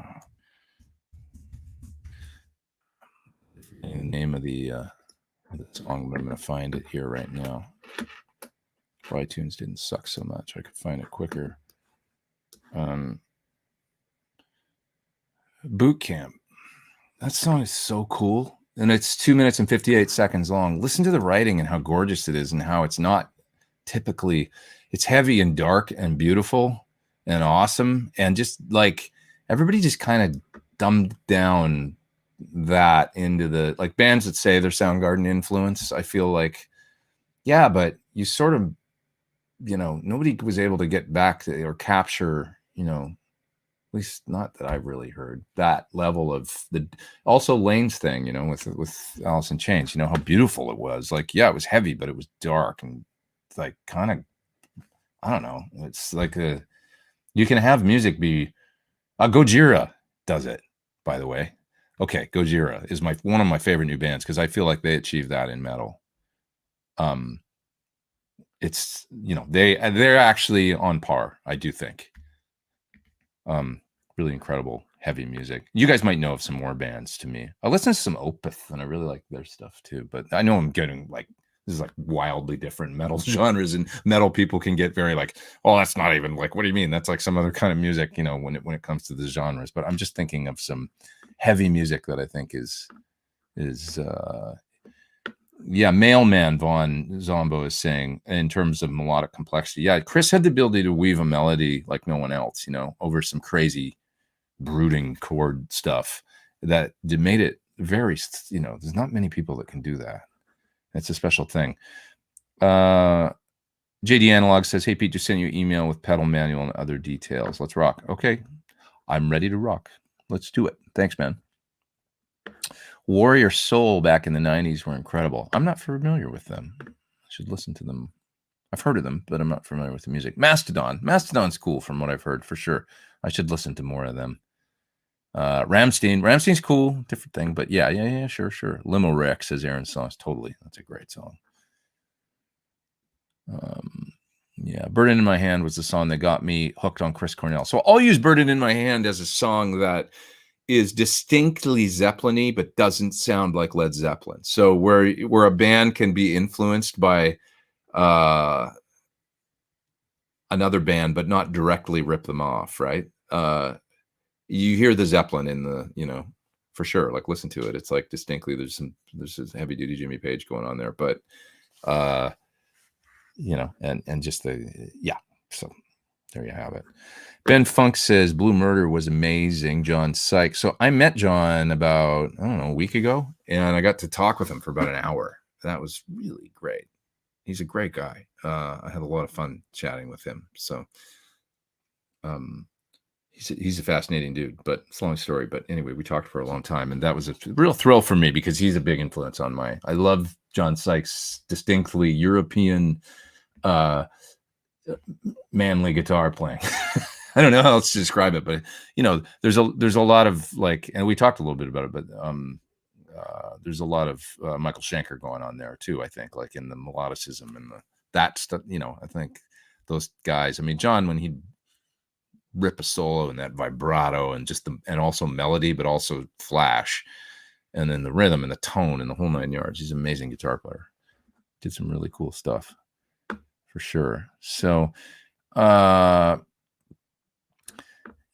name of the song, but I'm going to find it here right now. iTunes didn't suck so much, I could find it quicker. Boot Camp. That song is so cool, and it's 2 minutes and 58 seconds long. Listen to the writing and how gorgeous it is, and how it's not typically, it's heavy and dark and beautiful and awesome, and just like everybody just kind of dumbed down that into the, like, bands that say they're Soundgarden influence. I feel like, yeah, but you sort of, nobody was able to get back to or capture, at least not that I've really heard, that level of also Lane's thing, with Alice in Chains, how beautiful it was. Like, yeah, it was heavy, but it was dark and like kind of, I don't know. It's like you can have music be, Gojira does it, by the way. Okay, Gojira is one of my favorite new bands, because I feel like they achieved that in metal. It's, they're actually on par, I do think. Really incredible heavy music. You guys might know of some more bands to me. I listen to some Opeth, and I really like their stuff too, but I know I'm getting like, this is like wildly different metal genres, and metal people can get very like, oh, that's not even like, what do you mean? That's like some other kind of music, when it comes to the genres. But I'm just thinking of some heavy music that I think is Mailman Von Zombo is saying, in terms of melodic complexity. Yeah, Chris had the ability to weave a melody like no one else, over some crazy brooding chord stuff that made it very, there's not many people that can do that. It's a special thing. JD Analog says, hey, Pete, just send you an email with pedal manual and other details. Let's rock. Okay, I'm ready to rock. Let's do it. Thanks, man. Warrior Soul back in the 90s were incredible. I'm not familiar with them. I should listen to them. I've heard of them, but I'm not familiar with the music. Mastodon's cool from what I've heard, for sure. I should listen to more of them. Rammstein's cool, different thing, but yeah, sure. Limo Wreck, says Aaron Sauce. Totally. That's a great song. Yeah, Burden in My Hand was the song that got me hooked on Chris Cornell. So I'll use Burden in My Hand as a song that is distinctly Zeppelin-y, but doesn't sound like Led Zeppelin. So where a band can be influenced by another band, but not directly rip them off, right? You hear the Zeppelin in the, for sure. Like listen to it. It's like distinctly there's this heavy duty Jimmy Page going on there, but and just so there you have it. Ben Funk says Blue Murder was amazing. John Sykes. So I met John about, I don't know, a week ago, and I got to talk with him for about an hour. That was really great. He's a great guy. I had a lot of fun chatting with him. So he's a fascinating dude, but it's a long story. But anyway, we talked for a long time, and that was a real thrill for me because he's a big influence on I love John Sykes' distinctly European manly guitar playing. I don't know how else to describe it, but there's a lot of like, and we talked a little bit about it, but there's a lot of Michael Schenker going on there too. I think like in the melodicism and that stuff. I think those guys. I mean, John, when he'd rip a solo and that vibrato and and also melody, but also flash, and then the rhythm and the tone and the whole 9 yards. He's an amazing guitar player. Did some really cool stuff for sure. So,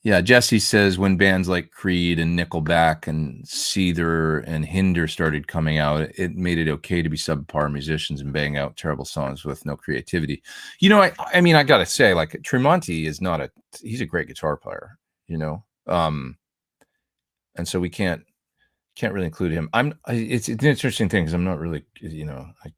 yeah, Jesse says when bands like Creed and Nickelback and Seether and Hinder started coming out, it made it okay to be subpar musicians and bang out terrible songs with no creativity. I mean, I got to say, like Tremonti is he's a great guitar player, and so we can't really include him. It's an interesting thing because I'm not really, I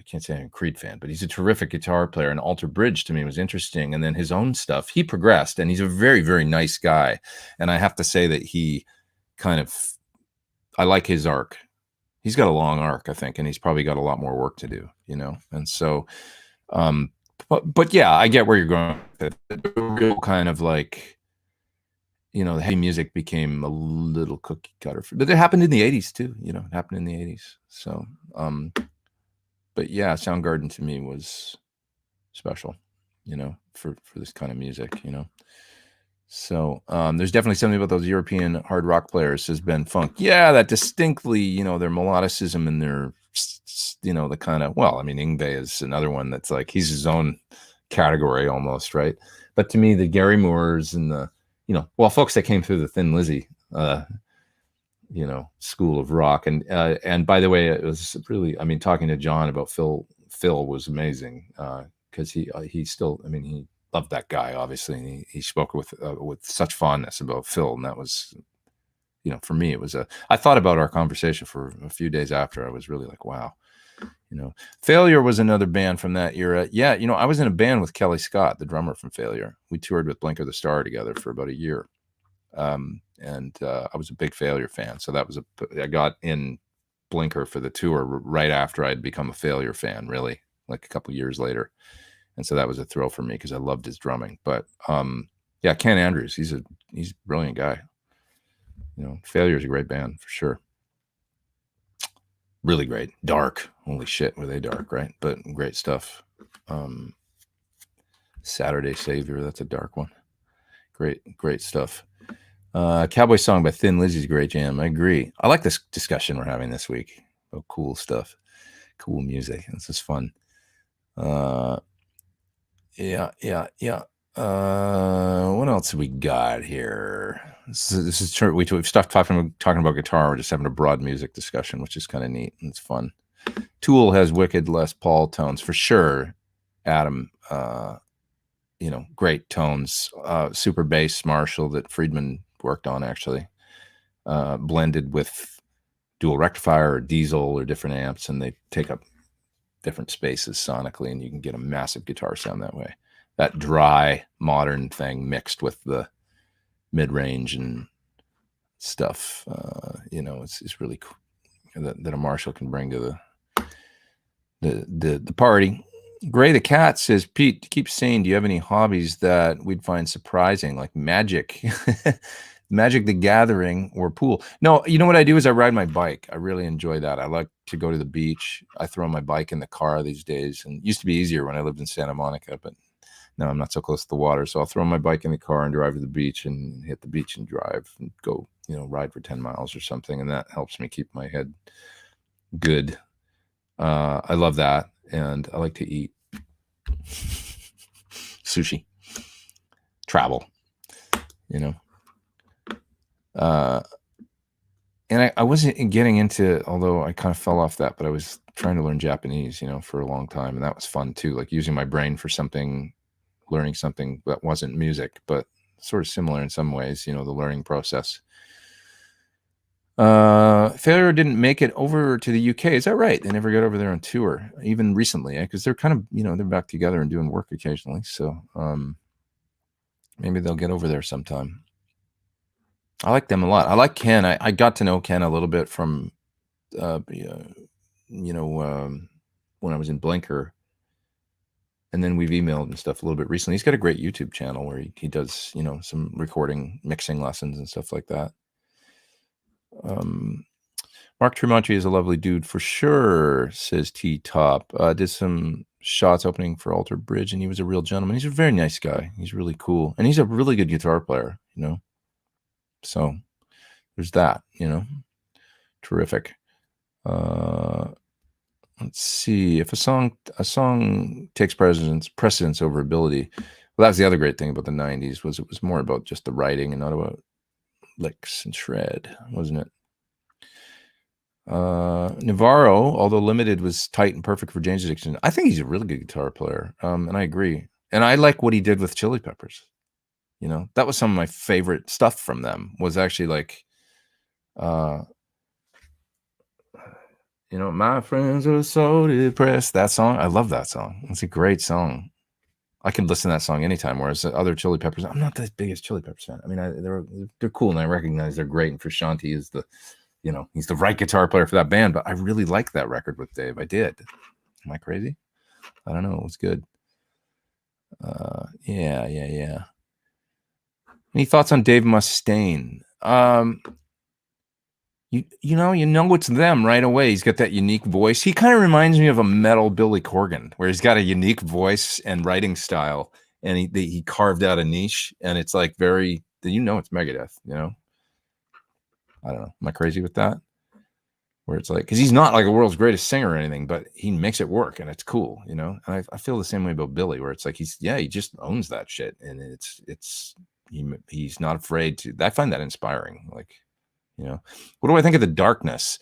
can't say I'm a Creed fan, but he's a terrific guitar player. And Alter Bridge to me was interesting. And then his own stuff, he progressed, and he's a very, very nice guy. And I have to say that he I like his arc. He's got a long arc, I think, and he's probably got a lot more work to do, And so, but yeah, I get where you're going. The real kind of like, the heavy music became a little cookie cutter, but it happened in the 80s too. It happened in the 80s. So, but yeah, Soundgarden to me was special, for this kind of music, So, there's definitely something about those European hard rock players, says Ben Funk. Yeah, that distinctly, their melodicism and their, the kind of, well, I mean, Yngwie is another one that's like, he's his own category almost, right? But to me, the Gary Moores and the, folks that came through the Thin Lizzy, school of rock. And by the way, it was really, I mean, talking to John about Phil was amazing because he still, I mean, he loved that guy, obviously. And he spoke with such fondness about Phil. And that was, for me, it was I thought about our conversation for a few days after. I was really like, wow. Failure was another band from that era. Yeah, I was in a band with Kelly Scott, the drummer from Failure. We toured with Blinker the Star together for about a year. And I was a big Failure fan. So I got in Blinker for the tour right after I'd become a Failure fan, really, like a couple years later. And so that was a thrill for me because I loved his drumming. But yeah, Ken Andrews, he's a brilliant guy. Failure is a great band for sure. Really great. Dark. Holy shit, were they dark, right? But great stuff. Saturday Savior, that's a dark one. Great stuff. Cowboy Song by Thin Lizzy's a great jam. I agree. I like this discussion we're having this week about cool stuff, cool music. This is fun. Yeah. What else have we got here? This is true. We've stopped talking about guitar. We're just having a broad music discussion, which is kind of neat and it's fun. Tool has wicked Les Paul tones for sure. Adam, great tones. Super bass Marshall that Friedman worked on actually, blended with dual rectifier or diesel or different amps, and they take up different spaces sonically, and you can get a massive guitar sound that way. That dry modern thing mixed with the mid-range and stuff, it's really cool that a Marshall can bring to the party. Gray the Cat says, Pete, keep saying, do you have any hobbies that we'd find surprising, like magic, Magic the Gathering, or pool? No, you know what I do is I ride my bike. I really enjoy that. I like to go to the beach. I throw my bike in the car these days, and it used to be easier when I lived in Santa Monica, but Now I'm not so close to the water, so I'll throw my bike in the car and drive to the beach and hit the beach and drive and go, ride for 10 miles or something. And that helps me keep my head good. I love that. And I like to eat sushi, travel, and I wasn't getting into, although I kind of fell off that, but I was trying to learn Japanese, for a long time. And that was fun too, like using my brain for something, learning something that wasn't music, but sort of similar in some ways, the learning process. Failure didn't make it over to the UK. Is that right? They never got over there on tour, even recently, because they're kind of, they're back together and doing work occasionally. So maybe they'll get over there sometime. I like them a lot. I like Ken. I got to know Ken a little bit from, when I was in Blinker. And then we've emailed and stuff a little bit recently. He's got a great YouTube channel where he does, some recording, mixing lessons and stuff like that. Mark Tremonti is a lovely dude for sure, says T-Top. Did some shots opening for Alter Bridge, and he was a real gentleman. He's a very nice guy. He's really cool. And he's a really good guitar player, So there's that, Terrific. Let's see. If a song takes precedence over ability. Well, that's the other great thing about the 90s was it was more about just the writing and not about licks and shred, wasn't it? Navarro, although limited, was tight and perfect for Jane's Addiction. I think he's a really good guitar player, and I agree. And I like what he did with Chili Peppers. That was some of my favorite stuff from them. Was actually like, my friends are so depressed. That song, I love that song. It's a great song. I can listen to that song anytime. Whereas the other Chili Peppers, I'm not the biggest Chili Peppers fan. I mean, they're cool, and I recognize they're great. And Frusciante is he's the right guitar player for that band. But I really liked that record with Dave. I did. Am I crazy? I don't know. It was good. Yeah. Any thoughts on Dave Mustaine? You know it's them right away. He's got that unique voice. He kind of reminds me of a metal Billy Corgan, where he's got a unique voice and writing style, and he carved out a niche, and it's like very, it's Megadeth, I don't know. Am I crazy with that? Where it's like, because he's not like a world's greatest singer or anything, but he makes it work, and it's cool, And I feel the same way about Billy, where it's like he just owns that shit, and he's not afraid to. I find that inspiring, like. What do I think of the Darkness?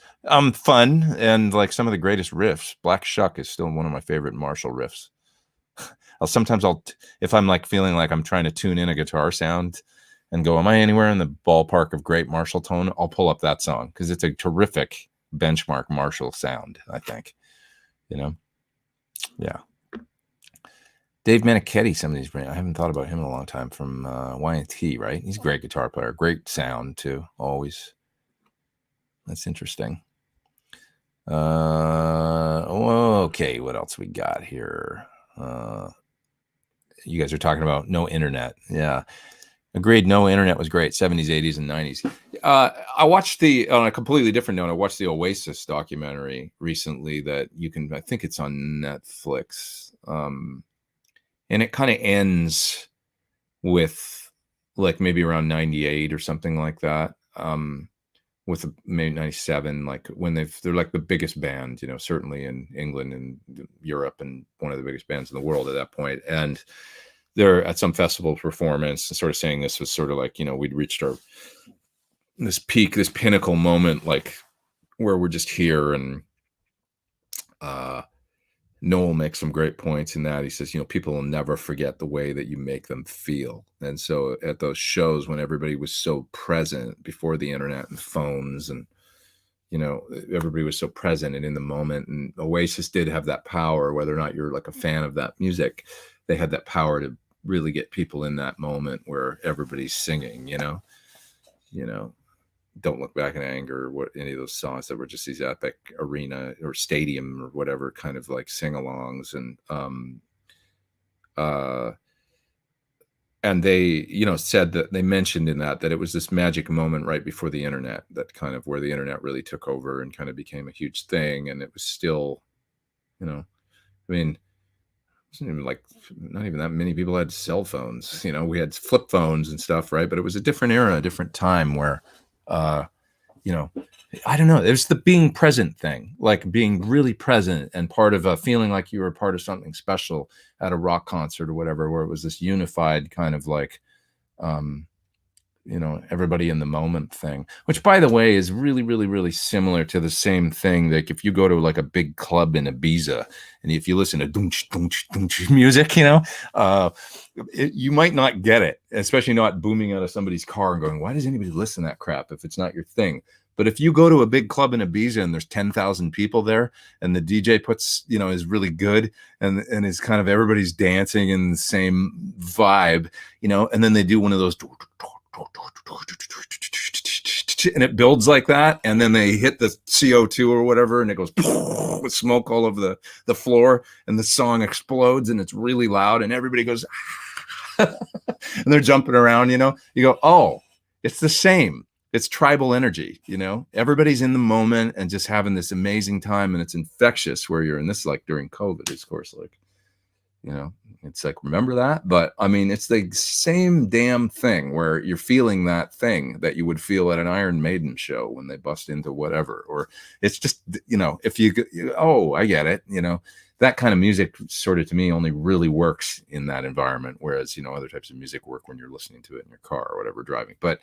Fun, and like some of the greatest riffs. Black Shuck is still one of my favorite Marshall riffs. Sometimes if I'm like feeling like I'm trying to tune in a guitar sound and go, am I anywhere in the ballpark of great Marshall tone? I'll pull up that song because it's a terrific benchmark Marshall sound, I think. Yeah. Dave Manichetti, some of these brands. I haven't thought about him in a long time, from Y&T, right? He's a great guitar player, great sound too, always. That's interesting. Okay, what else we got here? You guys are talking about no internet. Yeah, agreed. No internet was great. 70s, 80s, and 90s. I watched on a completely different note, I watched the Oasis documentary recently that I think it's on Netflix. And it kind of ends with like maybe around 98 or something like that. With maybe 97, like when they're like the biggest band, certainly in England and Europe, and one of the biggest bands in the world at that point. And they're at some festival performance, sort of saying this was sort of like, we'd reached this peak, this pinnacle moment, like where we're just here. And Noel makes some great points in that. He says, people will never forget the way that you make them feel. And so at those shows, when everybody was so present before the internet and phones, and, everybody was so present and in the moment, and Oasis did have that power, whether or not you're like a fan of that music, they had that power to really get people in that moment where everybody's singing, Don't Look Back in Anger, or any of those songs that were just these epic arena or stadium or whatever kind of like sing-alongs. And they, said that they mentioned in that it was this magic moment right before the internet, that kind of where the internet really took over and kind of became a huge thing. And it was still, wasn't even like not even that many people had cell phones. You know, we had flip phones and stuff, right? But it was a different era, a different time where, you know, I don't know. There's the being present thing, like being really present and part of a feeling like you were part of something special at a rock concert or whatever, where it was this unified kind of like, you know, everybody in the moment thing, which by the way is really, really, really similar to the same thing. Like if you go to like a big club in Ibiza and if you listen to doonch, doonch, doonch music, you know, you might not get it, especially not booming out of somebody's car and going, why does anybody listen to that crap if it's not your thing? But if you go to a big club in Ibiza and there's 10,000 people there and the DJ puts, you know, is really good and is kind of everybody's dancing in the same vibe, you know, and then they do one of those and it builds like that, and then they hit the CO2 or whatever and it goes with smoke all over the floor and the song explodes and it's really loud and everybody goes and they're jumping around, you know. You go, oh, it's the same. It's tribal energy, you know. Everybody's in the moment and just having this amazing time, and it's infectious where you're in this, like during COVID, of course, like, you know, it's like, remember that? But I mean, it's the same damn thing where you're feeling that thing that you would feel at an Iron Maiden show when they bust into whatever, or it's just, you know, if oh, I get it, you know, that kind of music sort of to me only really works in that environment. Whereas, you know, other types of music work when you're listening to it in your car or whatever, driving. But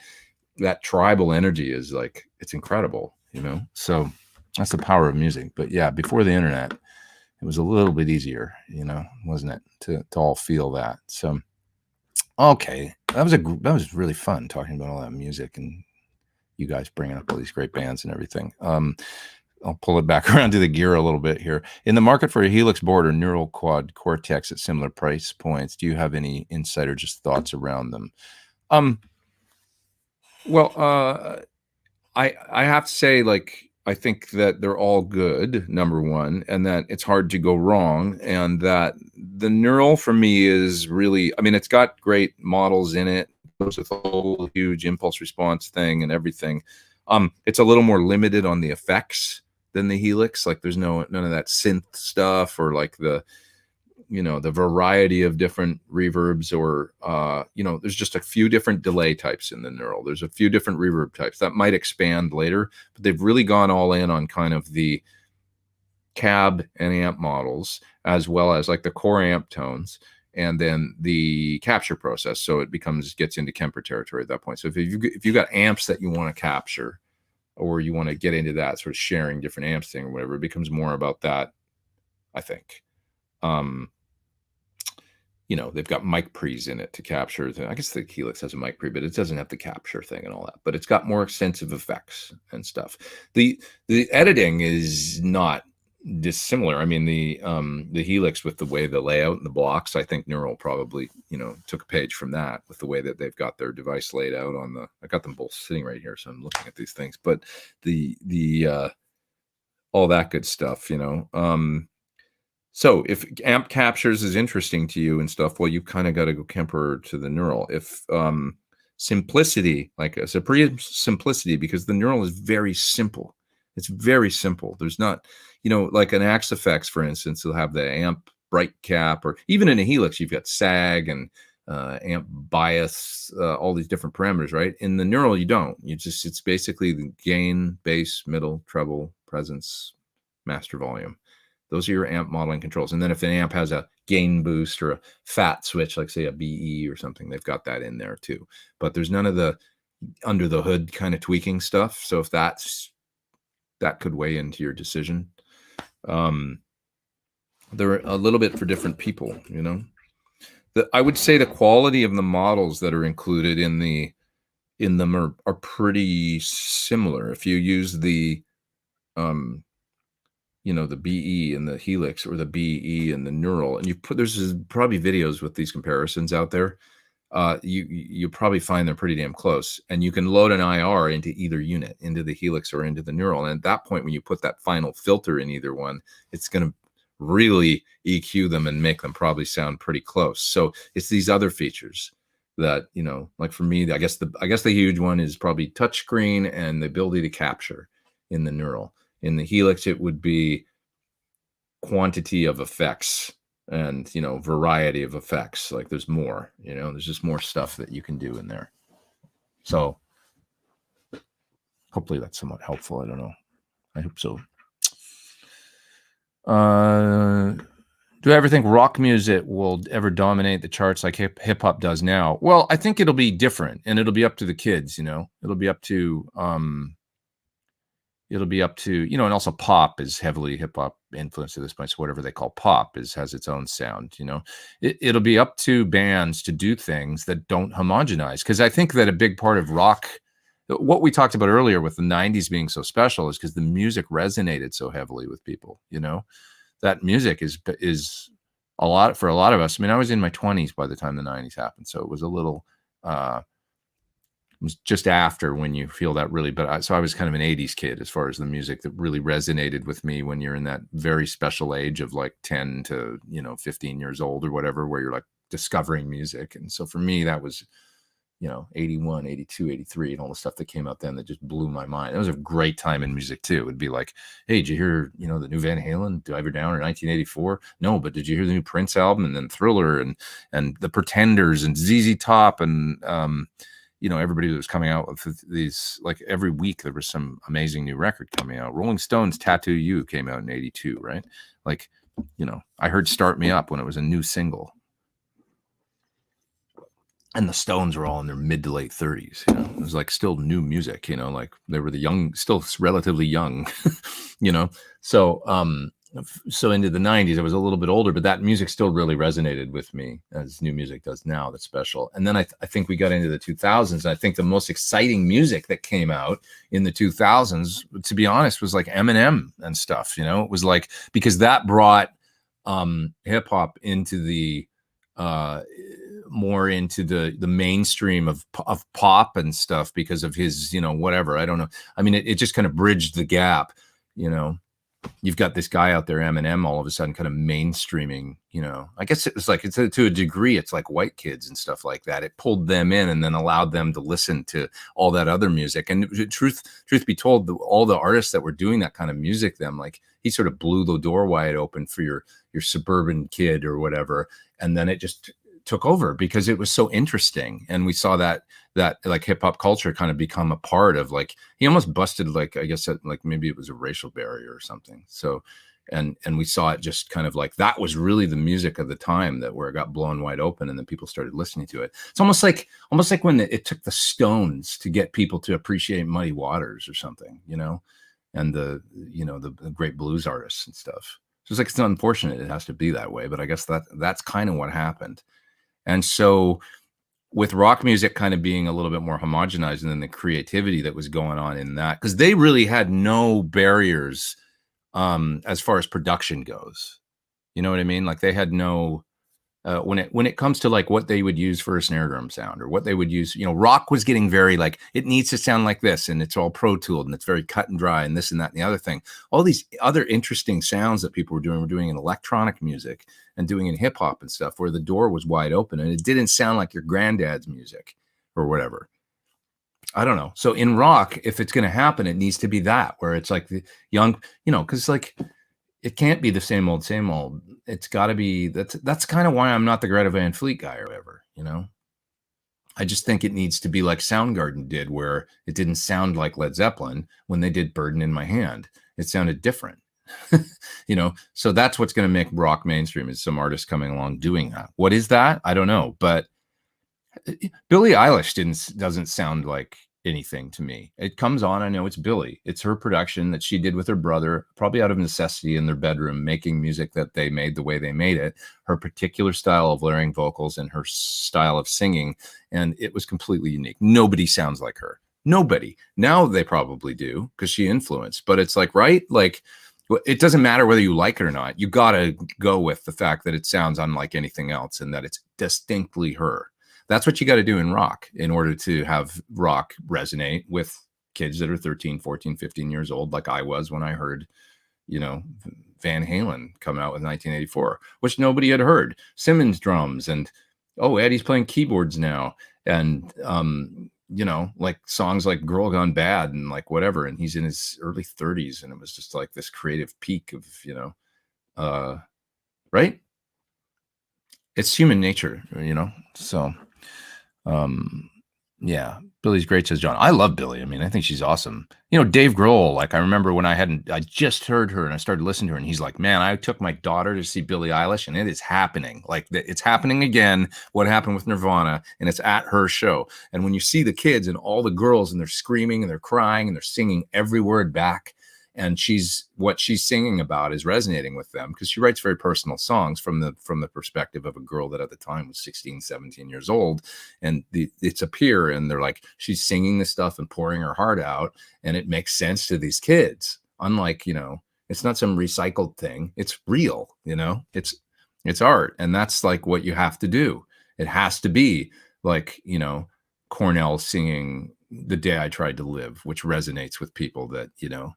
that tribal energy is like, it's incredible, you know? So that's the power of music. But yeah, before the internet, it was a little bit easier, you know, wasn't it, to all feel that. So, okay, that was really fun talking about all that music and you guys bringing up all these great bands and everything. I'll pull it back around to the gear a little bit here. In the market for a Helix board or Neural Quad Cortex at similar price points, do you have any insight or just thoughts around them? Well, I have to say, like, I think that they're all good, number one, and that it's hard to go wrong. And that the Neural for me is really, I mean, it's got great models in it, with a whole huge impulse response thing and everything. It's a little more limited on the effects than the Helix. Like there's none of that synth stuff or like the, you know, the variety of different reverbs or, you know, there's just a few different delay types in the Neural. There's a few different reverb types that might expand later, but they've really gone all in on kind of the cab and amp models, as well as like the core amp tones and then the capture process. So it gets into Kemper territory at that point. So if you've got amps that you want to capture, or you want to get into that sort of sharing different amps thing or whatever, it becomes more about that, I think. You know, they've got mic pre's in it to capture. I guess the Helix has a mic pre, but it doesn't have the capture thing and all that. But it's got more extensive effects and stuff. The editing is not dissimilar. I mean, the Helix with the way the layout and the blocks, I think Neural probably, you know, took a page from that with the way that they've got their device laid out on the. I got them both sitting right here, so I'm looking at these things. But the all that good stuff, you know. So if amp captures is interesting to you and stuff, well, you kind of got to go Kemper to the Neural. If simplicity, like a supreme simplicity, because the Neural is very simple. It's very simple. There's not, you know, like an Axe Effects, for instance, will have the amp bright cap, or even in a Helix, you've got sag and amp bias, all these different parameters, right? In the Neural, you don't. It's basically the gain, bass, middle, treble, presence, master volume. Those are your amp modeling controls. And then if an amp has a gain boost or a fat switch, like say a BE or something, they've got that in there too. But there's none of the under the hood kind of tweaking stuff. So if that could weigh into your decision. They're a little bit for different people, you know. I would say the quality of the models that are included in them are pretty similar. If you use the you know, the BE and the Helix, or the BE and the Neural, and there's probably videos with these comparisons out there. You probably find they're pretty damn close, and you can load an IR into either unit, into the Helix or into the Neural. And at that point, when you put that final filter in either one, it's going to really EQ them and make them probably sound pretty close. So it's these other features that, you know, like for me, I guess the huge one is probably touchscreen and the ability to capture in the Neural. In the Helix, it would be quantity of effects and, you know, variety of effects. Like there's more, you know, there's just more stuff that you can do in there. So hopefully that's somewhat helpful. I don't know. I hope so. Do I ever think rock music will ever dominate the charts like hip hop does now? Well, I think it'll be different, and it'll be up to the kids, you know. It'll be up to you know, and also pop is heavily hip hop influenced at this point. So whatever they call pop has its own sound, you know. It'll be up to bands to do things that don't homogenize, because I think that a big part of rock, what we talked about earlier with the 90s being so special, is because the music resonated so heavily with people, you know. That music is a lot for a lot of us. I mean, I was in my 20s by the time the 90s happened, so it was a little it was just after when you feel that really, but so I was kind of an 80s kid as far as the music that really resonated with me when you're in that very special age of like 10 to, you know, 15 years old or whatever, where you're like discovering music. And so for me, that was, you know, 81, 82, 83, and all the stuff that came out then that just blew my mind. It was a great time in music too. It'd be like, hey, did you hear, you know, the new Van Halen, Diver Down, or 1984? No, but did you hear the new Prince album, and then Thriller, and the Pretenders, and ZZ Top, and you know, everybody that was coming out with these, like every week there was some amazing new record coming out. Rolling Stones' Tattoo You came out in 82, right? Like, you know, I heard Start Me Up when it was a new single. And the Stones were all in their mid to late 30s, you know. It was like still new music, you know, like they were the young, still relatively young, you know. So into the 90s, I was a little bit older, but that music still really resonated with me, as new music does now. That's special. And then I think we got into the 2000s, and I think the most exciting music that came out in the 2000s, to be honest, was like Eminem and stuff, you know. It was like, because that brought hip hop into the more into the mainstream of pop and stuff, because of his, you know, whatever, I don't know. I mean, it just kind of bridged the gap, you know. You've got this guy out there, Eminem, all of a sudden kind of mainstreaming, you know. I guess it's like, it's to a degree, it's like white kids and stuff like that. It pulled them in and then allowed them to listen to all that other music. And truth be told, all the artists that were doing that kind of music then, like, he sort of blew the door wide open for your suburban kid or whatever. And then it just took over because it was so interesting. And we saw that like hip hop culture kind of become a part of, like, he almost busted, like, I guess that, like, maybe it was a racial barrier or something. So, and we saw it just kind of like, that was really the music of the time, that where it got blown wide open and then people started listening to it. It's almost like when it took the Stones to get people to appreciate Muddy Waters or something, you know, and the great blues artists and stuff. So it's like, it's unfortunate it has to be that way, but I guess that's kind of what happened. And so with rock music kind of being a little bit more homogenized, and then the creativity that was going on in that, because they really had no barriers as far as production goes. You know what I mean? Like, they had no, when it comes to like what they would use for a snare drum sound, or what they would use, you know, rock was getting very like, it needs to sound like this, and it's all Pro Tooled, and it's very cut and dry, and this and that and the other thing. All these other interesting sounds that people were doing in electronic music and doing in hip hop and stuff, where the door was wide open and it didn't sound like your granddad's music or whatever. I don't know. So in rock, if it's going to happen, it needs to be that, where it's like the young, you know, because like, it can't be the same old, same old. It's got to be, that's kind of why I'm not the Greta Van Fleet guy or whatever, you know. I just think it needs to be like Soundgarden did, where it didn't sound like Led Zeppelin when they did Burden in My Hand. It sounded different, you know. So that's what's going to make rock mainstream, is some artists coming along doing that. What is that? I don't know. But Billie Eilish doesn't sound like anything to me. It comes on, I know it's Billie. It's her production that she did with her brother, probably out of necessity, in their bedroom, making music that they made the way they made it, her particular style of layering vocals and her style of singing. And it was completely unique. Nobody sounds like her. Nobody. Now they probably do, because she influenced, but it's like, right? Like, it doesn't matter whether you like it or not. You got to go with the fact that it sounds unlike anything else, and that it's distinctly her. That's what you got to do in rock in order to have rock resonate with kids that are 13, 14, 15 years old, like I was when I heard, you know, Van Halen come out with 1984, which nobody had heard. Simmons drums, and, oh, Eddie's playing keyboards now. And, you know, like songs like Girl Gone Bad and like whatever. And he's in his early 30s. And it was just like this creative peak of, you know, right? it's human nature, you know? So, yeah, Billy's great, says John. I love Billy. I mean, I think she's awesome. You know, Dave Grohl, like I remember when I just heard her and I started listening to her and he's like, man, I took my daughter to see Billie Eilish and it is happening. Like it's happening again. What happened with Nirvana, and it's at her show. And when you see the kids and all the girls and they're screaming and they're crying and they're singing every word back, and what she's singing about is resonating with them because she writes very personal songs from the perspective of a girl that at the time was 16, 17 years old. And it's a peer, and they're like, she's singing this stuff and pouring her heart out, and it makes sense to these kids. Unlike, you know, it's not some recycled thing. It's real, you know, it's art. And that's like what you have to do. It has to be like, you know, Cornell singing The Day I Tried to Live, which resonates with people that, you know,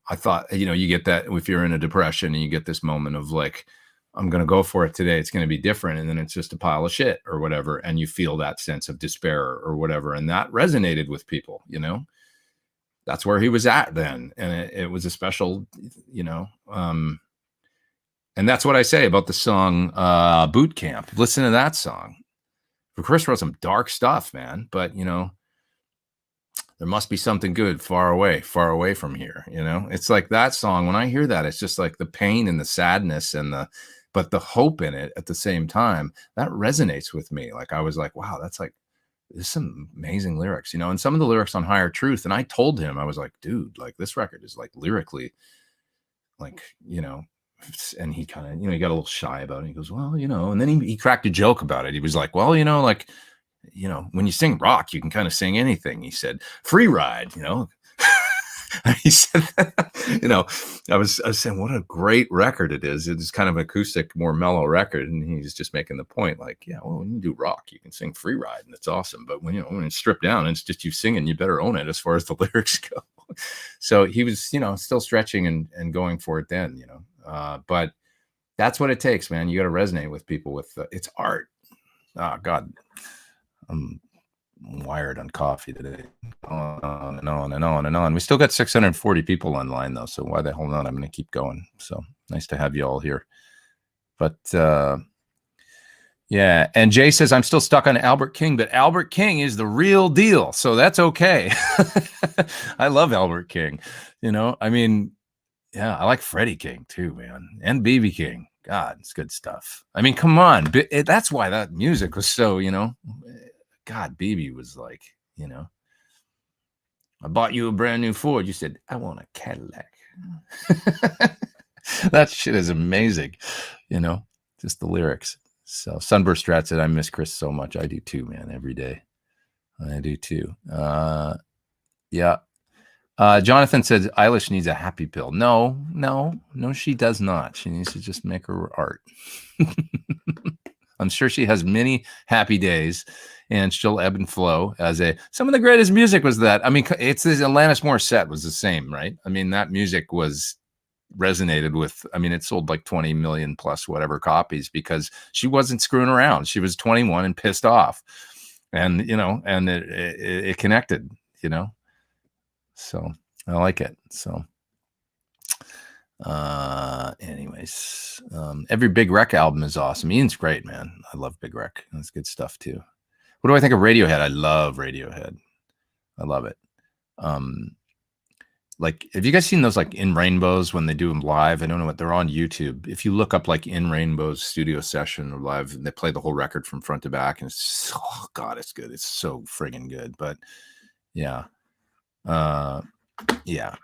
I thought, you know, you get that if you're in a depression and you get this moment of like, I'm going to go for it today. It's going to be different. And then it's just a pile of shit or whatever. And you feel that sense of despair or whatever. And that resonated with people, you know, that's where he was at then. And it was a special, you know, and that's what I say about the song Boot Camp. Listen to that song. Chris wrote some dark stuff, man. But, you know, there must be something good far away from here. You know, it's like that song. When I hear that, it's just like the pain and the sadness but the hope in it at the same time that resonates with me. Like I was like, wow, that's like, there's some amazing lyrics, you know, and some of the lyrics on Higher Truth. And I told him, I was like, dude, like this record is like lyrically, like, you know, and he kind of, you know, he got a little shy about it. He goes, well, you know, and then he cracked a joke about it. He was like, well, you know, like, you know, when you sing rock, you can kind of sing anything. He said, free ride, you know. He said, you know, I was saying, what a great record it is. It's kind of acoustic, more mellow record. And he's just making the point like, yeah, well, when you do rock, you can sing free ride and it's awesome. But when, you know, when it's stripped down and it's just you singing, you better own it as far as the lyrics go. So he was, you know, still stretching and going for it then, you know, but that's what it takes, man. You got to resonate with people with it's art. Oh God. I'm wired on coffee today. On and on and on and on. We still got 640 people online though, so why the hell not? I'm going to keep going. So nice to have you all here. But yeah, and Jay says I'm still stuck on Albert King, but Albert King is the real deal, so that's okay. I love Albert King. You know, I mean, yeah, I like Freddie King too, man, and BB King. God, it's good stuff. I mean, come on, that's why that music was so, you know. God, BB was like, you know, I bought you a brand new Ford. You said, I want a Cadillac. That shit is amazing, you know, just the lyrics. So Sunburst Rat said, I miss Chris so much. I do too, man, every day. I do too. Yeah. Jonathan said, Eilish needs a happy pill. No, she does not. She needs to just make her art. I'm sure she has many happy days. And she'll ebb and flow some of the greatest music was that. I mean, it's this Alanis Morissette was the same, right? I mean, that music resonated with, I mean, it sold like 20 million plus whatever copies because she wasn't screwing around. She was 21 and pissed off. And, you know, and it connected, you know? So I like it. So anyways, every Big Wreck album is awesome. Ian's great, man. I love Big Wreck. That's good stuff too. What do I think of Radiohead? I love Radiohead. I love it. Like, have you guys seen those like In Rainbows when they do them live? I don't know what they're on YouTube. If you look up like In Rainbows studio session or live, they play the whole record from front to back, and it's oh God, it's good. It's so friggin' good. But yeah. Yeah.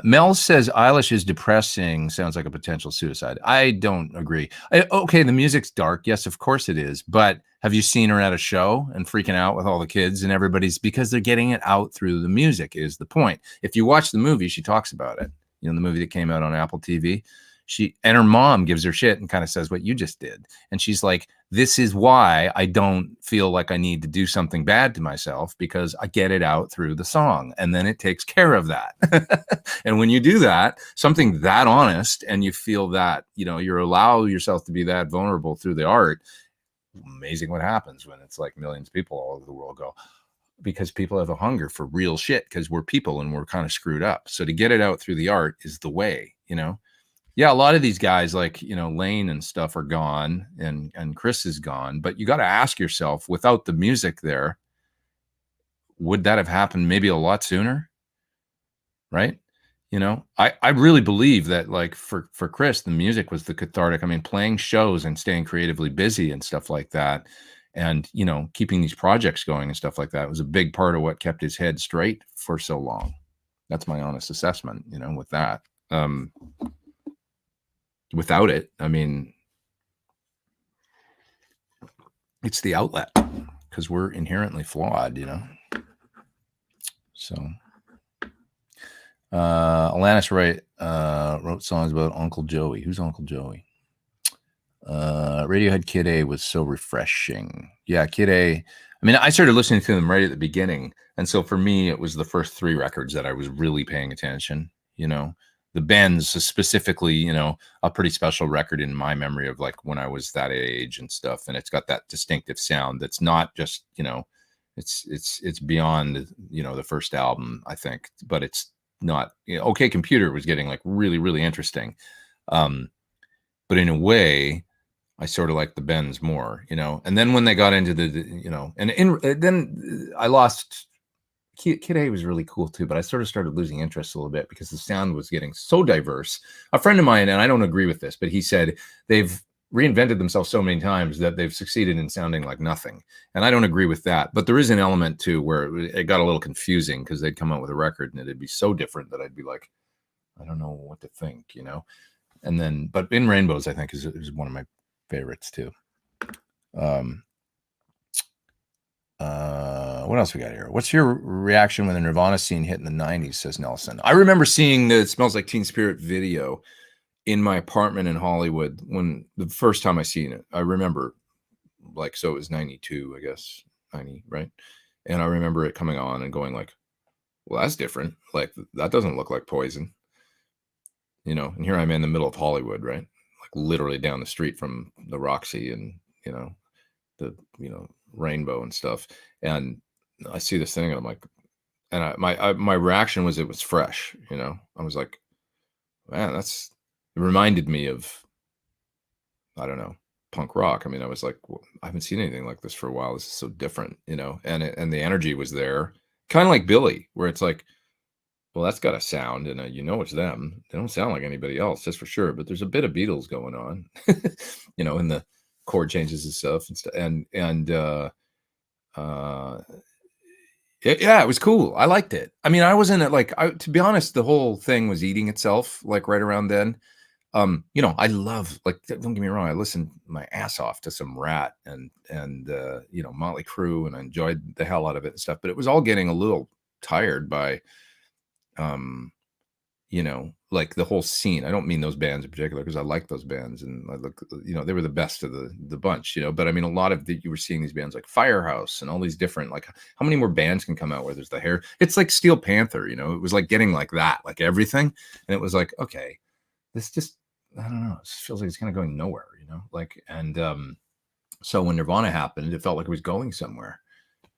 Mel says Eilish is depressing. Sounds like a potential suicide. I don't agree. Okay, the music's dark. Yes, of course it is. But have you seen her at a show and freaking out with all the kids and everybody's because they're getting it out through the music is the point. If you watch the movie, she talks about it. You know, the movie that came out on Apple TV. And her mom gives her shit and kind of says what you just did. And she's like, this is why I don't feel like I need to do something bad to myself because I get it out through the song and then it takes care of that. And when you do that, something that honest and you feel that, you know, you allow yourself to be that vulnerable through the art, amazing what happens when it's like millions of people all over the world go, because people have a hunger for real shit because we're people and we're kind of screwed up. So to get it out through the art is the way, you know. yeah, a lot of these guys like, you know, Lane and stuff are gone and Chris is gone, but you got to ask yourself, without the music there, would that have happened maybe a lot sooner? Right? You know, I really believe that, like, for Chris, the music was the cathartic. I mean, playing shows and staying creatively busy and stuff like that, and, you know, keeping these projects going and stuff like that was a big part of what kept his head straight for so long. That's my honest assessment, you know, with that. Without it, I mean, it's the outlet, because we're inherently flawed, you know. So Alanis wrote songs about Uncle Joey. Who's Uncle Joey? Radiohead Kid A was so refreshing. Yeah, Kid A. I mean, I started listening to them right at the beginning, and so for me, it was the first 3 records that I was really paying attention. You know, the Bends specifically, you know, a pretty special record in my memory of like when I was that age and stuff, and it's got that distinctive sound that's not just, you know, it's beyond, you know, the first album, I think, but it's not, you know, OK Computer was getting like really, really interesting. But in a way, I sort of like the Bends more, you know. And then when they got into the you know, then I lost. Kid A was really cool too, but I sort of started losing interest a little bit because the sound was getting so diverse. A friend of mine, and I don't agree with this, but he said they've reinvented themselves so many times that they've succeeded in sounding like nothing. And I don't agree with that. But there is an element too where it got a little confusing because they'd come out with a record and it'd be so different that I'd be like, I don't know what to think, you know. And then, but In Rainbows, I think is one of my favorites too. What else we got here? What's your reaction when the Nirvana scene hit in the 90s, says Nelson? I remember seeing the Smells Like Teen Spirit video in my apartment in Hollywood when the first time I seen it. I remember, like, so it was 92, I guess, 90, right? And I remember it coming on and going like, well, that's different. Like, that doesn't look like Poison. You know, and here I'm in the middle of Hollywood, right? Like literally down the street from the Roxy and, you know, the, you know, Rainbow and stuff. And I see this thing and I'm like, and my reaction was, it was fresh, you know. I was like, man, it reminded me of, I don't know, punk rock. I mean, I was like, well, I haven't seen anything like this for a while. This is so different, you know. And the energy was there, kind of like Billy, where it's like, well, that's got a sound, and you know it's them. They don't sound like anybody else, that's for sure. But there's a bit of Beatles going on, you know, in the chord changes and stuff, yeah, it was cool. I liked it. I mean, I wasn't like, to be honest, the whole thing was eating itself like right around then. You know, I love, like, don't get me wrong, I listened my ass off to some Rat and you know, Motley Crue, and I enjoyed the hell out of it and stuff. But it was all getting a little tired by you know, like the whole scene. I don't mean those bands in particular, because I like those bands and I look, you know, they were the best of the bunch, you know. But I mean, a lot of you were seeing these bands like Firehouse and all these different, like, how many more bands can come out where there's the hair? It's like Steel Panther, you know. It was like getting like that, like everything, and it was like, okay, this just, I don't know, it feels like it's kind of going nowhere, you know. Like, and so when Nirvana happened, it felt like it was going somewhere,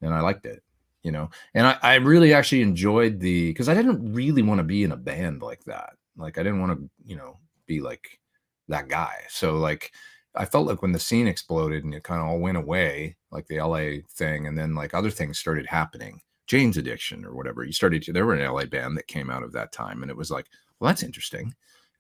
and I liked it. You know, and I really actually enjoyed because I didn't really want to be in a band like that. Like, I didn't want to, you know, be like that guy. So like, I felt like when the scene exploded and it kind of all went away, like the LA thing, and then like other things started happening, Jane's Addiction or whatever, there were an LA band that came out of that time, and it was like, well, that's interesting.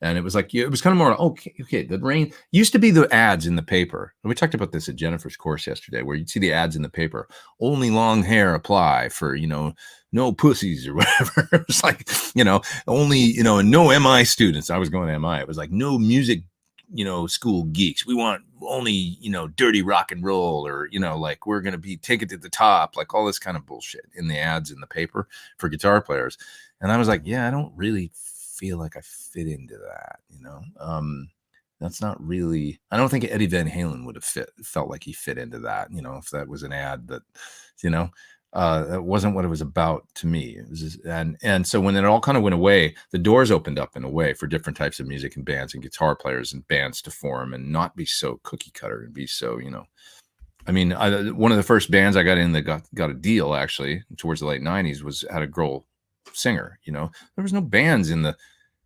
And it was like, it was kind of more, okay, the rain used to be the ads in the paper. And we talked about this at Jennifer's course yesterday, where you'd see the ads in the paper, only long hair apply for, you know, no pussies or whatever. It was like, you know, only, you know, no MI students. I was going to MI. It was like, no music, you know, school geeks. We want only, you know, dirty rock and roll, or, you know, like, we're going to be take it to the top, like all this kind of bullshit in the ads in the paper for guitar players. And I was like, yeah, I don't really feel like I fit into that, you know. That's not really, I don't think Eddie Van Halen would have felt like he fit into that, you know, if that was an ad that, you know, that wasn't what it was about to me. It was just, and so when it all kind of went away, the doors opened up in a way for different types of music and bands and guitar players and bands to form and not be so cookie cutter and be so, you know. I mean, one of the first bands I got in that got a deal actually towards the late 90s had a girl singer, you know. There was no bands in the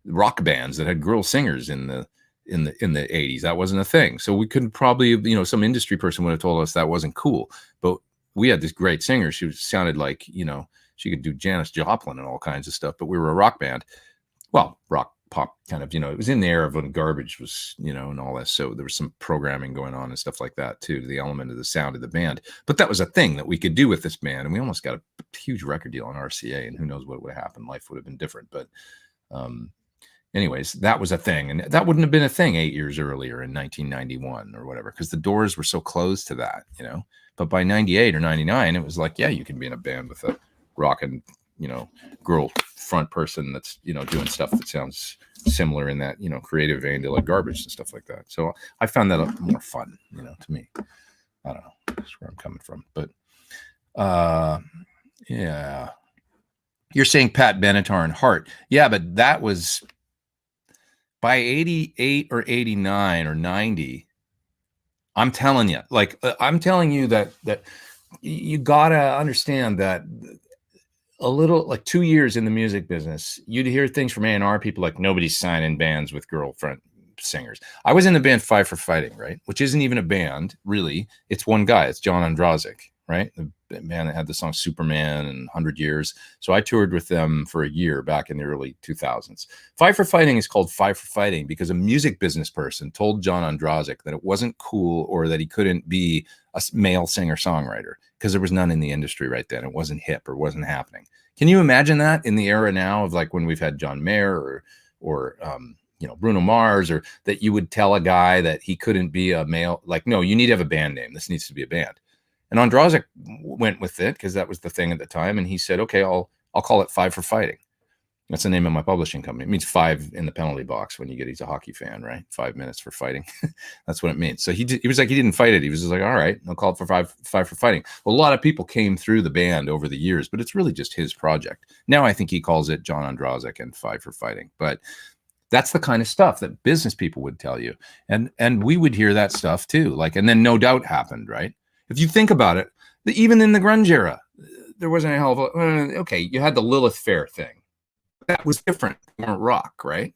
rock bands that had girl singers in the 80s. That wasn't a thing. So we could probably, you know, some industry person would have told us that wasn't cool. But we had this great singer. She sounded like, you know, she could do Janis Joplin and all kinds of stuff. But we were a rock band. Well, rock pop kind of, you know, it was in the era of when garbage was, you know, and all that. So there was some programming going on and stuff like that too, to the element of the sound of the band. But that was a thing that we could do with this band. And we almost got a huge record deal on RCA, and who knows what would have happened. Life would have been different. But anyways, that was a thing. And that wouldn't have been a thing 8 years earlier in 1991 or whatever, because the doors were so closed to that, you know. But by 98 or 99, it was like, yeah, you can be in a band with a rockin', you know, girl front person that's, you know, doing stuff that sounds similar in that, you know, creative vein to like garbage and stuff like that. So I found that more fun, you know, to me. I don't know. That's where I'm coming from. But yeah. You're saying Pat Benatar and Hart. Yeah, but that was by 88 or 89 or 90. I'm telling you, like, I'm telling you that you gotta understand that a little, like 2 years in the music business, you'd hear things from A&R people like, nobody's signing bands with girlfriend singers. I was in the band Five for Fighting, right? Which isn't even a band, really. It's one guy. It's John Andrazik, right? The band that had the song Superman and 100 Years. So I toured with them for a year back in the early 2000s. Five for Fighting is called Five for Fighting because a music business person told John Andrazik that it wasn't cool or that he couldn't be a male singer-songwriter because there was none in the industry right then. It wasn't hip or wasn't happening. Can you imagine that in the era now of like when we've had John Mayer or you know, Bruno Mars, or that you would tell a guy that he couldn't be a male, like, no, you need to have a band name. This needs to be a band. And Andrazik went with it because that was the thing at the time. And he said, okay, I'll call it Five for Fighting. That's the name of my publishing company. It means 5 in the penalty box when you get, he's a hockey fan, right? 5 minutes for fighting. That's what it means. So he was like, he didn't fight it. He was just like, all right, I'll call it for five for Fighting. Well, a lot of people came through the band over the years, but it's really just his project. Now I think he calls it John Andrazik and Five for Fighting. But that's the kind of stuff that business people would tell you. And we would hear that stuff too. Like, and then No Doubt happened, right? If you think about it, even in the grunge era, there wasn't a hell of a, okay, you had the Lilith Fair thing. That was different. They weren't rock, right?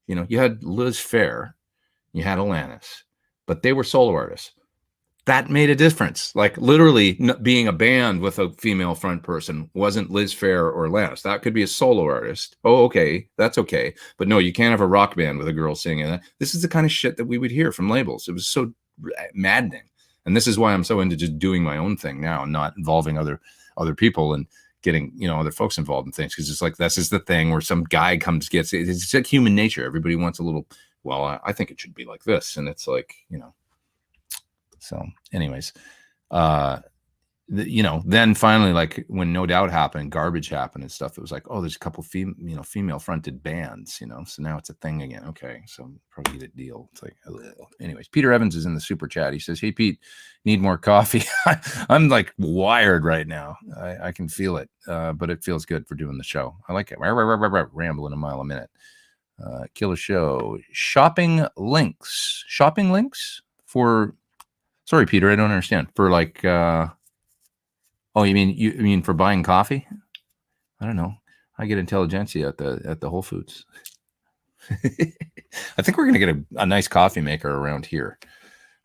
You know, you had Liz Fair, you had Alanis, but they were solo artists. That made a difference. Like literally being a band with a female front person wasn't Liz Fair or Alanis. That could be a solo artist. Oh, okay, that's okay. But no, you can't have a rock band with a girl singing. This is the kind of shit that we would hear from labels. It was so maddening. And this is why I'm so into just doing my own thing now and not involving other people and getting, you know, other folks involved in things. Because it's like, this is the thing where some guy gets it. It's like human nature. Everybody wants a little, well, I think it should be like this. And it's like, you know. So anyways, you know, then finally, like when No Doubt happened, Garbage happened and stuff, it was like, oh, there's a couple female fronted bands, you know, so now it's a thing again. Okay, so probably get a deal. It's like, anyways, Peter Evans is in the super chat. He says, hey Pete, need more coffee. I'm like wired right now. I can feel it, but it feels good for doing the show. I like it. Rambling a mile a minute. Killer show. Shopping links for, sorry, Peter, I don't understand. For like, oh, you mean for buying coffee? I don't know. I get intelligentsia at the Whole Foods. I think we're gonna get a nice coffee maker around here.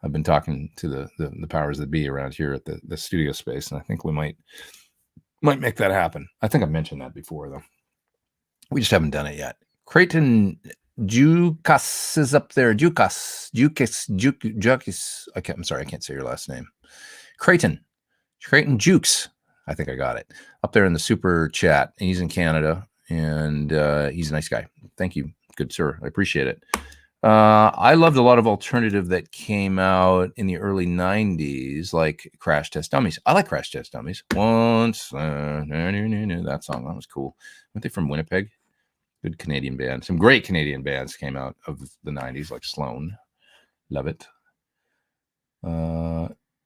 I've been talking to the powers that be around here at the studio space, and I think we might make that happen. I think I've mentioned that before, though. We just haven't done it yet. Creighton Jukas is up there. Jukas. I'm sorry, I can't say your last name. Creighton Jukes. I think I got it. Up there in the super chat. He's in Canada, and he's a nice guy. Thank you, good sir. I appreciate it. I loved a lot of alternative that came out in the early 90s, like Crash Test Dummies. I like Crash Test Dummies. Once, that song, that was cool. Weren't they from Winnipeg? Good Canadian band. Some great Canadian bands came out of the 90s, like Sloan. Love it.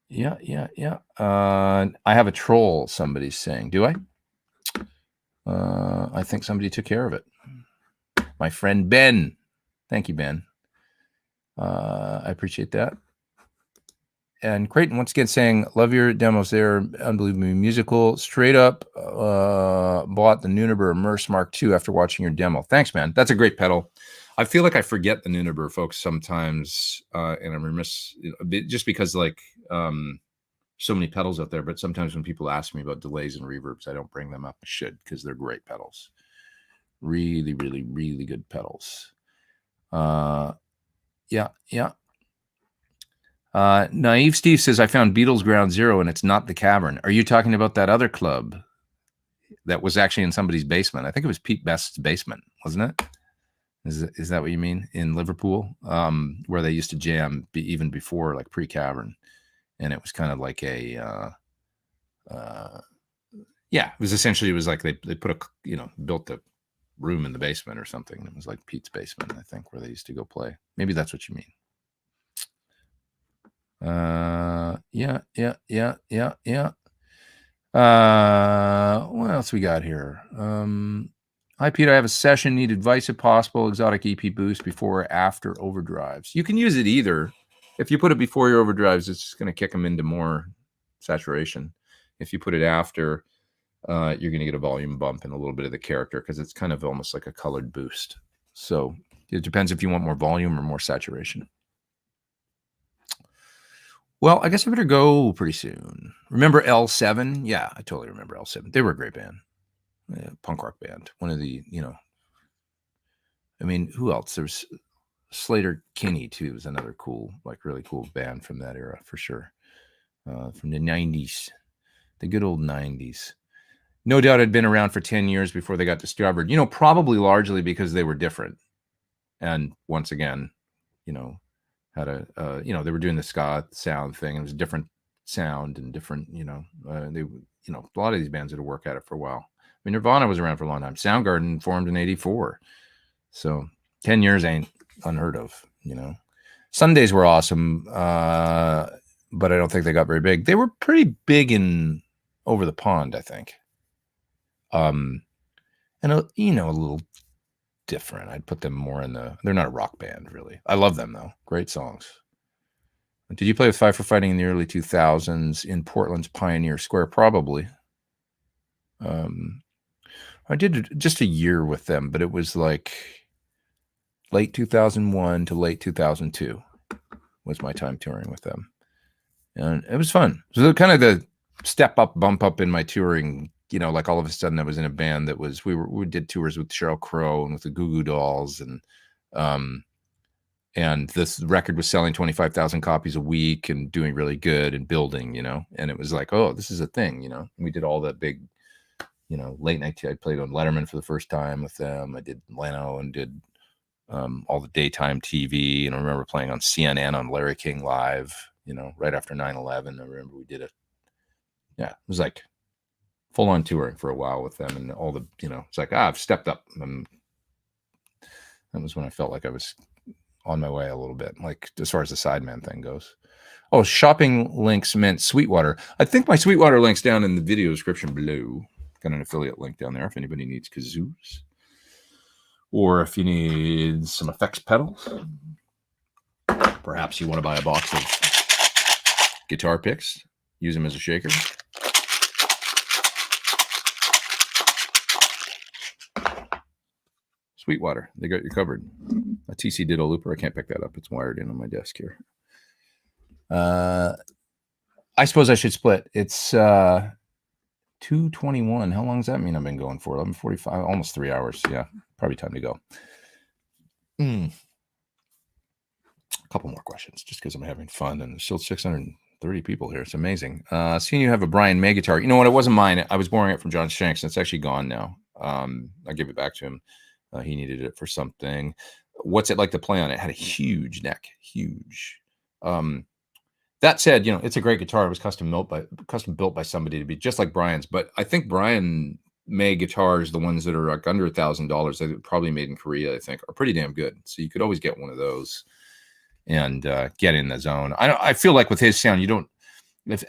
Yeah. I have a troll, somebody's saying. Do I? I think somebody took care of it. My friend Ben. Thank you, Ben. I appreciate that. And Creighton once again saying, love your demos. They're unbelievably musical. Straight up bought the Nunaber Immerse Mark II after watching your demo. Thanks, man. That's a great pedal. I feel like I forget the Nunaber, folks, sometimes, and I'm remiss just because like so many pedals out there. But sometimes when people ask me about delays and reverbs, I don't bring them up. I should, because they're great pedals. Really, really, really good pedals. Yeah. Naive Steve says, I found Beatles Ground Zero and it's not the Cavern. Are you talking about that other club that was actually in somebody's basement? I think it was Pete Best's basement, wasn't it? Is that what you mean? In Liverpool, where they used to jam even before, like pre-Cavern. And it was kind of like a, it was essentially, it was like they put built the room in the basement or something. It was like Pete's basement, I think, where they used to go play. Maybe that's what you mean. Yeah. What else we got here? Hi, Peter. I have a session. Need advice if possible. Exotic EP boost before or after overdrives. You can use it either. If you put it before your overdrives, it's just going to kick them into more saturation. If you put it after, you're going to get a volume bump and a little bit of the character, because it's kind of almost like a colored boost. So it depends if you want more volume or more saturation. Well, I guess I better go pretty soon. Remember L7? Yeah, I totally remember L7. They were a great band. Punk rock band. One of the, I mean, who else? There's Slater Kinney, too, was another cool, like really cool band from that era, for sure. From the 90s. The good old 90s. No doubt had been around for 10 years before they got discovered. Probably largely because they were different. And once again, had they were doing the ska sound thing. It was a different sound and different, a lot of these bands had to work at it for a while. I mean, Nirvana was around for a long time. Soundgarden formed in 84. So 10 years ain't unheard of, Sundays were awesome, but I don't think they got very big. They were pretty big in Over the Pond, I think. And, a little different. I'd put them more in they're not a rock band, really. I love them, though. Great songs. Did you play with Five for Fighting in the early 2000s in Portland's Pioneer Square? Probably. I did just a year with them, but it was like late 2001 to late 2002 was my time touring with them. And it was fun. So kind of the step up, bump up in my touring, like all of a sudden I was in a band that was, we did tours with Sheryl Crow and with the Goo Goo Dolls, and this record was selling 25,000 copies a week and doing really good and building, and it was like, oh, this is a thing, we did all that big, late night. I played on Letterman for the first time with them. I did Leno and did all the daytime TV, and I remember playing on CNN on Larry King Live, right after 9/11. I remember we did it. Yeah, it was like full on touring for a while with them, and all the, it's like, I've stepped up. And that was when I felt like I was on my way a little bit, like as far as the Sideman thing goes. Oh, shopping links meant Sweetwater. I think my Sweetwater link's down in the video description below. Got an affiliate link down there if anybody needs kazoos, or if you need some effects pedals. Perhaps you want to buy a box of guitar picks, use them as a shaker. Sweetwater, they got you covered. A TC Ditto looper. I can't pick that up. It's wired in on my desk here. I suppose I should split. It's 2:21. How long does that mean I've been going for? 11:45, almost 3 hours. Yeah, probably time to go. A couple more questions, just because I'm having fun, and there's still 630 people here. It's amazing. Seeing you have a Brian May guitar. You know what? It wasn't mine. I was borrowing it from John Shanks, and it's actually gone now. I gave it back to him. He needed it for something. What's it like to play on it? It had a huge neck, huge. That said, it's a great guitar. It was custom built by somebody to be just like Brian's. But I think Brian May guitars, the ones that are like under $1,000, they're probably made in Korea, I think, are pretty damn good. So you could always get one of those and get in the zone. I feel like with his sound, you don't,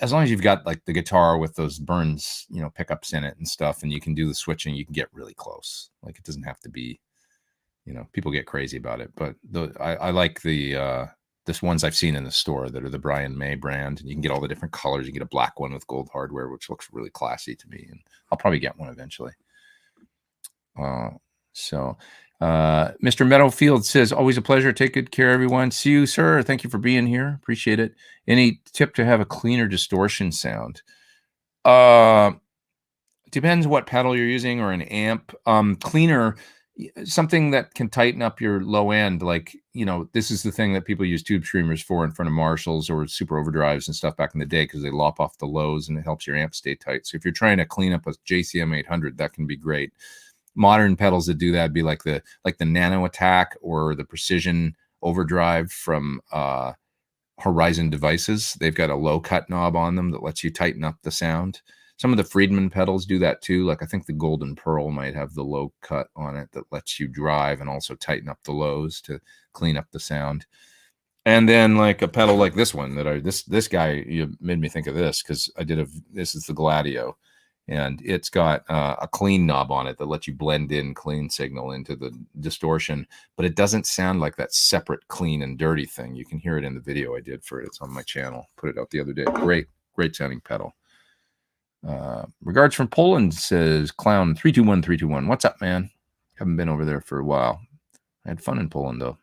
as long as you've got like the guitar with those Burns, pickups in it and stuff, and you can do the switching, you can get really close. Like it doesn't have to be, people get crazy about it. But I like the This ones I've seen in the store that are the Brian May brand, and you can get all the different colors. You get a black one with gold hardware, which looks really classy to me, and I'll probably get one eventually. Mr. Meadowfield says, always a pleasure. Take good care, everyone. See you, sir. Thank you for being here. Appreciate it. Any tip to have a cleaner distortion sound? Depends what pedal you're using or an amp. Cleaner, something that can tighten up your low end. Like, this is the thing that people use tube screamers for in front of Marshalls or super overdrives and stuff back in the day, because they lop off the lows and it helps your amp stay tight. So if you're trying to clean up a JCM 800, that can be great. Modern pedals that do that would be like the Nano Attack or the Precision Overdrive from Horizon Devices. They've got a low cut knob on them that lets you tighten up the sound. Some of the Friedman pedals do that too. Like I think the Golden Pearl might have the low cut on it that lets you drive and also tighten up the lows to clean up the sound. And then like a pedal like this one that this guy, you made me think of this because this is the Gladio, and it's got a clean knob on it that lets you blend in clean signal into the distortion, but it doesn't sound like that separate clean and dirty thing. You can hear it in the video I did for it. It's on my channel. Put it out the other day. Great sounding pedal. Regards from Poland, says Clown 321321. What's up, man? Haven't been over there for a while. I had fun in Poland though.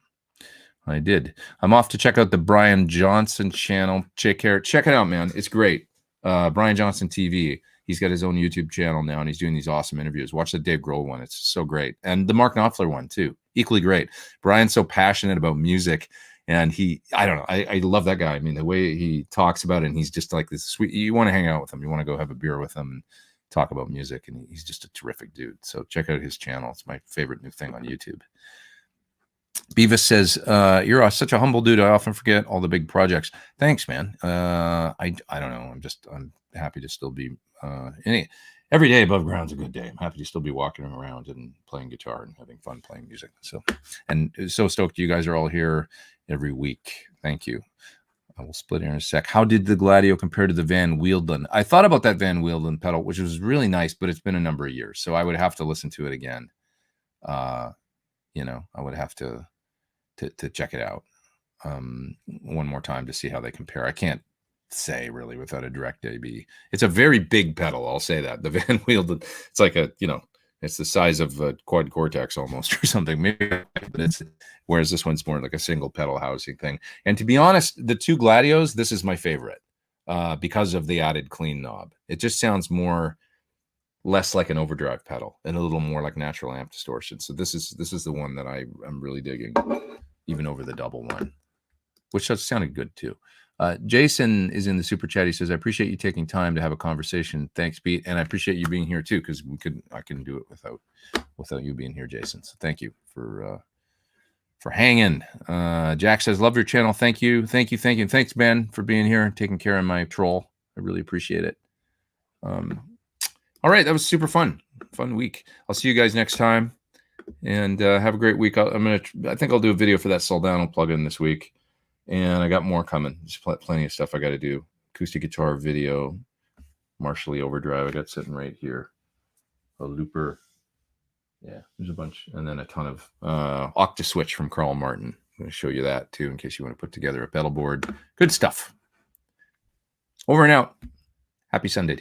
I did. I'm off to check out the Brian Johnson channel. Check it out, man. It's great. Brian Johnson TV. He's got his own YouTube channel now, and he's doing these awesome interviews. Watch the Dave Grohl one. It's so great. And the Mark Knopfler one, too. Equally great. Brian's so passionate about music, and I don't know. I love that guy. I mean, the way he talks about it, and he's just like this sweet. You want to hang out with him. You want to go have a beer with him and talk about music, and he's just a terrific dude. So check out his channel. It's my favorite new thing on YouTube. Beavis says, you're such a humble dude. I often forget all the big projects. Thanks, man. I don't know. I'm happy to still be every day above ground's a good day. I'm happy to still be walking around and playing guitar and having fun playing music. So stoked you guys are all here every week. Thank you. I will split here in a sec. How did the Gladio compare to the Van Wielden? I thought about that Van Wielden pedal, which was really nice, but it's been a number of years, so I would have to listen to it again. I would have to check it out one more time to see how they compare. I can't say really without a direct AB. It's a very big pedal, I'll say that. The Van Wielden, it's like it's the size of a quad Cortex almost or something. Maybe, but whereas this one's more like a single pedal housing thing. And to be honest, the two Gladios, this is my favorite because of the added clean knob. It just sounds less like an overdrive pedal and a little more like natural amp distortion. So this is the one that I'm really digging, even over the double one, which sounded good too. Jason is in the super chat. He says, I appreciate you taking time to have a conversation. Thanks, Pete. And I appreciate you being here too, because I couldn't do it without you being here, Jason. So thank you for hanging. Jack says, love your channel. Thank you. And thanks, Ben, for being here and taking care of my troll. I really appreciate it. All right, that was super fun week. I'll see you guys next time, and have a great week. I think I'll do a video for that Soldano plugin this week, and I got more coming. Just plenty of stuff I got to do. Acoustic guitar video, Marshall Overdrive I got sitting right here, a looper. Yeah, there's a bunch, and then a ton of Octa Switch from Carl Martin. I'm going to show you that too, in case you want to put together a pedal board. Good stuff. Over and out. Happy Sunday.